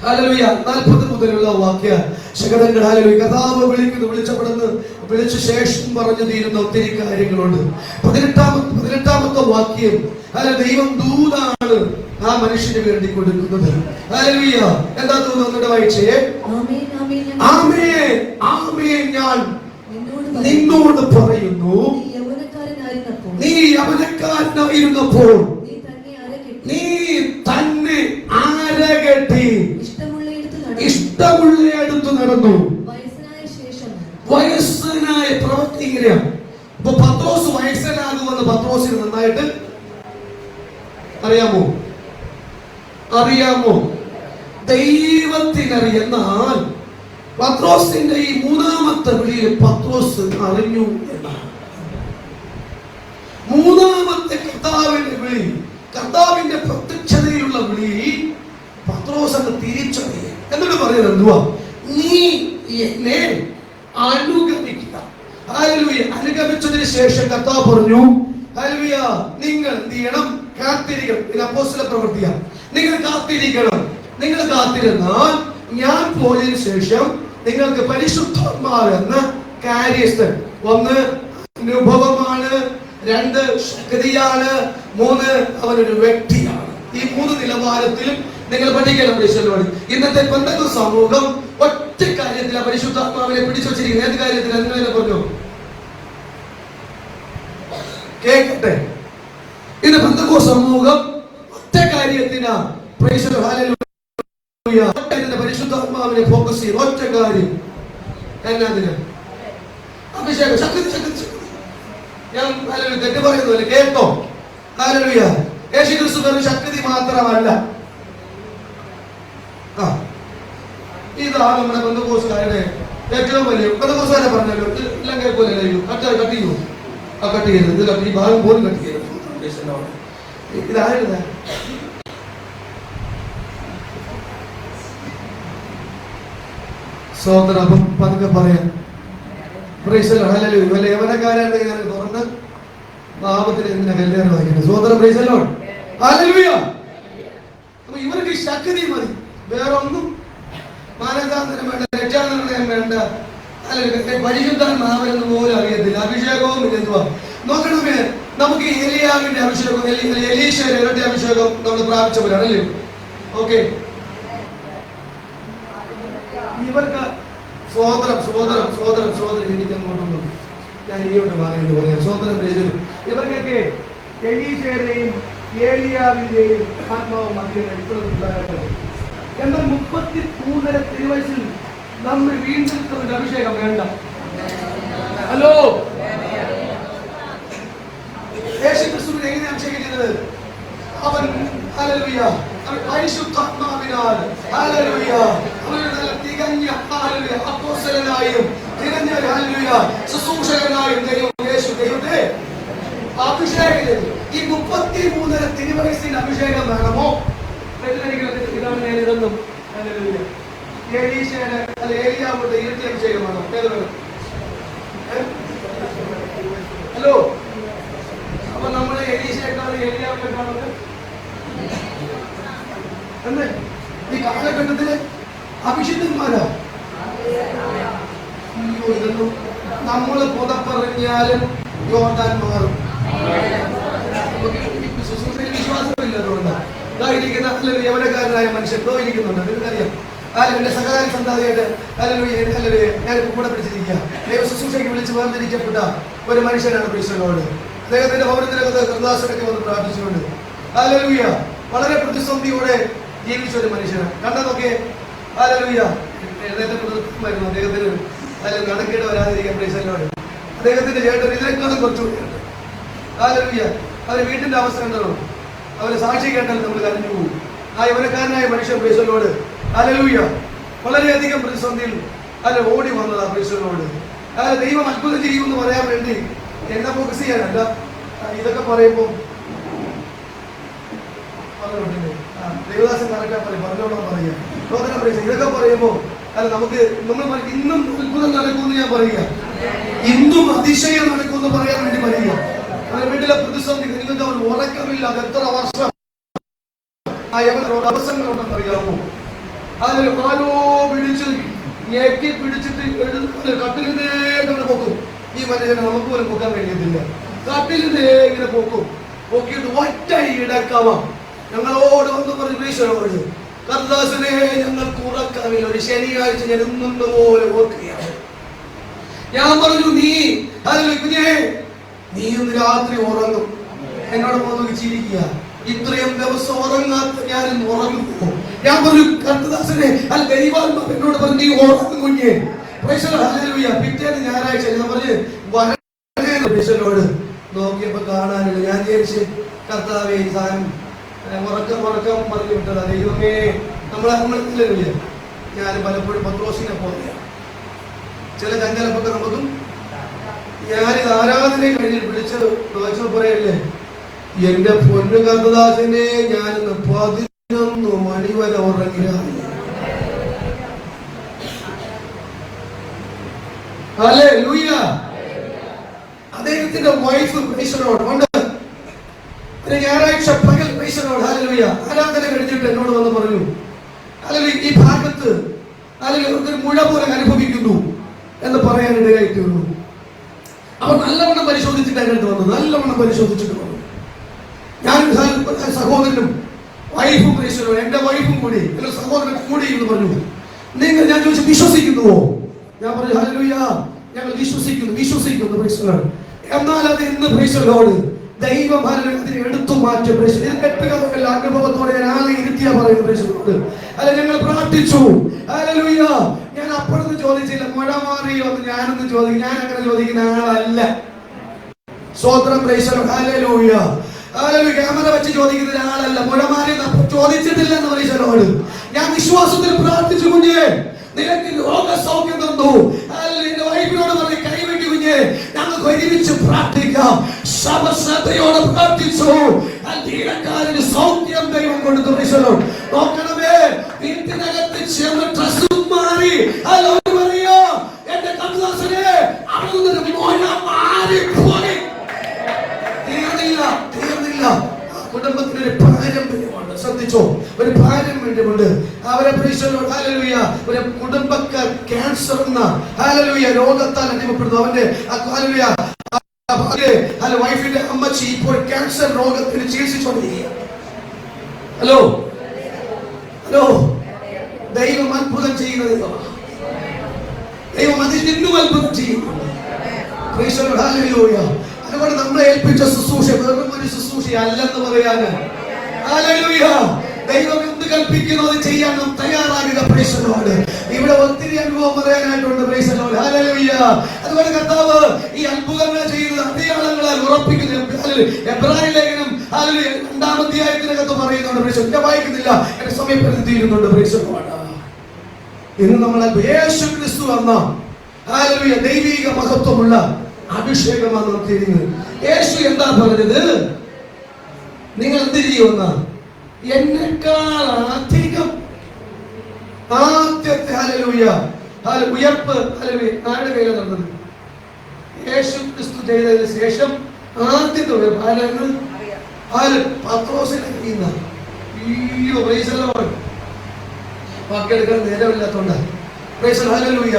ഹല്ലേലൂയ 40 മുതലുള്ള വാക്യ ശകടങ്ങൾ. ഹല്ലേലൂയ. കർത്താവ് വിളിക്കപ്പെടുന്നു. വിളിച്ച ശേഷം പറഞ്ഞു തീരുന്ന ഒത്തിരി കാര്യങ്ങളുണ്ട്. 18-ാമത്തെ വാക്യം ദൈവം ദൂതാണ് ആ മനുഷ്യന് വേണ്ടി കൊടുക്കുന്നത്. ഹല്ലേലൂയ. എന്താ ദൂത്? വായിച്ചേ. ആമേൻ ആമേൻ ഞാൻ നിന്നോട് പറയുന്നു, നീ യൗവനക്കാരനായിരുന്നപ്പോൾ നീ തന്നെ അരകെട്ടി ഇഷ്ടമുള്ളയിടത്ത് നടന്നു. വയസ്സനായ പ്രവർത്തിക്കുക. അപ്പൊ പത്രോസ് വയസ്സനാകുമെന്ന് പത്രോസിന് നന്നായിട്ട് അറിയാമോ? ദൈവത്തിനറിയെന്നാൽ പത്രോസിന്റെ ഈ മൂന്നാമത്തെ വിളിയിൽ പത്രോസ് അറിഞ്ഞു എന്നാണ്. മൂന്നാമത്തെ കർത്താവിന്റെ വിളി, കർത്താവിന്റെ പ്രത്യക്ഷതയിലുള്ള വിളി പത്രോസ് അങ്ങ് തിരിച്ചറിയ. എന്നിട്ട് പറയുന്നത് എന്തുവാ? നീ എന്നെ അനുഗമിക്കുക. ഹല്ലേലൂയ. അനുഗമിച്ചതിന് ശേഷം കർത്താവ് പറഞ്ഞു ഹല്ലേലൂയ നിങ്ങൾ എന്ത് ചെയ്യണം? കാത്തിരിക്കണം. ഇത് അപ്പോസ്തല പ്രവൃത്തിയാണ്. നിങ്ങൾ കാത്തിരിക്കണം. നിങ്ങൾ കാത്തിരുന്നാൽ ഞാൻ പോയതിനു ശേഷം നിങ്ങൾക്ക് പരിശുദ്ധാത്മാവെന്ന കാര്യസ്ഥൻ, 1 അനുഭവമാണ്, 2 ശക്തിയാണ്, 3 അവനൊരു വ്യക്തിയാണ്. ഈ 3 നിലവാരത്തിലും നിങ്ങൾ പഠിക്കണം. പ്രീശലോട് ഇന്നത്തെ പെന്തക്കോസ്ത് സമൂഹം ഒറ്റ കാര്യത്തിൽ പരിശുദ്ധാത്മാവിനെ പിടിച്ചു വച്ചിരിക്കുന്നത്. ഏത് കാര്യത്തിൽ? അങ്ങനെ പറഞ്ഞു കേൾക്കട്ടെ. ഇത് പെന്തക്കോസ്ത് സമൂഹം ഒറ്റ കാര്യത്തിനാ പരിശുദ്ധാത്മാവിനെ ഫോക്കസ് ചെയ്യും. ഒറ്റ കാര്യം എന്നതിന് അഭിഷേകം, ശക്തി. ഞാൻ തെറ്റ് പറയുന്നില്ല, കേട്ടോ? ഹല്ലേലൂയ. യേശുക്രിസ്തു വെറും ശക്തി മാത്രമല്ല. ഇതാണ് നമ്മുടെ പെന്തക്കോസ്തുകാരുടെ ഏറ്റവും വലിയ. പെന്തക്കോസ്തുകാരെ പറഞ്ഞല്ലോ എല്ലാം കേൾക്കൂലല്ലോ. കട്ട് ചെയ്യൂ. കട്ട് ചെയ്യരുത്. ഇത് ഈ ഭാഗം പോലും കട്ട് ചെയ്യരുത്. ഇതായിരുന്നു സോദര. അപ്പം പതുക്കെ പറയാം. വല്ല യവനക്കാരാണ് തുറന്ന് പാപത്തിന് എന്തിനാ കല്യാണം വായിക്കുന്നത്? സോദര പ്രൈസല്ലോ. ഹല്ലേലൂയ. അപ്പൊ ഇവർക്ക് ശക്തി മതി, വേറൊന്നും മാനസാന്തരം വേണ്ട, രക്ഷാന്തരം വേണ്ട. പരിശുദ്ധാത്മാവെന്ന് പോലും അറിയത്തില്ല. അഭിഷേകവും എന്തുവാ നോക്കണമേ. നമുക്ക് ഏലിയാവിന്റെ അഭിഷേകം, എലീശയുടെ ഇരട്ടി അഭിഷേകം നമ്മൾ പ്രാപിച്ചവരാണല്ലേ? ഓക്കെ. ഇവർക്ക് സോദരം എനിക്ക് അങ്ങോട്ടൊന്നും ഞാൻ ഇനിയോട്ട് പറയുന്നത് പറയാം. സോദരം ഇവർക്കൊക്കെ എലീശയുടെയും ഏലിയാവിന്റെയും ആത്മാവ് മധ്യം ഇപ്പോഴും. എന്നാൽ 33 തിരുവയസ്സിൽ നമ്മൾ വീണ്ടും അഭിഷേകം വേണ്ട. ഹലോ, യേശുക്രിസ്തുവിനെ എങ്ങനെ അഭിഷേകിക്കുന്നത്? അവൻ ഹല്ലേലൂയ പരിശുദ്ധാത്മാവിനാൽ ഹല്ലേലൂയ അവരുടെ തികഞ്ഞ ഹല്ലേലൂയ അപ്പോസ്തലനായും തികഞ്ഞ ഹല്ലേലൂയ ശുശ്രൂഷകനായും ദൈവത്തെ അഭിഷേകം. ഈ 33 തിരുവയസ്സിന്റെ അഭിഷേകം വേണമോ? ഇതൊന്നും ഏലീശയുടെ അല്ല ഏലിയാവുടെ ഇരട്ടി അഭിഷേകമാണോ? ഏത് വേണം? ഹലോ, അപ്പൊ നമ്മള് എലീശയെക്കാളും ഏലിയാവിനെക്കാളും എന്ന് ഈ കാലഘട്ടത്തില് അഭിഷിക്തന്മാരാ. ഇതൊന്നും നമ്മള് പുതപ്പറിഞ്ഞാലും യോർദാൻ മാറും. വിശ്വാസമില്ല. അതുകൊണ്ടാണ് ഇരിക്കുന്ന യവനക്കാരനായ മനുഷ്യൻ ഇരിക്കുന്നുണ്ട്. നിങ്ങൾക്കറിയാം എന്റെ സഹകാരി സന്താദിയായിട്ട് ഞാൻ കൂടെ പിടിച്ചിരിക്കുക. ദൈവ ശുശ്രൂഷയ്ക്ക് വിളിച്ച് വേർതിരിക്കപ്പെട്ട ഒരു മനുഷ്യനാണ് പ്രീശലോട്. അദ്ദേഹത്തിന്റെ ഭവനത്തിനകത്ത് കർദാസനൊക്കെ വന്ന് പ്രാർത്ഥിച്ചുകൊണ്ട് ഹല്ലേലൂയ വളരെ പ്രതിസന്ധിയോടെ ജീവിച്ച ഒരു മനുഷ്യനാണ്. കണ്ടതൊക്കെ ഹല്ലേലൂയ എഴുന്നേറ്റപ്പെടുന്നു. അദ്ദേഹത്തിന് കണക്കേട് വരാതിരിക്കാൻ പ്രീശലോട്. അദ്ദേഹത്തിന്റെ ചേട്ടൻ ഇതിനേക്കാളും കുറച്ചുകൂടിയുണ്ട്. ഹല്ലേലൂയ അവര് വീട്ടിന്റെ അവസ്ഥ കണ്ടോ, അവരെ സാക്ഷി കേട്ടാൽ നമ്മൾ കരഞ്ഞു പോകും. ആ യൗവനക്കാരനായ മനുഷ്യൻ പ്രീശലോട് ഹല്ലേലൂയ വളരെയധികം പ്രതിസന്ധിയിൽ ഓടി വന്നതാ പ്രീശലോട്. ദൈവം അത്ഭുതം ചെയ്യുമെന്ന് പറയാൻ വേണ്ടി എന്നെ ഫോക്കസ് ചെയ്യാനല്ല, ഇതൊക്കെ പറയുമ്പോൾ ദേവദാസൻ കറക്റ്റാ പറഞ്ഞോളാം പറയാ. ഇതൊക്കെ പറയുമ്പോൾ നമുക്ക് നമ്മൾ ഇന്നും അത്ഭുതം നടക്കുമെന്ന് ഞാൻ പറയുക, ഇന്നും അതിശയം നടക്കുമെന്ന് പറയാൻ വേണ്ടി പറയുക. വീട്ടിലെ പ്രതിസന്ധി നിങ്ങൾക്ക് അവർ ഉറക്കമില്ല. എത്ര വർഷം അവസരങ്ങളുണ്ടെന്ന് അറിയാമോ? അതിൽ കാലോ പിടിച്ച് ഞെക്കി പിടിച്ചിട്ട് കട്ടിലിന്റെ നമ്മൾ പൊക്കും. ഈ മനുഷ്യനെ നമുക്ക് പോലും പൊക്കാൻ കഴിയത്തില്ല. കട്ടിലിന്റെ ഇങ്ങനെ പൊക്കും. പൊക്കിയിട്ട് ഒറ്റ ഇടക്കാവാം. ഞങ്ങളോട് വന്ന് പറഞ്ഞു ഈശ്വരോട്, കർദാസനെ ഞങ്ങൾക്ക് ഉറക്കാമില്ല. ഒരു ശനിയാഴ്ച ഞാൻ ഇന്നുണ്ട് പോലെ ഓർക്കുകയാണ്. ഞാൻ പറഞ്ഞു നീ കുഞ്ഞേ നീ ഇന്ന് രാത്രി ഉറങ്ങും. എന്നോട് നോക്കി ചിരിക്കുക. ഇത്രയും ദിവസം ഉറങ്ങാത്ത ഞാൻ ഇന്ന് ഉറങ്ങുമോ? ഞാൻ പറഞ്ഞു കർദാസനെ ദൈവാത്മാവ് എന്നോട് പറഞ്ഞു നീ ഉറങ്ങും കുഞ്ഞേ. പിറ്റേന്ന് ഞായറാഴ്ച ഞാൻ പറഞ്ഞു വരനോട് നോക്കിയപ്പോ കാണാനില്ല. ഞാൻ വിചാരിച്ച് കർത്താവേ ഈ സാധനം ഉറക്കം പറഞ്ഞു വിട്ടതാ. ദൈവമേ നമ്മളില്ല. ഞാൻ പലപ്പോഴും പത്രോസിനെ പോലെ ചില ചഞ്ചലപ്പൊക്കെ നമുക്കും. ഞാനിത് ആരാധന കഴിഞ്ഞ് വിളിച്ച് ചോദിച്ചു പറയല്ലേ, എന്റെ പൊന്നു കർദാസനെ ഞാനിന്ന് 11 മണി വരെ ഉറങ്ങിയാണ്. ഹല്ലേലൂയ. അദ്ദേഹത്തിന്റെ വൈഫ് പ്രീശലോട് ഉണ്ട്. ഒരു ഞായറാഴ്ച പകൽ പ്രീശലോട് ഹല്ലേലൂയ ആരാധന കഴിഞ്ഞിട്ട് എന്നോട് വന്ന് പറഞ്ഞു, അല്ലെങ്കിൽ ഈ ഭാഗത്ത് അല്ലെങ്കിൽ അവർക്കൊരു മുഴ പോലെ അനുഭവിക്കുന്നു എന്ന് പറയാനിടയായി തീർന്നു. അപ്പൊ നല്ലവണ്ണം പരിശോധിച്ചിട്ട് അതിനടുത്ത് വന്നു. നല്ലവണ്ണം പരിശോധിച്ചിട്ട് വന്നു. ഞാൻ സഹോദരനും വൈഫും പ്രീശലോട്, എന്റെ വൈഫും കൂടി എന്റെ സഹോദരൻ കൂടി എന്ന് പറഞ്ഞു. നിങ്ങൾ ഞാൻ ചോദിച്ചു വിശ്വസിക്കുന്നുവോ? ഞാൻ പറഞ്ഞു ഹല്ലേലൂയ ഞങ്ങൾ വിശ്വസിക്കുന്നു പ്രീശലോട്. എന്നാൽ അത് ഇന്ന് പ്രീശലോട് ദൈവം അതിനെ എടുത്തു മാറ്റും. അനുഭവത്തോടെ ഞാൻ ആളെ ഇരുത്തിയാ പറയുന്നു പ്രീശലോട്. അല്ല ഞങ്ങൾ പ്രാർത്ഥിച്ചു. ഹല്ലേലൂയ ഞാൻ അപ്പോഴൊന്നും ചോദിച്ചില്ല മുഴ മാറിയോ എന്ന് ഞാനൊന്നും ചോദിക്കും. ഞാൻ അങ്ങനെ ചോദിക്കുന്ന ആളല്ല. സ്വതന്ത്രം പ്രീശലോട്. ഹല്ലേലൂയ ക്യാമറ വെച്ച് ചോദിക്കുന്ന ഒരാളല്ല. മുഴ മാറി ചോദിച്ചിട്ടില്ല എന്ന് പ്രീശലോട്. ഞാൻ വിശ്വാസത്തിൽ പ്രാർത്ഥിച്ചു കുഞ്ഞേ നിനക്ക് രോഗസൗഖ്യം തന്നു. എന്റെ വൈഫിനോട് പറഞ്ഞ് കൈവെട്ടി കുഞ്ഞേ ഞങ്ങൾക്ക് ഒരുമിച്ച് പ്രാർത്ഥിക്കാം. ശ്രദ്ധയോടെ പ്രാർത്ഥിച്ചു. ദീനക്കാരന് സൗഖ്യം ദൈവം കൊടുത്തു. നോക്കണമേ വീട്ടിനകത്ത് ചെന്ന് ഡ്രസ്സും മാറി പറയാ എന്റെ കർദാസനെ അവിടെ മോഴ മാറിപ്പോയി. തീർന്നില്ല. കുടുംബത്തിന് ഒരു പാരമ്പര്യമുണ്ട്. ശ്രദ്ധിച്ചോ, ഒരു പാരമ്പര്യമുണ്ട്. അവരെ പ്രീശലോട് ഹല്ലേലൂയ ഒരു കുടുംബക്കാർ ക്യാൻസർ എന്ന ഹല്ലേലൂയ രോഗത്താൽ അനുഭവപ്പെടുന്നു. അവന്റെ ഹല്ലേലൂയ വൈഫിന്റെ അമ്മച്ചി ഇപ്പോൾ ക്യാൻസർ രോഗത്തിന് ചികിത്സിച്ചുകൊണ്ടിരിക്കുക. ഹലോ ദൈവം അത്ഭുതം ചെയ്യുന്ന ദൈവം അതിൽ നിന്നും അത്ഭുതം ചെയ്യുന്നു. ഹല്ലേലൂയ. അതുകൊണ്ട് നമ്മളെ ഏൽപ്പിച്ച ശുശ്രൂഷ വെറും ഒരു ശുശ്രൂഷ അല്ലെന്ന് പറയാന് ഹല്ലേലൂയ ദൈവം എന്ത് കൽപ്പിക്കുന്നു അത് ചെയ്യാൻ നാം തയ്യാറാകുക. പ്രീശലോട് ഇവിടെ ഒത്തിരി അനുഭവം പറയാനായിട്ടുണ്ട്. പ്രീശലോട് ഹല്ലേലൂയ. അതുകൊണ്ട് കർത്താവ് ഈ അത്ഭുതങ്ങൾ ചെയ്യുന്നത് അടയാളങ്ങളാൽ ഉറപ്പിക്കുന്നു. എബ്രായ ലേഖനം ഹല്ലേലൂയ 2-ാം അധ്യായത്തിനകത്ത് പറയുന്നുണ്ട്. പ്രീശലോട് ഞാൻ വായിക്കുന്നില്ല, എന്റെ സമയപ്പെടുത്തി തീരുന്നുണ്ട്. പ്രീശലോട് ഇന്ന് നമ്മൾ യേശു ക്രിസ്തു എന്ന ഹല്ലേലൂയ ദൈവിക മഹത്വമുള്ള അഭിഷേകമാണ് നമുക്ക് തിരിഞ്ഞത്. യേശു എന്താ പറഞ്ഞത്? നിങ്ങൾ എന്ത് ചെയ്യുമെന്ന എന്നെക്കാൾ അധികം ആദ്യത്തെ ഹല്ലേലൂയ ഉയർപ്പ് ഹല്ലേലൂയ ആരുടെ കയ്യിലാണ് നടന്നത്? യേശു ക്രിസ്തു ചെയ്തതിന് ശേഷം ആദ്യത്തെ ഉയർപ്പ് പത്രോസിന്റെ കയ്യിൽ നിന്നാണ്. വാക്കെടുക്കാൻ നേരമില്ലാത്തോണ്ട് ഹല്ലേലൂയ.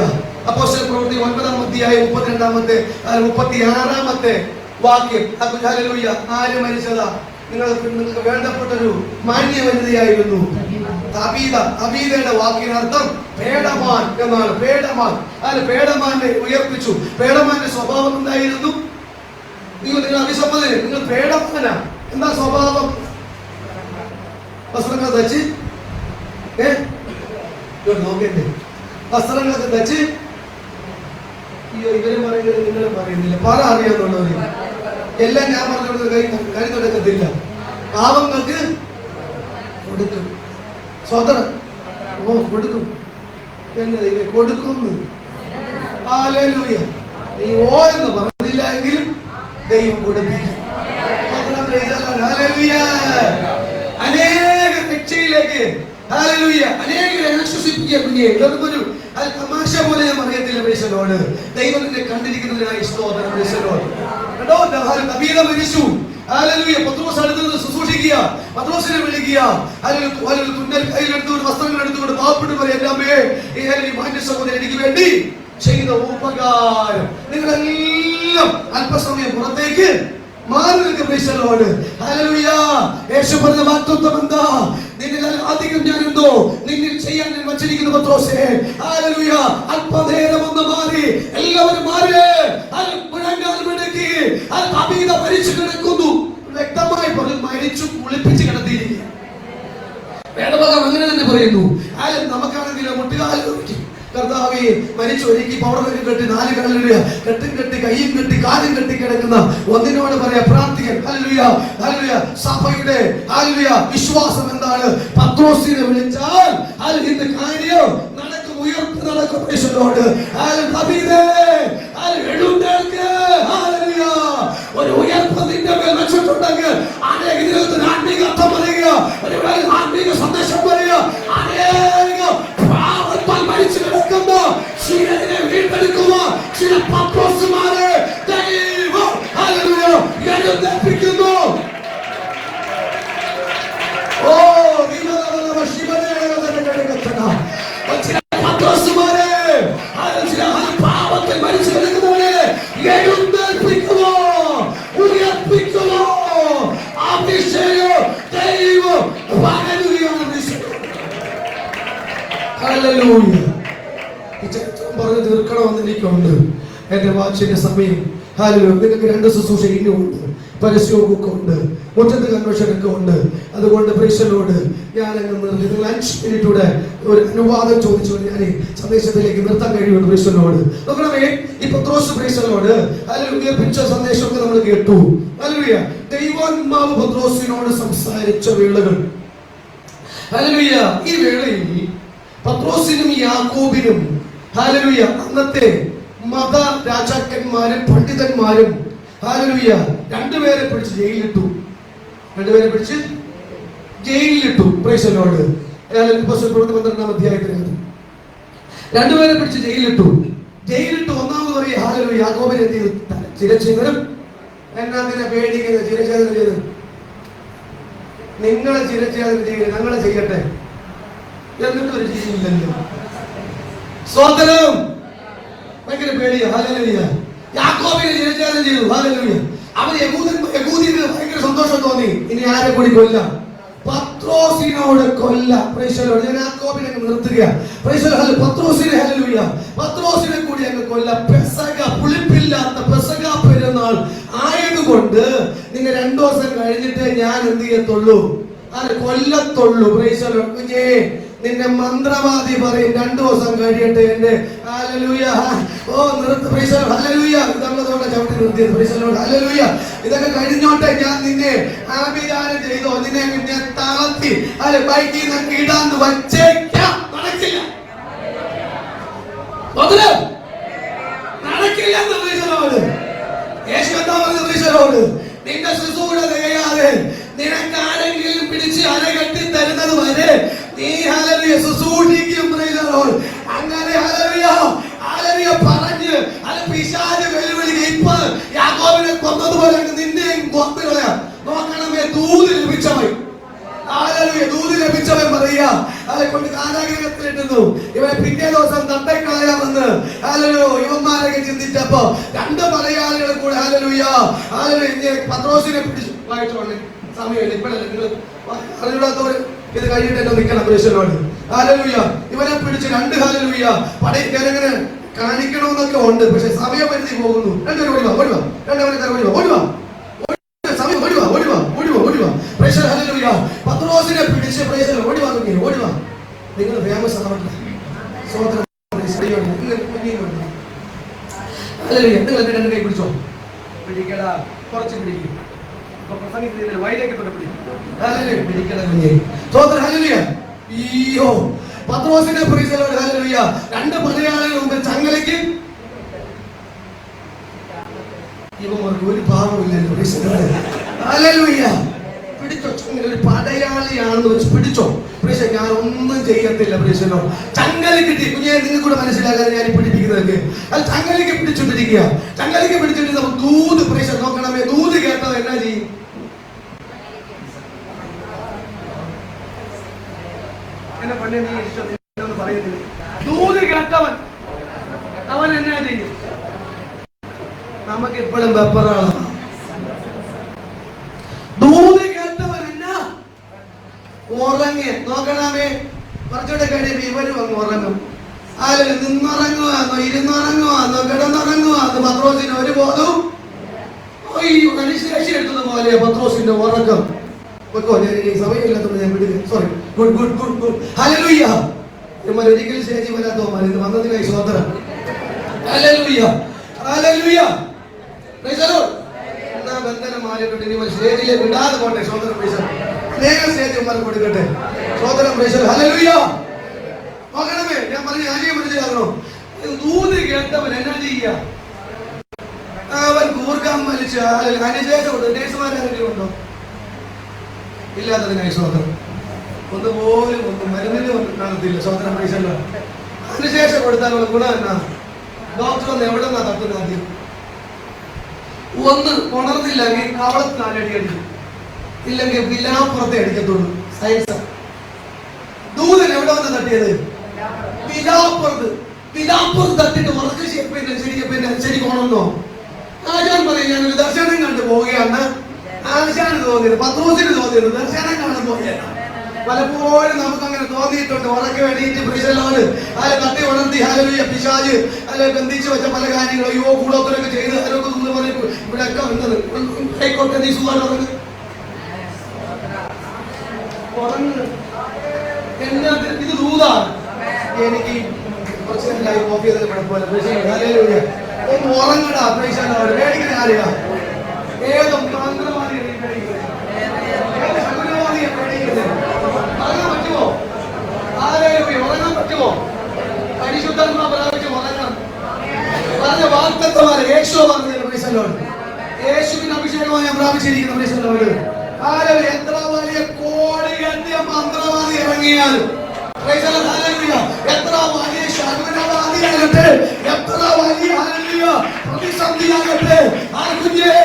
അപ്പോസ്തല പ്രവൃത്തി 9-ാം അധ്യായം 32-ാമത്തെ 36-ാമത്തെ വാക്യം ഹല്ലേലൂയ. ആര് മരിച്ചതാ? നിങ്ങൾക്ക് വേണ്ടപ്പെട്ടൊരു മാന്യ വനിതയായിരുന്നു. തബീതയുടെ വാക്കിനർത്ഥം പേടമാൻ എന്നാണ്. പേടമാൻ, അല്ല പേടമാനെ ഉയർപ്പിച്ചു. പേടമാന്റെ സ്വഭാവം എന്തായിരുന്നു? നിങ്ങൾ അഭിസമ്മതം, നിങ്ങൾ പേടമാനാ. എന്താ സ്വഭാവം? വസ്ത്രങ്ങൾ ധരിച്ച് നോക്കണ്ടേ? വസ്ത്രങ്ങളൊക്കെ ധരിച്ച് ഇവര് പറയുന്നത് നിങ്ങൾ പറയുന്നില്ല. പല അറിയാന്നുള്ളവര് എല്ലാം ഞാൻ പറഞ്ഞു കൈ തുടക്കത്തില്ല. പാവങ്ങൾക്ക് കൊടുക്കും. സ്വതന്ത്രം കൊടുക്കും. എന്നത് കൊടുക്കുന്നു. ഹല്ലേലൂയ. നീ ഓ എന്ന് പറഞ്ഞില്ല എങ്കിലും ദൈവം കൊടുപ്പിക്കും. ഹല്ലേലൂയ. അനേക രക്ഷയിലേക്ക് അനേകരെ ആശ്വസിപ്പിക്കാൻ അത് തമാശ പോലെ ഞാൻ പറയത്തില്ല. പ്രൈസലോട് ദൈവത്തിനെ കണ്ടിരിക്കുന്നതിനായി സ്തോത്രം. പ്രൈസലോട് കേട്ടോ, തബീത മരിച്ചു. ഹല്ലേലൂയ. പത്രോസ് അടുത്ത് ശുശ്രൂഷിക്കുക, പത്രോസിനെ വിളിക്കുക. തുന്നൽ കയ്യിലെടുത്തുകൊണ്ട് വസ്ത്രങ്ങൾ എടുത്തുകൊണ്ട് പാവപ്പെട്ട് പറയും, എൻ്റെ അമ്മയെ ഈ മാന്യ സഹോദരൻ എനിക്ക് വേണ്ടി ചെയ്ത ഉപകാരം. നിങ്ങളെല്ലാം അല്പസമയം പുറത്തേക്ക് മാറി നിൽക്കും. പ്രൈസലോട് ഹല്ലേലൂയ. യേശു പറഞ്ഞ വാഗ്ദത്തം എന്താ? നിന്നിൽ അധികം ഞാനുണ്ടോ നിന്നിൽ ചെയ്യാൻ ഞാൻ വച്ചിരിക്കുന്ന പത്രോസേ. ഹല്ലേലൂയ. അല്പനേരം ഒന്ന് മാറി, എല്ലാവരും മാറി. തബീത മരിച്ചു കിടക്കുന്നു. വ്യക്തമായി പറഞ്ഞു, മരിച്ചു കുളിപ്പിച്ച് കിടത്തിയിരിക്കുക. വേദഭാഗം അങ്ങനെ തന്നെ പറയുന്നു. നമുക്കാണെങ്കിലോ മുട്ടുകാലം പറ്റി കർത്താവേ മരിച്ചു ഒരുക്കി പൗഡറൊക്കെ കെട്ടി 4 കാലിടുക, കെട്ടും കെട്ടി കയ്യും കെട്ടി കാലും കെട്ടി കിടക്കുന്ന ഒന്നിനോട് പറയാ പ്രാർത്ഥിക്കാൻ. ഹല്ലേലൂയ. ഹല്ലേലൂയ. സഭയുടെ ഹല്ലേലൂയ വിശ്വാസം എന്താണ്? പത്രോസിനെ വിളിച്ചാൽ ഇന്ന് കാര്യം നടക്കും, ഉയർത്തി നടക്കും. യേശുവോട് എഴുന്നേൽക്ക്. ഹല്ലേലൂയ. ഒരു ഉയർപ്പ് നിന്റെ മേൽ വെച്ചിട്ടുണ്ടെങ്കിൽ അനേക ഇതിനകത്ത് ആത്മീക അർത്ഥം പറയുക, ഒരു ആത്മീക സന്ദേശം പറയുക. അനേക മരിച്ചു കിടക്കുന്ന ചിലരെ വീണ്ടെടുക്കുക. ചില പത്രോസുമാരെ ദൈവം ഹല്ലേലൂയ എഴുന്നേൽപ്പിക്കുന്നു. ഓ ചില പത്രോസുമാരെ പാപത്തിൽ മരിച്ചു കിടക്കുന്നവരെ എഴുന്നേൽപ്പിക്കുമോ, ഉയർപ്പിക്കുമോ? അഭിഷേകം ദൈവം പകരുകയാണ്. ഹല്ലേലൂയ. ഈ ചരിത്രം പറഞ്ഞു തീർക്കണമെന്ന് എനിക്കുണ്ട്. എന്റെ വാച്ചിന്റെ സമയം. ഹല്ലേലൂയ. നിങ്ങൾക്ക് 2 ശുശ്രൂഷ ഇനിയുണ്ട്, പരസ്യമൊക്കെ ഉണ്ട്, മുറ്റത്ത് കൺവെൻഷനൊക്കെ ഉണ്ട്. അതുകൊണ്ട് പ്രൈസലോട് ഞാൻ നിങ്ങൾ 5 മിനിറ്റൂടെ ഒരു അനുവാദം ചോദിച്ചു ഞാൻ സന്ദേശത്തിലേക്ക് നിർത്താൻ കഴിയുള്ളൂ. പ്രൈസലോട് നോക്കണമേ. ഈ പത്രോസ് പ്രൈസലോട് ഹല്ലേലൂയ പിച്ച സന്ദേശമൊക്കെ നമ്മൾ കേട്ടു. ഹല്ലേലൂയ. ദൈവാത്മാവ് പത്രോസിനോട് സംസാരിച്ച വേളകൾ. ഹല്ലേലൂയ. ഈ വേളയിൽ പത്രോസിനും യാക്കോബിനും ഹല്ലേലൂയ അന്നത്തെ മത രാജാക്കന്മാരും പണ്ഡിതന്മാരും ഹല്ലേലൂയ 2 പേരെ പിടിച്ച് ജയിലിലിട്ടു. 2 പേരെ പിടിച്ച് ജയിലിലിട്ടു. Praise the lord. അപ്പോസ്തലപ്രവൃത്തി 12-ാം അധ്യായത്തിൽ 2 പേരെ പിടിച്ച് ജയിലിലിട്ടു. ഒന്നാമത് പറയും ഹല്ലേലൂയ യാക്കോബിനെ എന്ത് ചെയ്തു? ചിരച്ഛേദനം. എന്നാ പേടിക്കുന്നത്? ചിരച്ഛേദനം ചെയ്ത് നിങ്ങളെ ചിരച്ഛേദനം ചെയ്ത് ഞങ്ങളെ ചെയ്യട്ടെ എന്നിട്ട് ഒരു ജീവിതമില്ലല്ലോ. സ്വതന്ത്രം. ഭയങ്കര പേടിയാ. ഹല്ലേലൂയ. യാക്കോബിനെ ചിരച്ഛേദനം ചെയ്തു. ഹല്ലേലൂയ. അവന് യഹൂദിന് ഭയങ്കര സന്തോഷം തോന്നി. ഇനി ആരെ കൂടി കൊല്ലാം? പത്രോസിനോട് കൊല്ലാം. Praise the lord. ഞാൻ യാക്കോബിനെ നിർത്തുക. Praise the lord. പത്രോസിനെ ഹല്ലേലൂയ പത്രോസിനെ കൂടി അങ്ങ് കൊല്ലാം. പെസഹ പുളിപ്പില്ലാത്ത പെസഹ പെരുന്നാൾ ആയതുകൊണ്ട് നിങ്ങൾ 2 ദിവസം കഴിഞ്ഞിട്ട് ഞാൻ എന്ത് ചെയ്യത്തുള്ളൂ? കൊല്ലത്തുള്ളൂ. Praise the lord. നിന്നെ മന്ത്രവാദി പറയും 2 ദിവസം കഴിയട്ടെ എന്റെ ഹല്ലേലൂയ. ഓ നിർത്ത്. Price the lord. ഹല്ലേലൂയ. ഇതങ്ങോട്ട് ചവിട്ടി നിർത്തിയത്. Price the lord. ഹല്ലേലൂയ. ഇതൊക്കെ കഴിഞ്ഞോട്ടെ ഞാൻ നിന്നെ ആഭിചാരം ചെയ്തോ, നിന്നെ ഞാൻ തളർത്തി ബൈക്കിൽ നിന്ന് ഇടാന്ന് വച്ചേക്കാം. നടക്കില്ല. നടക്കില്ല. യേശു എന്താ പറഞ്ഞത്? Price the Lord. നിന്റെ ശുശ്രൂഷ തികയാതെ നിനക്ക് ആരെങ്കിലും പിടിച്ച് അരകെട്ടി തരുന്നത് വരെ നീ ഹല്ലേലൂയ ശുശ്രൂഷിക്കും. Praise the lord. അങ്ങനെ ഹല്ലേലൂയ പറഞ്ഞ് പിശാച് വെല്ലുവിളി. ഇപ്പൊ യാക്കോബിനെ കൊന്നതുപോലെ നിന്നെയും കൊന്നുകളയാ. നോക്കണമേ, ദൂത് ലഭിച്ചവൻ. ഹല്ലേലൂയ. ദൂത് ലഭിച്ചവൻ പറയാ അവരെ കൊണ്ട് കാരാഗൃഹത്തിലിട്ടുന്നു. ഇവരെ പിറ്റേ ദിവസം തട്ടക്കളയാമെന്ന് ഹല്ലേലൂയ യുവന്മാരൊക്കെ ചിന്തിച്ചപ്പോ 2 മലയാളികൾ കൂടെ ഹല്ലേലൂയ പത്രോസിനെ പിടിച്ചു. വായിച്ചു സമയമില്ല. ഇപ്പോഴല്ലേ നിങ്ങൾ അറിയാത്തവര് ഇത് കഴിഞ്ഞിട്ട് എന്നെ നിൽക്കണം. പ്രേക്ഷകരോട് ഹല്ലേലൂയ. ഇവനെ പിടിച്ച് 2 ഹല്ലേലൂയ പടയിങ്ങനെ കാണിക്കണമെന്നൊക്കെ ഉണ്ട്. പക്ഷെ സമയപരിധി പോകുന്നു. രണ്ടുപേരും ഓടിവാ ഓടിവാ, രണ്ടുപേരും ഓടിവാ ഓടിവാ സമയം ഓടിവാ ഓടിവാ ഓടിവാ ഓടിവാ. പ്രേക്ഷകർ ഹല്ലേലൂയ പത്രോസിനെ പിടിച്ച് പ്രേക്ഷകർ ഓടിവാ ഓടിവാ. നിങ്ങൾ ഫേമസ് ആവട്ടെ. സ്വതന്ത്രം ഹല്ലേലൂയ. നിങ്ങൾ എന്നെ 2 കൈ പിടിച്ചോ. പിടിക്കടാ, കുറച്ച് പിടിക്കും. അപ്പൊ പ്രസംഗിക്കുന്നതിന് വൈലേക്ക് കൊണ്ട് പിടിക്കും. ഹല്ലേലൂയ. പിടിക്കടാ കുഞ്ഞേ. സ്വതന്ത്രം ഹല്ലേലൂയ. ഈയോ പത്രോസിനെ പ്രൈസലോട് ഹല്ലേലൂയ 2 പടയാളികളുടെ മുമ്പിൽ ചങ്ങലയ്ക്ക് ഇവർക്ക് ഒരു പാവമില്ലല്ലോ. പ്രൈസലോട് ഹല്ലേലൂയ. പിടിച്ചോ, ചങ്ങല ഒരു പടയാളിയാണെന്ന് വെച്ച് പിടിച്ചോ. പ്രൈസ ഞാൻ ഒന്നും ചെയ്യത്തില്ല. പ്രൈസലോ ചങ്ങല കിട്ടി. കുഞ്ഞെ നിങ്ങൾക്ക് കൂടെ മനസ്സിലാക്കാൻ ഞാൻ പിടിപ്പിക്കുന്നതൊക്കെ അത് ചങ്ങലയ്ക്ക് പിടിച്ചിട്ടിരിക്കുക. ചങ്ങലയ്ക്ക് പിടിച്ചിട്ട് നമുക്ക് ദൂത് പ്രൈസ നോക്കണമേ. ദൂത് കേട്ടത് എന്നാ ചെയ്യും? ദൂത് കേട്ടവൻ അവൻ എന്നാ ചെയ്യും? നമുക്ക് എപ്പോഴും വെപ്പറാണ്. ദൂത് കേട്ടവൻ എന്നാ ഉറങ്ങി നോക്കണമേ. കുറച്ചുകൂടെ കഴിയുമ്പോ ഇവരും അങ്ങ് ഉറങ്ങും. ആരും നിന്നുറങ്ങുവാന്നോ ഇരുന്നുറങ്ങുവാന്നോ കിടന്നുറങ്ങുവാന്നോ പത്രോസിന് ഒരു ബോധവും അയ്യോ ശേഷി എടുത്തത് പോലെ പത്രോസിന്റെ ഉറക്കം. സമയമില്ലാത്തത് ഞാൻ വിടുക. Sorry. Good good good good. ഹല്ലേലൂയ. നമ്മൾ ഒരിക്കലും സ്റ്റേജിൽ വരാത്തവന്മാർ ഇത് വന്നതിനായി സ്വതന്ത്രം. ഹല്ലേലൂയ ഹല്ലേലൂയ. Praise the lord. എന്നാ ബന്ധനം മാറിയിട്ടുണ്ട്. ഇനി സ്റ്റേജിലെ വിടാതെ പോട്ടെ. സ്വതന്ത്രം പ്രൈസ്. അനേകം സ്റ്റേജുമാർ കൊടുക്കട്ടെ. സ്വതന്ത്രം പ്രൈസ്. ഹല്ലേലൂയ. നോക്കണമേ. ഞാൻ പറഞ്ഞു ആരെയും മനസ്സിലാക്കണോ? ദൂത് കേട്ടവൻ എന്നാ ചെയ്യുക? അവൻ കൂർക്കാൻ വലിച്ച് അനുശേഷം നേഴ്സുമാരെങ്കിലും ഉണ്ടോ? ഇല്ലാത്തതിനായി സ്വതന്ത്രം. ഒന്നുപോലും ഒന്നും മരുന്നിന് ഒന്നും കാണത്തില്ല. സ്വതന്ത്രം പൈസല്ലോ. അതിനുശേഷം കൊടുത്താലുള്ള ഗുണം എന്നാ? ഡോക്ടർ ഒന്ന് എവിടെ നിന്നാ തട്ടുന്നത്? ആദ്യം ഒന്ന് ഉണർന്നില്ലെങ്കിൽ കവളത്ത് 4 അടി അടിക്കും. ഇല്ലെങ്കിൽ വിലാപ്പുറത്തെ അടിക്കത്തുള്ളൂ. സയൻസ്. ദൂതൻ എവിടെ വന്ന് തട്ടിയത്? വിലാപ്പുറത്ത്. വിലാപ്പുറത്ത് തട്ടിട്ട് ഉറക്ക ശരിക്കും ഉണർന്നോ? ആചാൻ പറയും ഞാനൊരു ദർശനം കണ്ടു പോവുകയാണ്. ആശാന് തോന്നിയത്, പത്രോസിന് തോന്നിയത് ദർശനം കാണാൻ പോവുകയാണ്. പലപ്പോഴും നമുക്ക് അങ്ങനെ തോന്നിയിട്ടുണ്ട്. ഉറക്കെ വേണ്ടിയിട്ട് പ്രിയലോട് അല്ലെ തട്ടി ഉണർത്തി ഹല്ലേലൂയ പിശാച് അല്ലെ ബന്ധിച്ചു വെച്ച പല കാര്യങ്ങളും അയ്യോ കൂടോത്തരൊക്കെ ചെയ്ത് ആരോഗ്യം പറയും ഇവിടെ ഒക്കെ വന്നത് ഹൈക്കോട്ടെ നീ സുഖമാണ് ഉറങ്ങ് എന്നാ ഇത് ദൂതാണ്. എനിക്ക് കുറച്ച് നേരമായി കോപ്പി ചെയ്തത് കുഴപ്പമില്ല. ഹല്ലേലൂയ. ഒന്ന് ഉറങ്ങടാ. പ്രിയലോട് പേടിക്കുന്ന കാര്യമാ. ഏത് മന്ത്രവാദിയെ പേടിക്കുന്നത്? ഏത് ശകുനവാദിയെ പേടിക്കുന്നത്? ഉറങ്ങാൻ പറ്റുമോ? ഹല്ലേലൂയ. ഉറങ്ങാൻ പറ്റുമോ? പരിശുദ്ധാത്മാ പ്രാപിച്ച് ഉറങ്ങണം. പറഞ്ഞ വാഗ്ദത്തമാണ് യേശു പറഞ്ഞത്. പ്രിയലോട് യേശുവിന്റെ അഭിഷേകമായി ഞാൻ പ്രാപിച്ചിരിക്കുന്നു. പ്രിയലോട് ഹല്ലേലൂയ. എത്ര വലിയ കോടി കെട്ടിയ മന്ത്രവാദി ഇറങ്ങിയാലും എത്ര വലിയ ശകുനവാദിയാകട്ടെ, എത്ര വലിയ ഹല്ലേലൂയ പ്രതിസന്ധിയാകട്ടെ, ആ കുഞ്ഞെ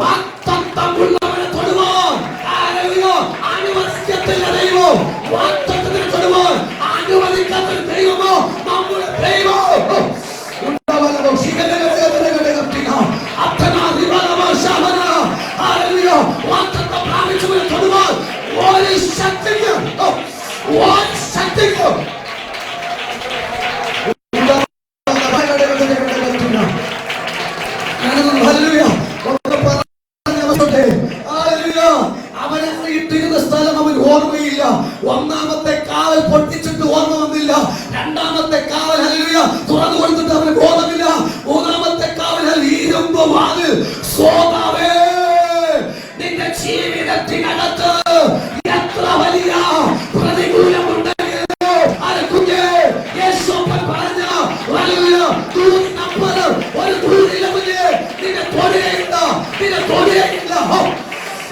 വാഗ്ദത്തമുള്ളവനെ തൊടുവാൻ ഹല്ലേലൂയ അനുവദിക്കത്തില്ല ദൈവം. വാഗ്ദത്തത്തിനെ തൊടുവാൻ അനുവദിക്കാത്ത ദൈവമോ നമ്മുടെ ദൈവം. വാഗ്ദത്തം പ്രാപിച്ചവനെ തൊടുവാൻ ഒരു ശക്തിക്കും അവനെ ഇട്ടിരുന്ന സ്ഥലം അവൻ ഓർമ്മയില്ല. ഒന്നാമത്തെ കാവൽ പൊട്ടിച്ചിട്ട് ഓർമ്മ വന്നില്ല. രണ്ടാമത്തെ കാവൽ ഹല്ലേലൂയ തുറന്നു കൊടുത്തിട്ട് അവന് ബോധമില്ല. മൂന്നാമത്തെ കാവൽ ഇരുമ്പ് വാതിൽ. സ്വഭാവേ നിന്റെ ജീവിതത്തിനകത്ത് എത്ര വലിയ പ്രതികൂലമുണ്ടെങ്കിലും അത് കുഞ്ഞേ യേശുപ്പൻ പറഞ്ഞ ഹല്ലേലൂയ ദൂതിനപ്പുറം ഒരു ദൂതിയില്ല കുഞ്ഞേ. നിന്നെ തൊടുകയില്ല, നിന്നെ തൊടുകയില്ല,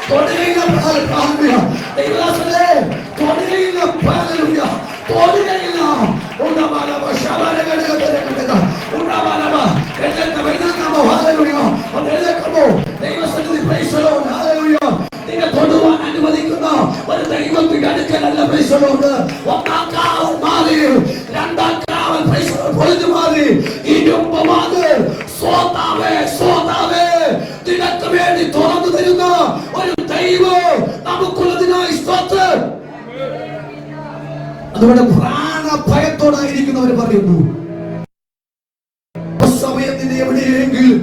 തൊടുകയില്ല. ഹല്ലേലൂയ. ദൈവദാസനെ തൊടുകയില്ല. ഹല്ലേലൂയ. തൊടുകയില്ല. ഉണ്ടമാലവ ശബരകടകടകടക ഉണ്ടമാലവ എഴുന്നേൽക്കാമോ? ഹല്ലേലൂയ. എഴുന്നേൽക്കാമോ? ദൈവസന്നിധി പ്രൈസ് ദി ലോർഡ്. ഹല്ലേലൂയ. നിന്നെ തൊടുവാൻ അനുവദിക്കുന്ന ഒരു ദൈവത്തിന്റെ അടുക്കലല്ല. Price the Lord. ഒന്നാം കാവൽ മാറി, രണ്ടാം കാവൽ പ്രൈസ് ദി ലോർഡ് പൊളിഞ്ഞു മാറി. ഇരുമ്പ് വാതിൽ. സ്വതാവേ സ്വതാവേ നിനക്ക് വേണ്ടി തുറന്നു തരുന്ന ഒരു ദൈവം നമുക്കുള്ളതിനായി സ്തോത്രം. അതുകൊണ്ട് പ്രാണഭയത്തോടായിരിക്കുന്നവർ പറയുന്നു, സമയത്തിന്റെ എവിടെയെങ്കിലും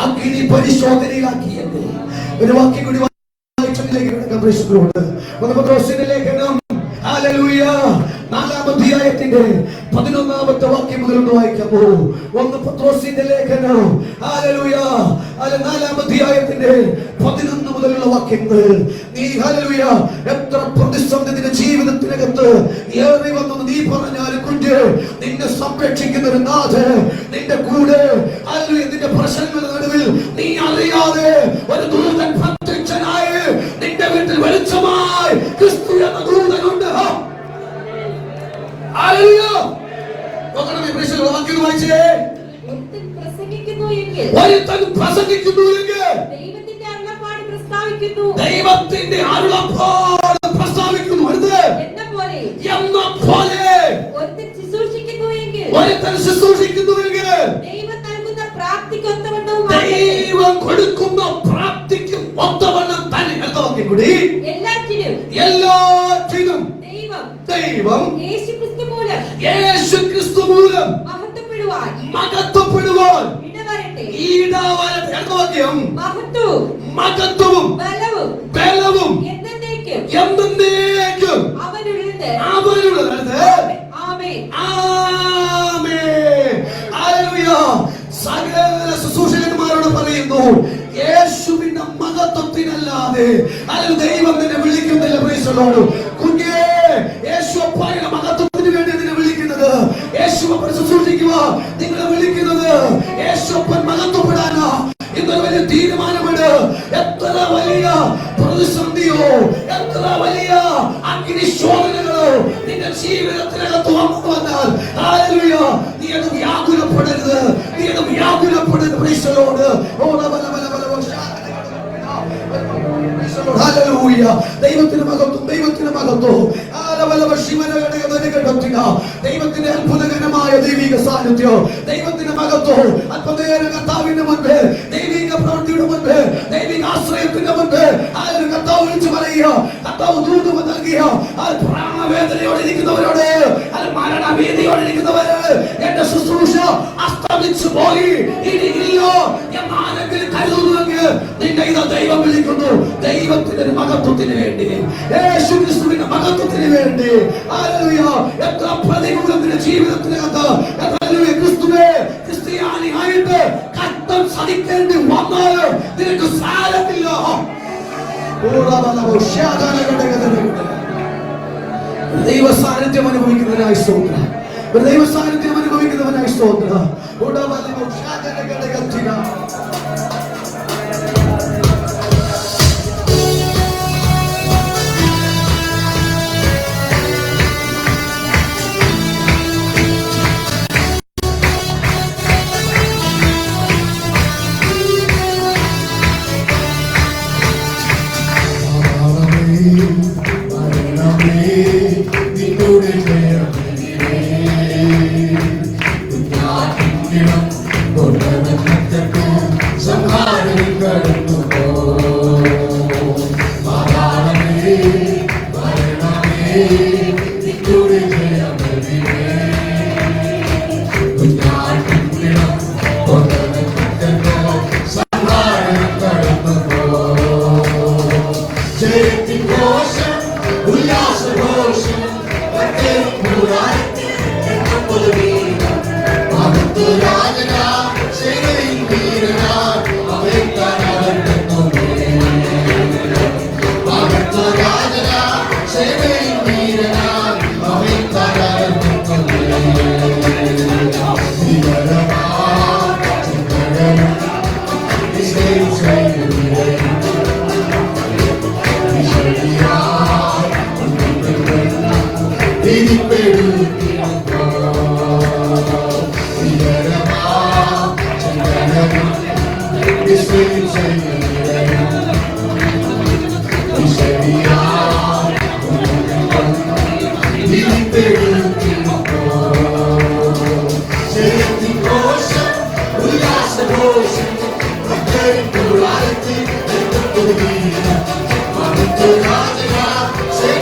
അഗ്നി പരിശോധനയിലാക്കിയെന്ന്. ഒരു വാക്യം കൂടി ലേഖനം 4-ാം അധ്യായത്തിന്റെ 11-ാമത്തെ വാക്യം മുതൽ ഒന്ന് വായിക്കാമോ? 1 പത്രോസിന്റെ ലേഖനം 4-ാം അധ്യായത്തിന്റെ 11 മുതലുള്ള വാക്യങ്ങൾ. നീ എത്ര പ്രതിസന്ധി നിന്റെ ജീവിതത്തിനകത്ത് ഏറി വന്നു നീ പറഞ്ഞാലും കുഞ്ഞ്, നിന്നെ സംരക്ഷിക്കുന്ന ഒരു നാഥൻ നിന്റെ കൂടെ. നിന്റെ പ്രശ്നങ്ങളുടെ നടുവിൽ നീ അറിയാതെ ഒരു ദൂതൻ പ്രത്യക്ഷനായി നിന്റെ വീട്ടിൽ വെളിച്ചമായി ക്രിസ്തു എന്ന ദൂതനുണ്ട്. ദൈവത്തിന്റെ അരുളപ്പാട് പ്രസ്താവിക്കുന്നു. ഒരുത്തൻ ശുശ്രൂഷിക്കുന്നുവെങ്കിൽ ദൈവം കൊടുക്കുന്ന പ്രാപ്തിക്കും ഒത്തവണ്ണം തന്നെ കൂടി എല്ലാറ്റിനും ദൈവം യേശുക്രിസ്തു മൂലം മഹത്വപ്പെടുവാൻ മഹത്വവും ബലവും എന്നേക്കും അവനുള്ളത്. സകല ശുശ്രൂഷകന്മാരോട് പറയുന്നു, യേശുവിന്റെ മഹത്വത്തിനല്ലാതെ ദൈവം നിന്നെ വിളിക്കുന്നില്ല. കുഞ്ഞേ, യേശു അപ്പായുടെ മഹത്വത്തിന് വേണ്ടി നിന്നെ വിളിക്കുന്നത്, യേശുവപ്പൻ ശുശ്രൂഷിക്കുക നിങ്ങളെ വിളിക്കുന്നത്, യേശുവപ്പൻ മഹത്വപ്പെടാനാ. ഇന്നൊരു വലിയ തീരുമാനമുണ്ട്. എത്ര വലിയ പ്രതിസന്ധിയോ എത്ര വലിയ അഗ്നിശോധനകളോ നിന്റെ ജീവിതത്തിനകത്ത് വന്നാൽ നീ അത് വ്യാകുലപ്പെടരുത്, നീ അത് വ്യാകുലപ്പെടരുത്. ദൈവത്തിന് മഹത്വം, ദൈവത്തിന് മഹത്വം. ദൈവത്തിന്റെ അത്ഭുതകരമായ ദൈവിക സാന്നിധ്യം, ദൈവത്തിന്റെ മഹത്വം. അല്പനേരം കർത്താവിന്റെ മുൻപ്, ദൈവിക പ്രവൃത്തിയുടെ മുൻപ്, ദൈവിക ആശ്രയത്തിന്റെ മുൻപ് കർത്താവ് വിളിച്ചു പറയുക. കർത്താവ് ദൂതം നൽകിയ പ്രാണവേദനയോടെ ഇരിക്കുന്നവരോട്, മരണഭീതിയോടെ ഇരിക്കുന്നവര്, എന്റെ ശുശ്രൂഷ അസ്തമിച്ചു പോയി ഇനി ഇല്ലോ എന്നാരെങ്കിലും കരുതുന്നുവെങ്കിൽ നിന്നെ ഇത് ദൈവം വിളിക്കുന്നു. ദൈവത്തിന്റെ മഹത്വത്തിന് വേണ്ടി, യേശുക്രിസ്തുവിന്റെ മഹത്വത്തിന് വേണ്ടി. എത്ര പ്രതികൂലത്തിന്റെ ജീവിതത്തിനകത്ത് ക്രിസ്തുവേ ക്രിസ്ത്യാനിയായിട്ട് കഷ്ടം സഹിക്കേണ്ടി വന്നാലും നിനക്ക് സാരമില്ല. ദൈവ സാന്നിധ്യം അനുഭവിക്കുന്നതിനായി സ്തോത്രം. ദൈവ സാന്നിധ്യം അനുഭവിക്കുന്നവനായി സ്തോത്രം. Raja, say,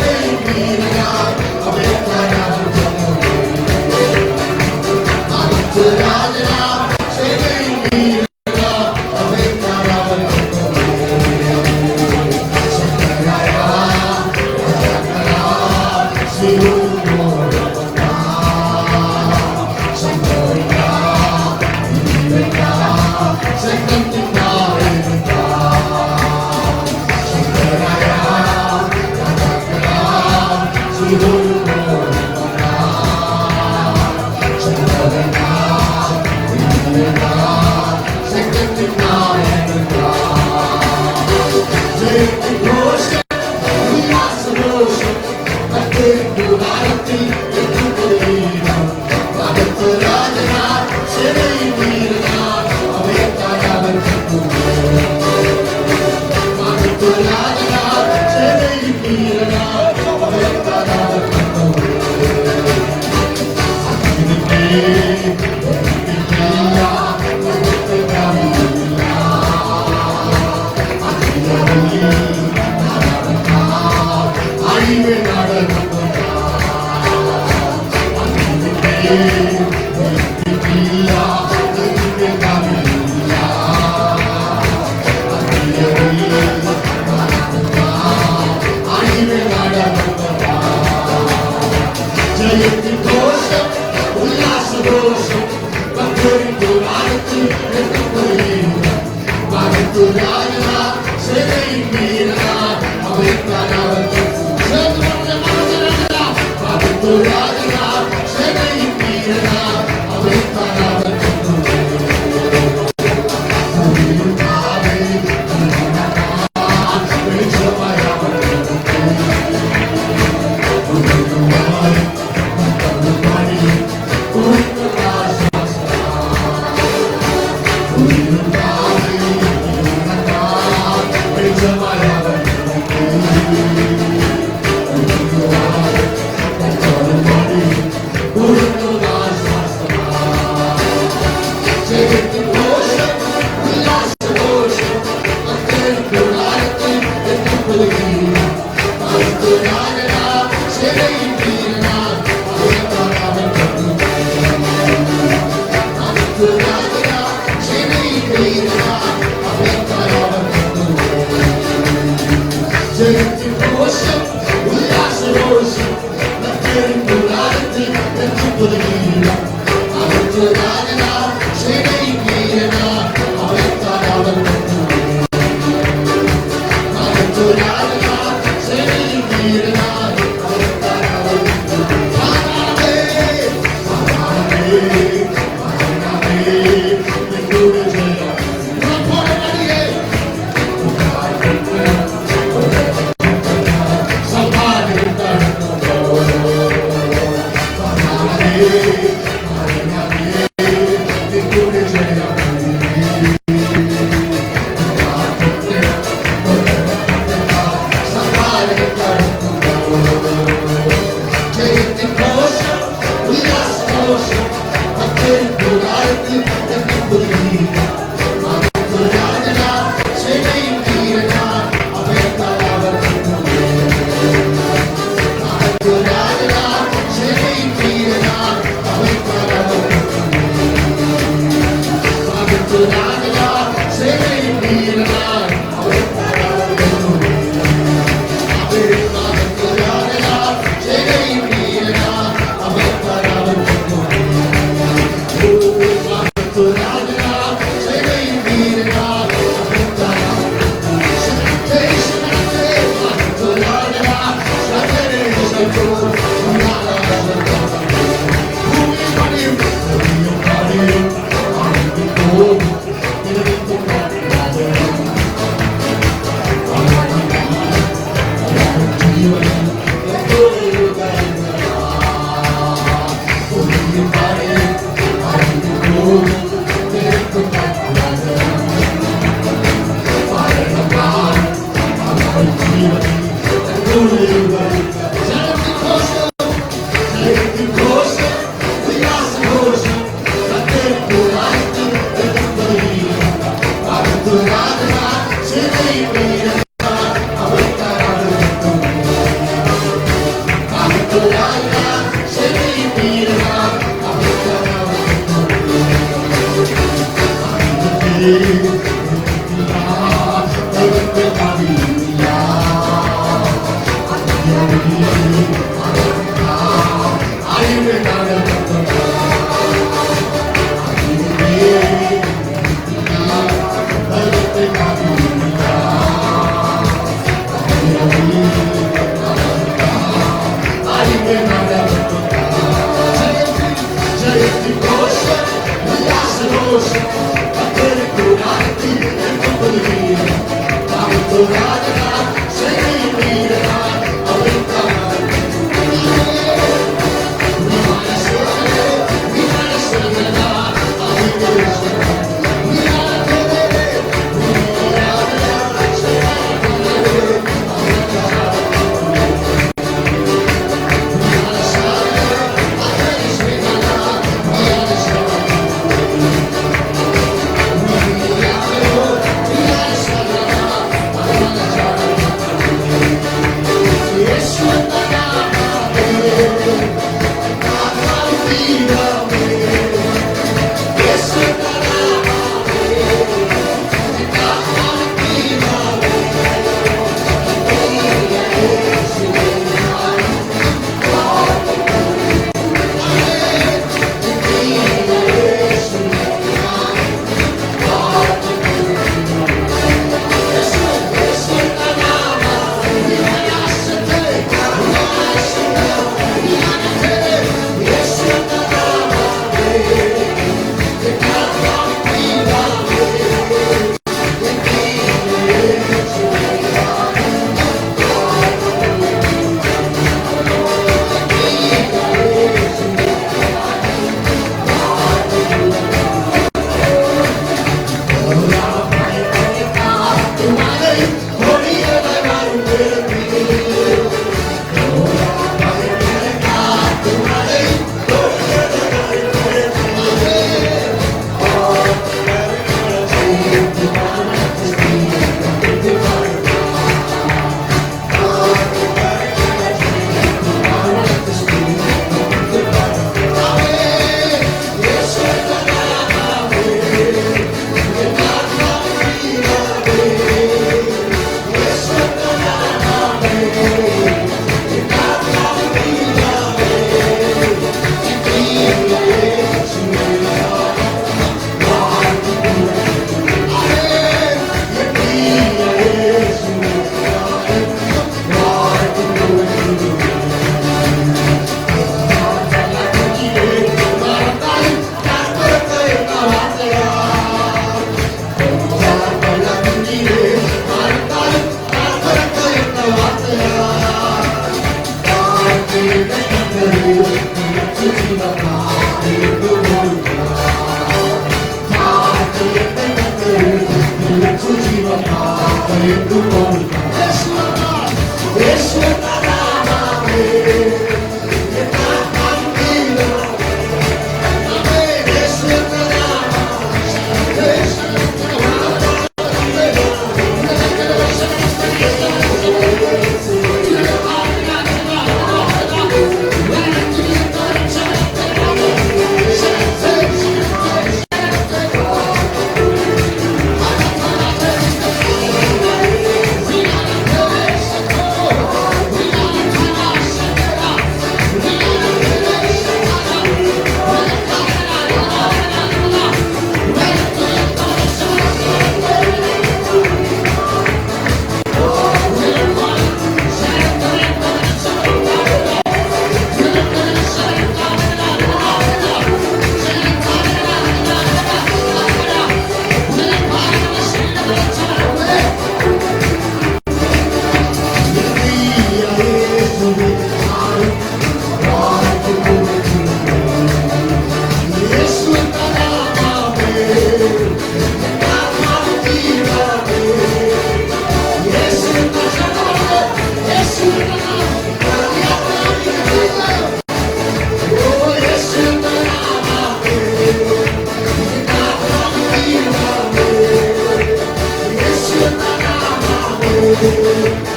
Yes,